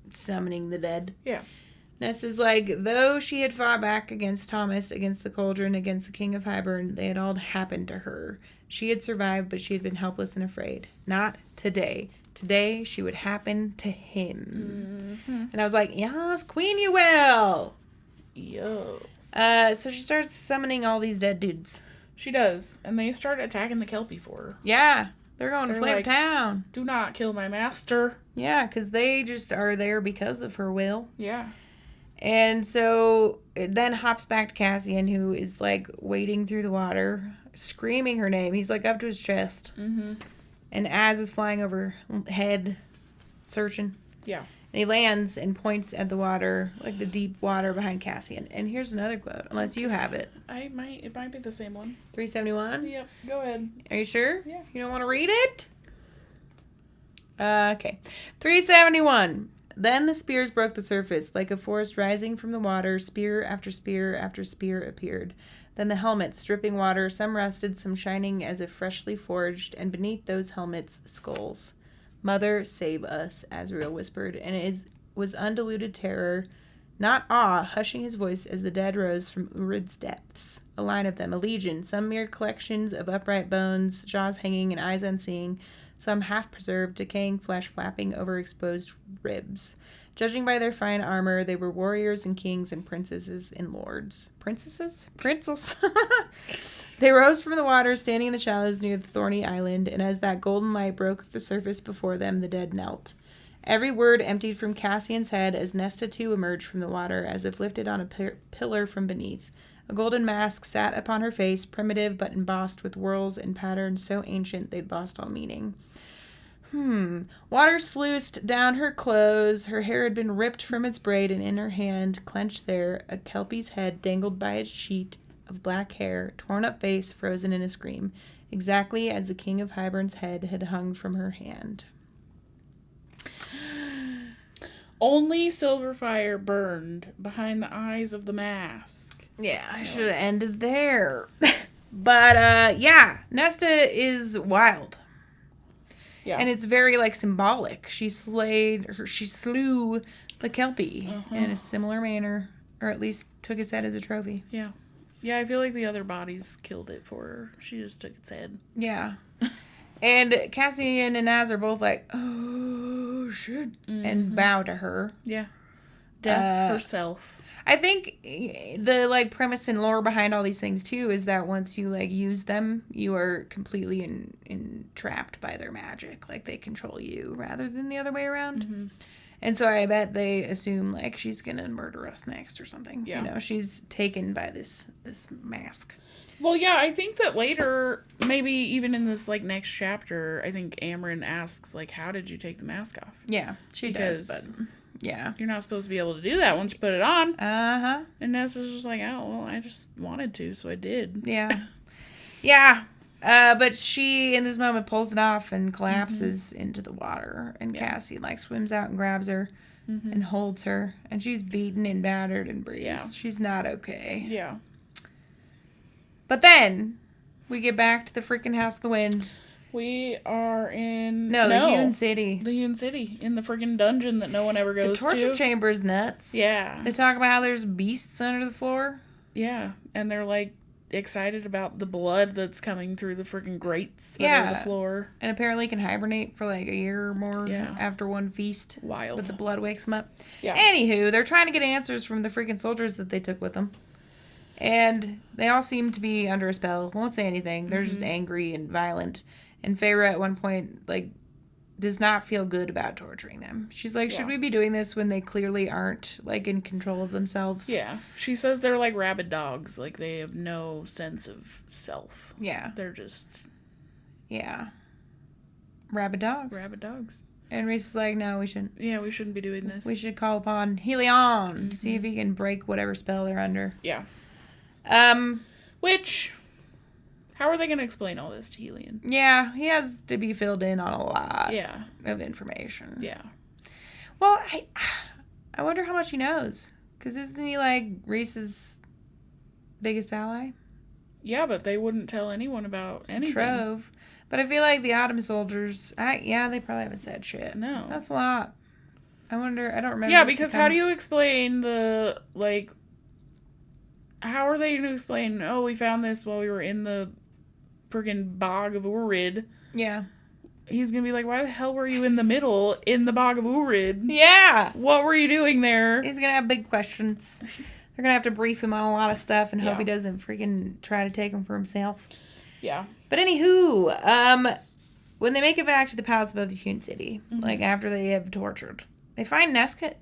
summoning the dead. Yeah. Nesta's like, though she had fought back against Thomas, against the Cauldron, against the King of Hybern, they had all happened to her. She had survived, but she had been helpless and afraid. Not today. Today, she would happen to him. Mm-hmm. And I was like, yes, Queen, you will. Yes. So she starts summoning all these dead dudes. She does. And they start attacking the Kelpie for her. Yeah. They're going to Flame Town. Do not kill my master. Yeah, because they just are there because of her will. Yeah. And so it then hops back to Cassian, who is wading through the water, screaming her name. He's up to his chest. Mm-hmm. And Az is flying overhead, searching. Yeah. And he lands and points at the water, the deep water behind Cassian. And here's another quote, unless you have it. It might be the same one. 371? Yep, go ahead. Are you sure? Yeah. You don't want to read it? Okay. 371. Then the spears broke the surface. Like a forest rising from the water, spear after spear after spear appeared. Then the helmets, dripping water, some rusted, some shining as if freshly forged, and beneath those helmets, skulls. Mother, save us, Azrael whispered, and it was undiluted terror, not awe, hushing his voice as the dead rose from Urid's depths. A line of them, a legion, some mere collections of upright bones, jaws hanging and eyes unseeing, some half-preserved, decaying flesh flapping over exposed ribs. Judging by their fine armor, they were warriors and kings and princesses and lords. Princesses? Princess. They rose from the water, standing in the shallows near the thorny island, and as that golden light broke the surface before them, the dead knelt. Every word emptied from Cassian's head as Nesta too emerged from the water, as if lifted on a pillar from beneath. A golden mask sat upon her face, primitive but embossed with whorls and patterns so ancient they'd lost all meaning. Water sluiced down her clothes. Her hair had been ripped from its braid, and in her hand, clenched there, a kelpie's head dangled by its sheet of black hair, torn up face, frozen in a scream, exactly as the King of Hybern's head had hung from her hand. Only Silverfire burned behind the eyes of the mask. Yeah, I should have ended there. But, yeah, Nesta is wild. Yeah. And it's very, like, symbolic. She slew the Kelpie in a similar manner, or at least took its head as a trophy. Yeah. Yeah, I feel like the other bodies killed it for her. She just took its head. Yeah. And Cassian and Naz are both like, oh, shit, and bow to her. Yeah. Death herself. I think the, like, premise and lore behind all these things, too, is that once you, like, use them, you are completely entrapped by their magic. Like, they control you rather than the other way around. Mm-hmm. And so I bet they assume, like, she's gonna murder us next or something. Yeah. You know, she's taken by this mask. Well, yeah, I think that later, maybe even in this, like, next chapter, I think Amryn asks, like, how did you take the mask off? Yeah, she does, but... Yeah. You're not supposed to be able to do that once you put it on. Uh-huh. And Nessa's just like, oh, well, I just wanted to, so I did. Yeah. Yeah. But she, in this moment, pulls it off and collapses into the water. And Cassie, like, swims out and grabs her and holds her. And she's beaten and battered and bruised. Yeah. She's not okay. Yeah. But then, we get back to the freaking House of the Wind. We are in... the Hewn City. The Hewn City. In the freaking dungeon that no one ever goes to. The torture chamber's nuts. Yeah. They talk about how there's beasts under the floor. Yeah. And they're, like, excited about the blood that's coming through the freaking grates that are the floor. And apparently can hibernate for, like, a year or more after one feast. Wild. But the blood wakes them up. Yeah. Anywho, they're trying to get answers from the freaking soldiers that they took with them. And they all seem to be under a spell. Won't say anything. They're just angry and violent. And Feyre at one point, like, does not feel good about torturing them. She's like, should we be doing this when they clearly aren't, like, in control of themselves? Yeah. She says they're like rabid dogs. Like, they have no sense of self. Yeah. They're just... Yeah. Rabid dogs. Rabid dogs. And Reese is like, no, we shouldn't. Yeah, we shouldn't be doing this. We should call upon Helion to see if he can break whatever spell they're under. Yeah. Which... How are they going to explain all this to Helion? Yeah, he has to be filled in on a lot of information. Yeah. Well, I wonder how much he knows. Because isn't he, like, Reese's biggest ally? Yeah, but they wouldn't tell anyone about anything. Trove. But I feel like the Autumn soldiers, they probably haven't said shit. No. That's a lot. I wonder, I don't remember. Yeah, because how do you explain the, like... How are they going to explain, oh, we found this while we were in the... friggin' bog of Urid. Yeah. He's gonna be like, why the hell were you in the middle in the bog of Urid? Yeah. What were you doing there? He's gonna have big questions. They're gonna have to brief him on a lot of stuff and hope he doesn't freaking try to take them for himself. Yeah. But anywho, when they make it back to the palace above the Hewn City, like after they have tortured, they find Nesta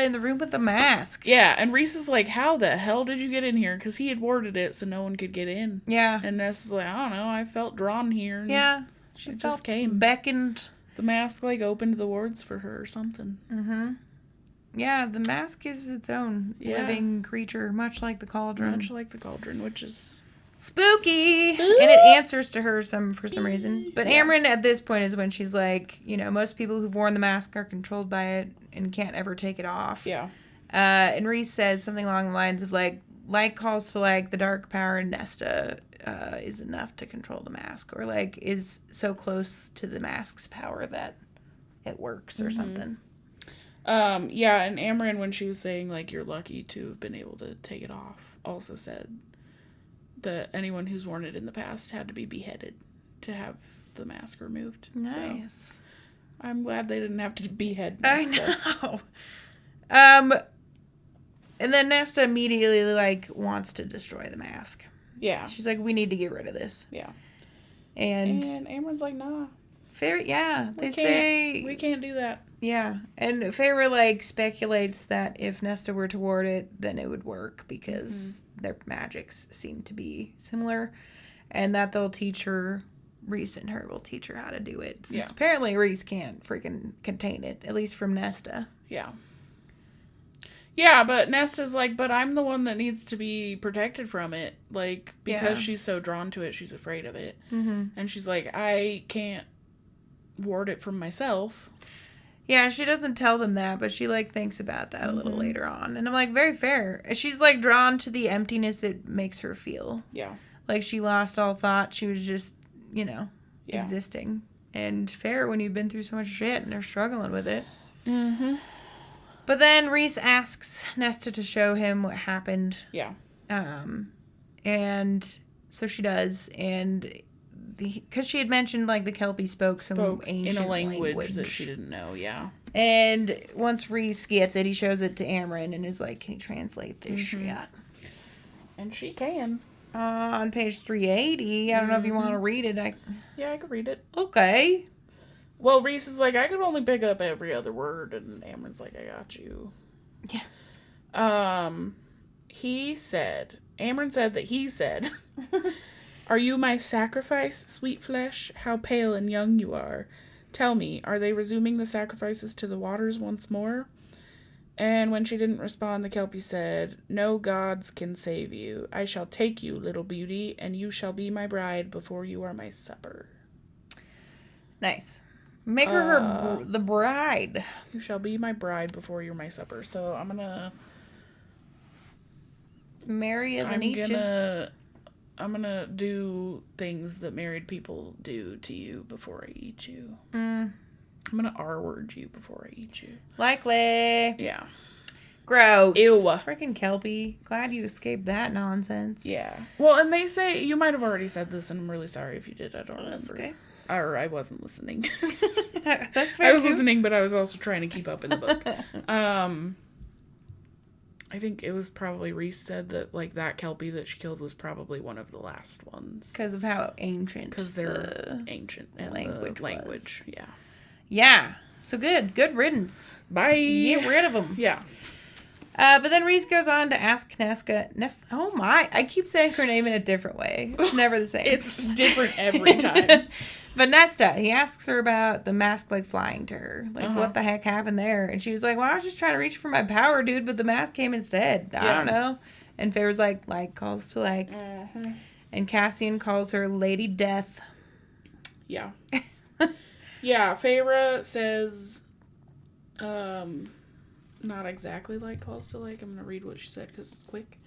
in the room with the mask. Yeah, and Reese is like, how the hell did you get in here? Because he had warded it so no one could get in. Yeah. And Nesta's like, I don't know, I felt drawn here. Yeah. She just came. Beckoned. The mask, like, opened the wards for her or something. Mm-hmm. Yeah, the mask is its own living creature, much like the cauldron. Much like the cauldron, which is... Spooky! And it answers to her for some reason. But Amryn at this point is when she's like, you know, most people who've worn the mask are controlled by it and can't ever take it off. Yeah. And Reese says something along the lines of like calls to like the dark power in Nesta is enough to control the mask, or like is so close to the mask's power that it works or something. Yeah, and Amren, when she was saying, like, you're lucky to have been able to take it off, also said that anyone who's worn it in the past had to be beheaded to have the mask removed. Nice. So I'm glad they didn't have to behead Nesta. I know. And then Nesta immediately, like, wants to destroy the mask. Yeah. She's like, we need to get rid of this. Yeah. And Amren's like, nah. They say... We can't do that. Yeah. And Feyre, like, speculates that if Nesta were to ward it, then it would work because their magics seem to be similar. And that they'll teach her... Rhys and her will teach her how to do it. Since apparently Rhys can't freaking contain it, at least from Nesta. Yeah. Yeah, but Nesta's like, but I'm the one that needs to be protected from it. Like, because she's so drawn to it, she's afraid of it. Mm-hmm. And she's like, I can't ward it from myself. Yeah, she doesn't tell them that, but she, like, thinks about that a little later on. And I'm like, very fair. She's, like, drawn to the emptiness it makes her feel. Yeah. Like, she lost all thought. She was just, you know, existing. And fair when you've been through so much shit and they're struggling with it. Mm-hmm. But then Rhys asks Nesta to show him what happened. Yeah. And so she does. And because she had mentioned, like, the Kelpie spoke ancient in a language that she didn't know, And once Rhys gets it, he shows it to Amren and is like, can you translate this shit? And she can. On page 380. I don't know if you want to read it. Yeah, I could read it. Okay. Well, Rhys is like, I could only pick up every other word, and Amren's like, I got you. Yeah. Amren said that he said, are you my sacrifice, sweet flesh? How pale and young you are. Tell me, are they resuming the sacrifices to the waters once more? And when she didn't respond, the Kelpie said, no gods can save you. I shall take you, little beauty, and you shall be my bride before you are my supper. Nice. Make her the bride. You shall be my bride before you're my supper. So I'm gonna marry you and eat you. I'm gonna do things that married people do to you before I eat you. I'm gonna R-word you before I eat you. Likely. Yeah. Gross. Ew. Freaking Kelpie. Glad you escaped that nonsense. Yeah. Well, and they say, you might have already said this, and I'm really sorry if you did. I don't remember. That's okay. Or I wasn't listening. That's fair. I was listening, but I was also trying to keep up in the book. I think it was probably Rhys said that, like, that Kelpie that she killed was probably one of the last ones. Because of how ancient. Because they're ancient. And language. Yeah. Yeah. So good. Good riddance. Bye. Get rid of them. Yeah. But then Rhys goes on to ask Nesta. Oh my. I keep saying her name in a different way. It's never the same. It's different every time. But Nesta, he asks her about the mask, like, flying to her. Like, what the heck happened there? And she was like, well, I was just trying to reach for my power, dude, but the mask came instead. I don't know. And Feyre's like calls to like. And Cassian calls her Lady Death. Yeah. Yeah, Feyre says, not exactly like calls to like. I'm going to read what she said because it's quick.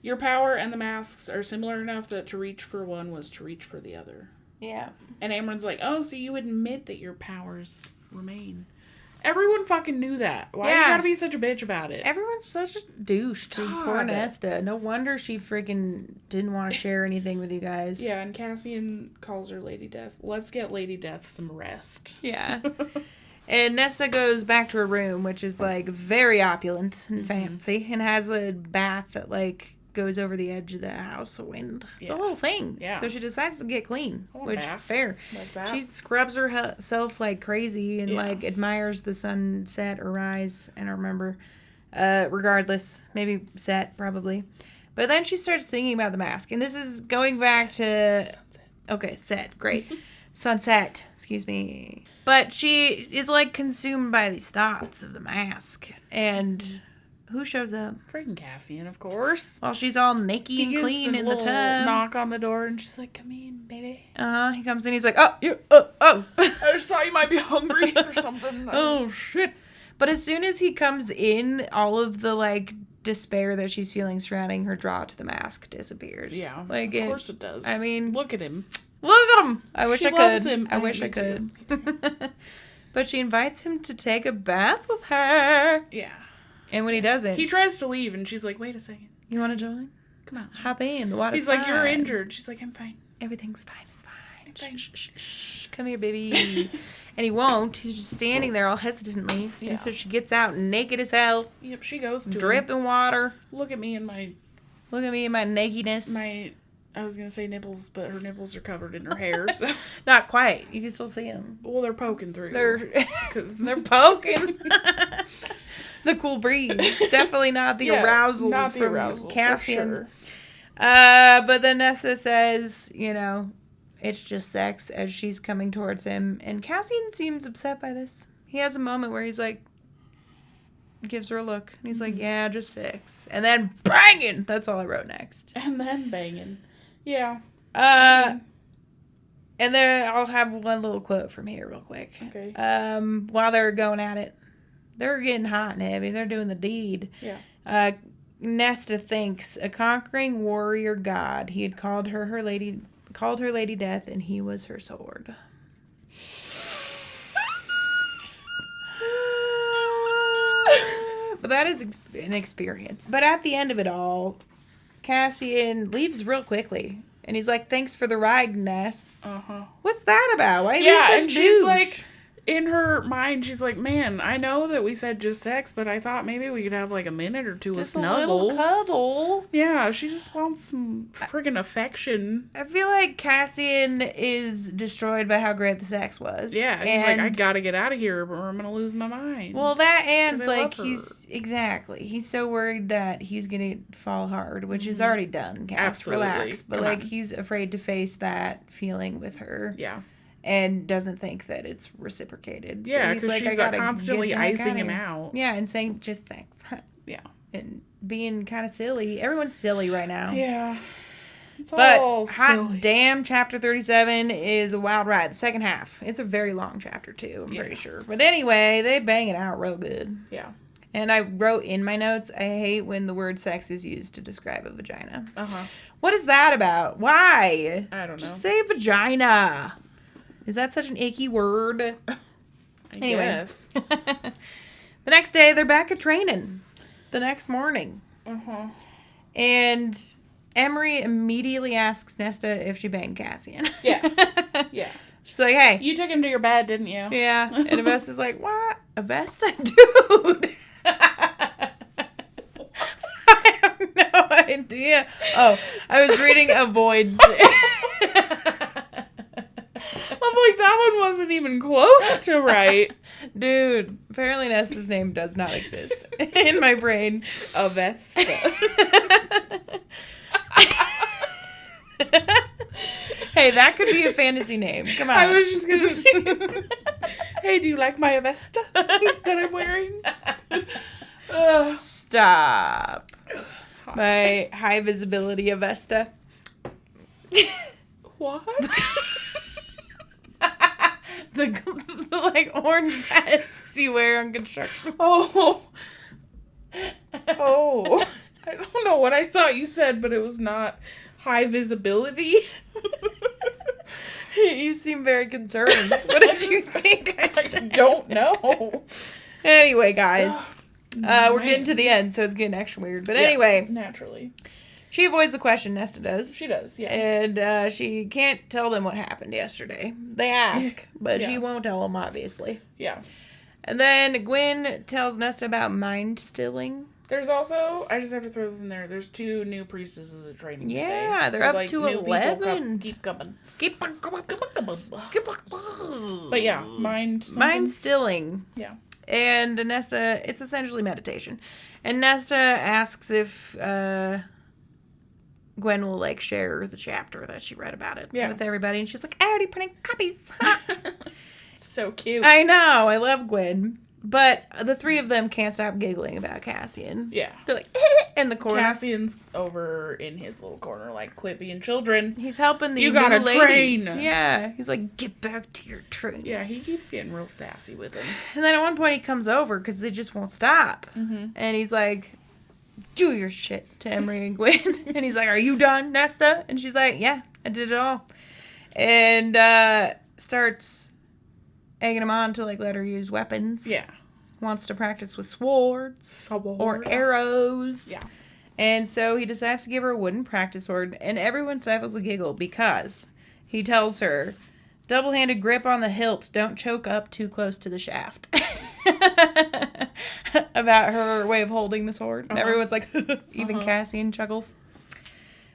Your power and the masks are similar enough that to reach for one was to reach for the other. Yeah. And Amren's like, oh, so you admit that your powers remain. Everyone fucking knew that. Why you gotta be such a bitch about it? Everyone's such a douche to poor Nesta. No wonder she freaking didn't want to share anything with you guys. Yeah, and Cassian calls her Lady Death. Let's get Lady Death some rest. Yeah. And Nesta goes back to her room, which is, like, very opulent and fancy, and has a bath that, like, goes over the edge of the house, a wind. It's a whole thing. Yeah. So she decides to get clean, which fair. Like that. She scrubs herself like crazy and like admires the sunset or rise. I don't remember. Regardless, maybe set probably. But then she starts thinking about the mask, and this is going back to set. Great. Sunset. Excuse me. But she is like consumed by these thoughts of the mask and. Who shows up? Freaking Cassian, of course. While she's all naked and clean in the tub. Knock on the door, and she's like, come in, baby. He comes in, he's like, oh. I just thought you might be hungry or something. Shit. But as soon as he comes in, all of the, like, despair that she's feeling surrounding her draw to the mask disappears. Yeah, like of course it does. I mean. Look at him. Look at him. I wish I could. Him. I wish I could. But she invites him to take a bath with her. Yeah. And when he doesn't... He tries to leave, and she's like, wait a second. You want to join? Come on. Hop in. The water's fine. He's like, you're injured. She's like, I'm fine. Everything's fine. It's fine. I'm fine. Shh. Come here, baby. And he won't. He's just standing there all hesitantly. Yeah. And so she gets out naked as hell. Yep, she goes to dripping water. Look at me in my nakedness. I was going to say nipples, but her nipples are covered in her hair, so. Not quite. You can still see them. Well, they're poking through. They're poking. The cool breeze. Definitely not the arousal not the from arousal, Cassian. for sure. But then Nesta says, it's just sex as she's coming towards him. And Cassian seems upset by this. He has a moment where he's like, gives her a look. And he's like, yeah, just sex. And then banging. That's all I wrote next. And then banging. Yeah. And then I'll have one little quote from here real quick. Okay. While they're going at it, they're getting hot and heavy. They're doing the deed. Yeah. Nesta thinks a conquering warrior god. He had called her lady death, and he was her sword. But that is an experience. But at the end of it all, Cassian leaves real quickly. And he's like, thanks for the ride, Ness. Uh-huh. What's that about? Why and she's like, in her mind, she's like, man, I know that we said just sex, but I thought maybe we could have like a minute or two of snuggles. A little cuddle. Yeah, she just wants some friggin' affection. I feel like Cassian is destroyed by how great the sex was. Yeah, he's like, I gotta get out of here or I'm gonna lose my mind. Well, that and like he's so worried that he's gonna fall hard, which is already done. Cass, absolutely. Relax. But Come like on. he's afraid to face that feeling with her. Yeah. And doesn't think that it's reciprocated. Yeah, because she's like constantly icing him out. Yeah, and saying just thanks. Yeah. And being kind of silly. Everyone's silly right now. Yeah. It's all silly. Hot damn, chapter 37 is a wild ride. The second half. It's a very long chapter, too, I'm pretty sure. But anyway, they bang it out real good. Yeah. And I wrote in my notes, I hate when the word sex is used to describe a vagina. Uh-huh. What is that about? Why? I don't know. Just say vagina. Is that such an icky word? I guess. The next day, they're back at training. The next morning. Uh-huh. And Emery immediately asks Nesta if she banged Cassian. Yeah. Yeah. She's like, hey. You took him to your bed, didn't you? Yeah. And Avesta's like, what? Avesta? Dude. I have no idea. Oh, I was reading Avoids. I'm like, that one wasn't even close to right. Dude, apparently Nesta's name does not exist in my brain. Avesta. Hey, that could be a fantasy name. Come on. I was just going to say, hey, do you like my Avesta that I'm wearing? Stop. My high visibility Avesta. What? the like orange vests you wear on construction. Oh. I don't know what I thought you said, but it was not high visibility. You seem very concerned. What did you think I said? I don't know. Anyway, guys. We're getting to the end, so it's getting extra weird. But anyway. Naturally. She avoids the question, Nesta does. She does, yeah. And she can't tell them what happened yesterday. They ask, but she Yeah. won't tell them, obviously. Yeah. And then Gwen tells Nesta about mind stilling. There's also, I just have to throw this in there, there's 2 new priestesses at training today. Yeah, they're up to 11. Keep coming. Keep on coming. But yeah, mind stilling. Yeah. And Nesta, it's essentially meditation. And Nesta asks if Gwen will, like, share the chapter that she read about it with everybody. And she's like, I already printed copies. So cute. I know. I love Gwen. But the 3 of them can't stop giggling about Cassian. Yeah. They're like, in the corner. Cassian's over in his little corner, like, quit being children. He's helping the You gotta new ladies. train. Yeah. He's like, get back to your train. Yeah, he keeps getting real sassy with him. And then at one point he comes over because they just won't stop. Mm-hmm. And he's like, do your shit to Emery and Gwen. And he's like, are you done, Nesta? And she's like, yeah, I did it all. And starts egging him on to, like, let her use weapons. Yeah. Wants to practice with swords. Or arrows. Yeah. And so he decides to give her a wooden practice sword, and everyone stifles a giggle because he tells her, double-handed grip on the hilt, don't choke up too close to the shaft. About her way of holding the sword. And everyone's like, even Cassian chuckles.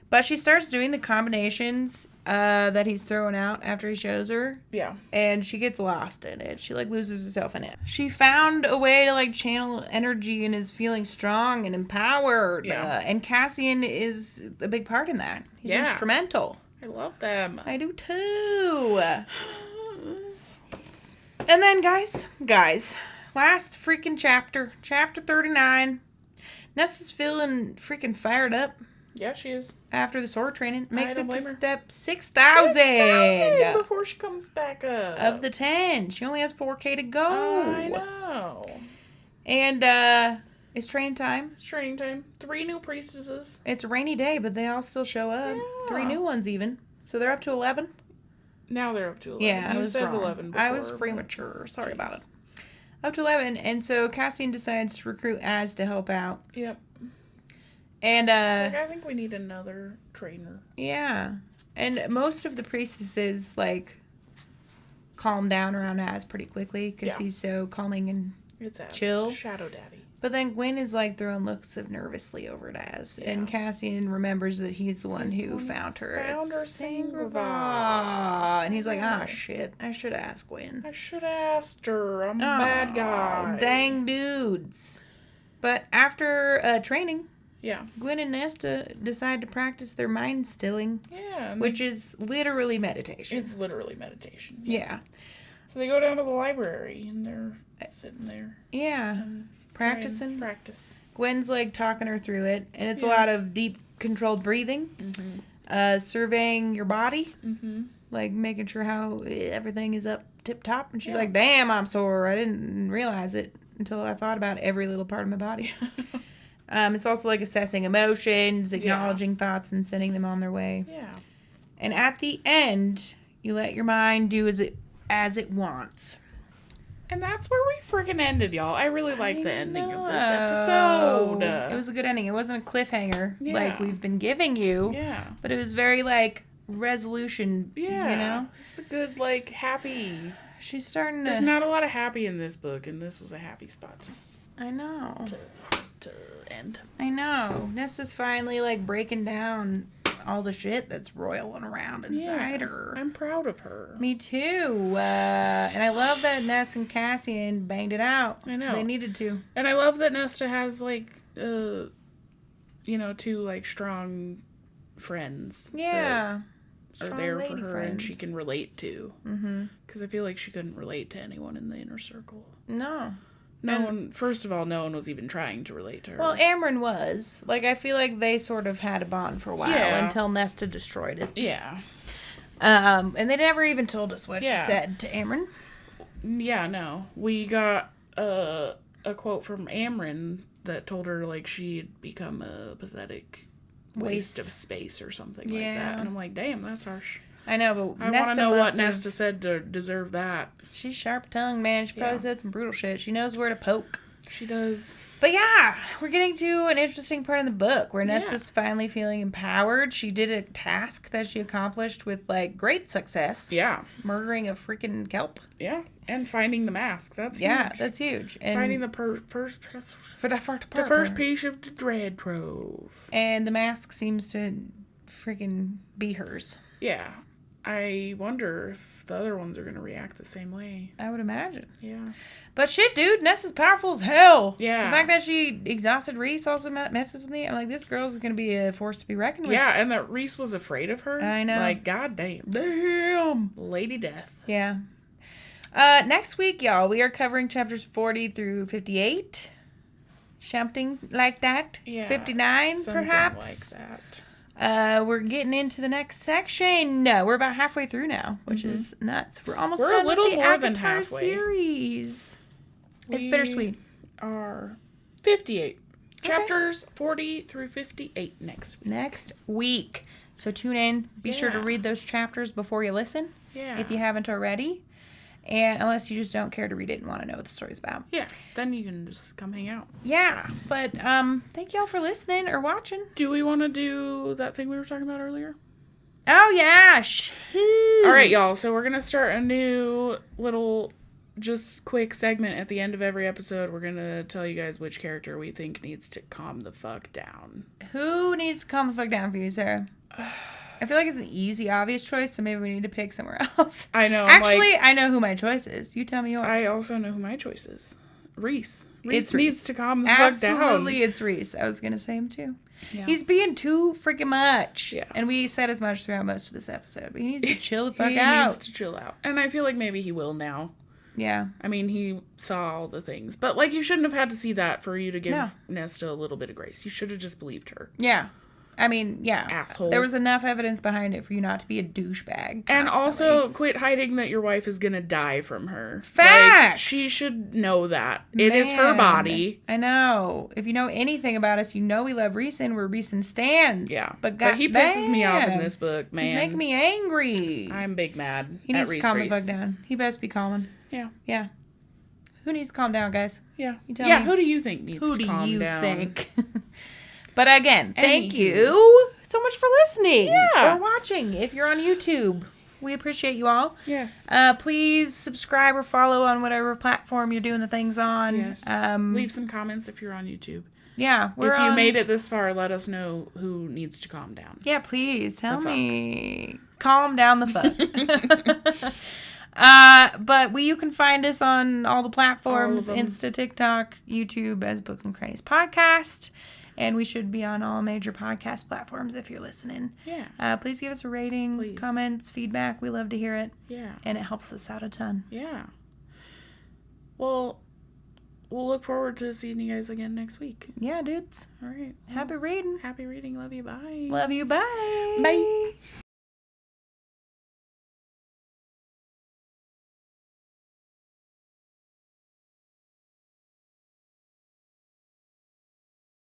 But she starts doing the combinations that he's throwing out after he shows her. Yeah. And she gets lost in it. She, like, loses herself in it. She found a way to, like, channel energy and is feeling strong and empowered. Yeah. And Cassian is a big part in that. He's instrumental. I love them. I do too. And then, guys, last freaking chapter 39. Nesta's feeling freaking fired up. Yeah, she is. After the sword training. Makes it to step 6,000 before she comes back up. Of the 10. She only has 4K to go. I know. And, it's training time. It's training time. 3 new priestesses. It's a rainy day, but they all still show up. Yeah. 3 new ones even. So they're up to 11? Now they're up to 11. Yeah, you I was said wrong. 11 before. I was premature. Sorry about it. Up to 11. And so Cassian decides to recruit Az to help out. Yep. And, I think we need another trainer. Yeah. And most of the priestesses, like, calm down around Az pretty quickly because he's so calming and chill. Shadow Daddy. But then Gwen is, like, throwing looks of nervously over at Az. Yeah. And Cassian remembers that he's the one who found her. Found her Sangrava. And he's like, shit. I should ask Gwen. I should have asked her. I'm a bad guy. Dang dudes. But after training... Yeah. Gwen and Nesta decide to practice their mind stilling. Yeah. Which is literally meditation. It's literally meditation. Yeah. So they go down to the library and they're sitting there. Yeah. Practicing. Practice. Gwen's like talking her through it. And it's a lot of deep controlled breathing. Mm-hmm. Surveying your body. Mm-hmm. Like making sure how everything is up tip top. And she's like, damn, I'm sore. I didn't realize it until I thought about every little part of my body. It's also like assessing emotions, acknowledging thoughts, and sending them on their way. Yeah. And at the end, you let your mind do as it wants. And that's where we freaking ended, y'all. I really like the ending of this episode. It was a good ending. It wasn't a cliffhanger like we've been giving you. Yeah. But it was very, like, resolution, you know? It's a good, like, happy. She's starting to... There's not a lot of happy in this book, and this was a happy spot. I know. To end. I know. Nesta's finally, like, breaking down all the shit that's roiling around inside her. I'm proud of her. Me too. And I love that Ness and Cassian banged it out. I know. They needed to. And I love that Nesta has, like, 2, like, strong friends. Yeah. Are there for her and she can relate to. Mm-hmm. Because I feel like she couldn't relate to anyone in the inner circle. No. First of all, no one was even trying to relate to her. Well, Amryn was. Like, I feel like they sort of had a bond for a while until Nesta destroyed it. Yeah. And they never even told us what she said to Amryn. Yeah, no. We got a quote from Amryn that told her, like, she'd become a pathetic waste of space or something like that. And I'm like, damn, that's harsh. I know, but I want to know what Nesta said to deserve that. She's sharp-tongued, man. She probably said some brutal shit. She knows where to poke. She does. But yeah, we're getting to an interesting part in the book where Nesta's finally feeling empowered. She did a task that she accomplished with, like, great success. Yeah. Murdering a freaking kelp. Yeah. And finding the mask. That's huge. Yeah, that's huge. And finding the first piece of the dread trove. And the mask seems to freaking be hers. Yeah. I wonder if the other ones are going to react the same way. I would imagine. Yeah. But shit, dude, Nessa's powerful as hell. Yeah. The fact that she exhausted Reese also messes with me. I'm like, this girl's going to be a force to be reckoned with. Yeah, and that Reese was afraid of her. I know. Like, goddamn. Damn. Lady Death. Yeah. Next week, y'all, we are covering chapters 40 through 58. Something like that. Yeah. 59, perhaps. Like that. We're getting into the next section. No, we're about halfway through now, which is nuts. We're almost done with the Avatar series. It's bittersweet. Are 58. Chapters 40 through 58 next week. So tune in. Be sure to read those chapters before you listen. Yeah. If you haven't already. And unless you just don't care to read it and want to know what the story's about. Yeah, then you can just come hang out. Yeah, but thank y'all for listening or watching. Do we want to do that thing we were talking about earlier? Oh, yeah. All right, y'all. So we're going to start a new little, just quick segment at the end of every episode. We're going to tell you guys which character we think needs to calm the fuck down. Who needs to calm the fuck down for you, Sarah? I feel like it's an easy, obvious choice, so maybe we need to pick somewhere else. I know. Actually, I know who my choice is. You tell me yours. I also know who my choice is. Reese. It's needs to calm the fuck down. Absolutely, it's Reese. I was going to say him, too. Yeah. He's being too freaking much. Yeah. And we said as much throughout most of this episode, but he needs to chill the fuck out. He needs to chill out. And I feel like maybe he will now. Yeah. I mean, he saw all the things. But, like, you shouldn't have had to see that for you to give Nesta a little bit of grace. You should have just believed her. Yeah. I mean, yeah. Asshole. There was enough evidence behind it for you not to be a douchebag. And also, quit hiding that your wife is going to die from her. Facts! Like, she should know that. It is her body. I know. If you know anything about us, you know we love Reeson. We're Reeson stans. Yeah. But he pisses me off in this book, man. He's making me angry. I'm big mad. He needs to calm the fuck down. He best be calming. Yeah. Yeah. Who needs to calm down, guys? Yeah. You tell me. Who do you think needs to calm down? Who do you think? But again, thank you so much for listening or watching. If you're on YouTube, we appreciate you all. Yes. Please subscribe or follow on whatever platform you're doing the things on. Yes. Leave some comments if you're on YouTube. Yeah. If you made it this far, let us know who needs to calm down. Yeah, please tell me. Calm down the fuck. But you can find us on all the platforms, Insta, TikTok, YouTube as Book and Crannies Podcast. And we should be on all major podcast platforms if you're listening. Yeah. Please give us a rating, comments, feedback. We love to hear it. Yeah. And it helps us out a ton. Yeah. Well, we'll look forward to seeing you guys again next week. Yeah, dudes. All right. Happy reading. Happy reading. Love you. Bye. Love you. Bye. Bye.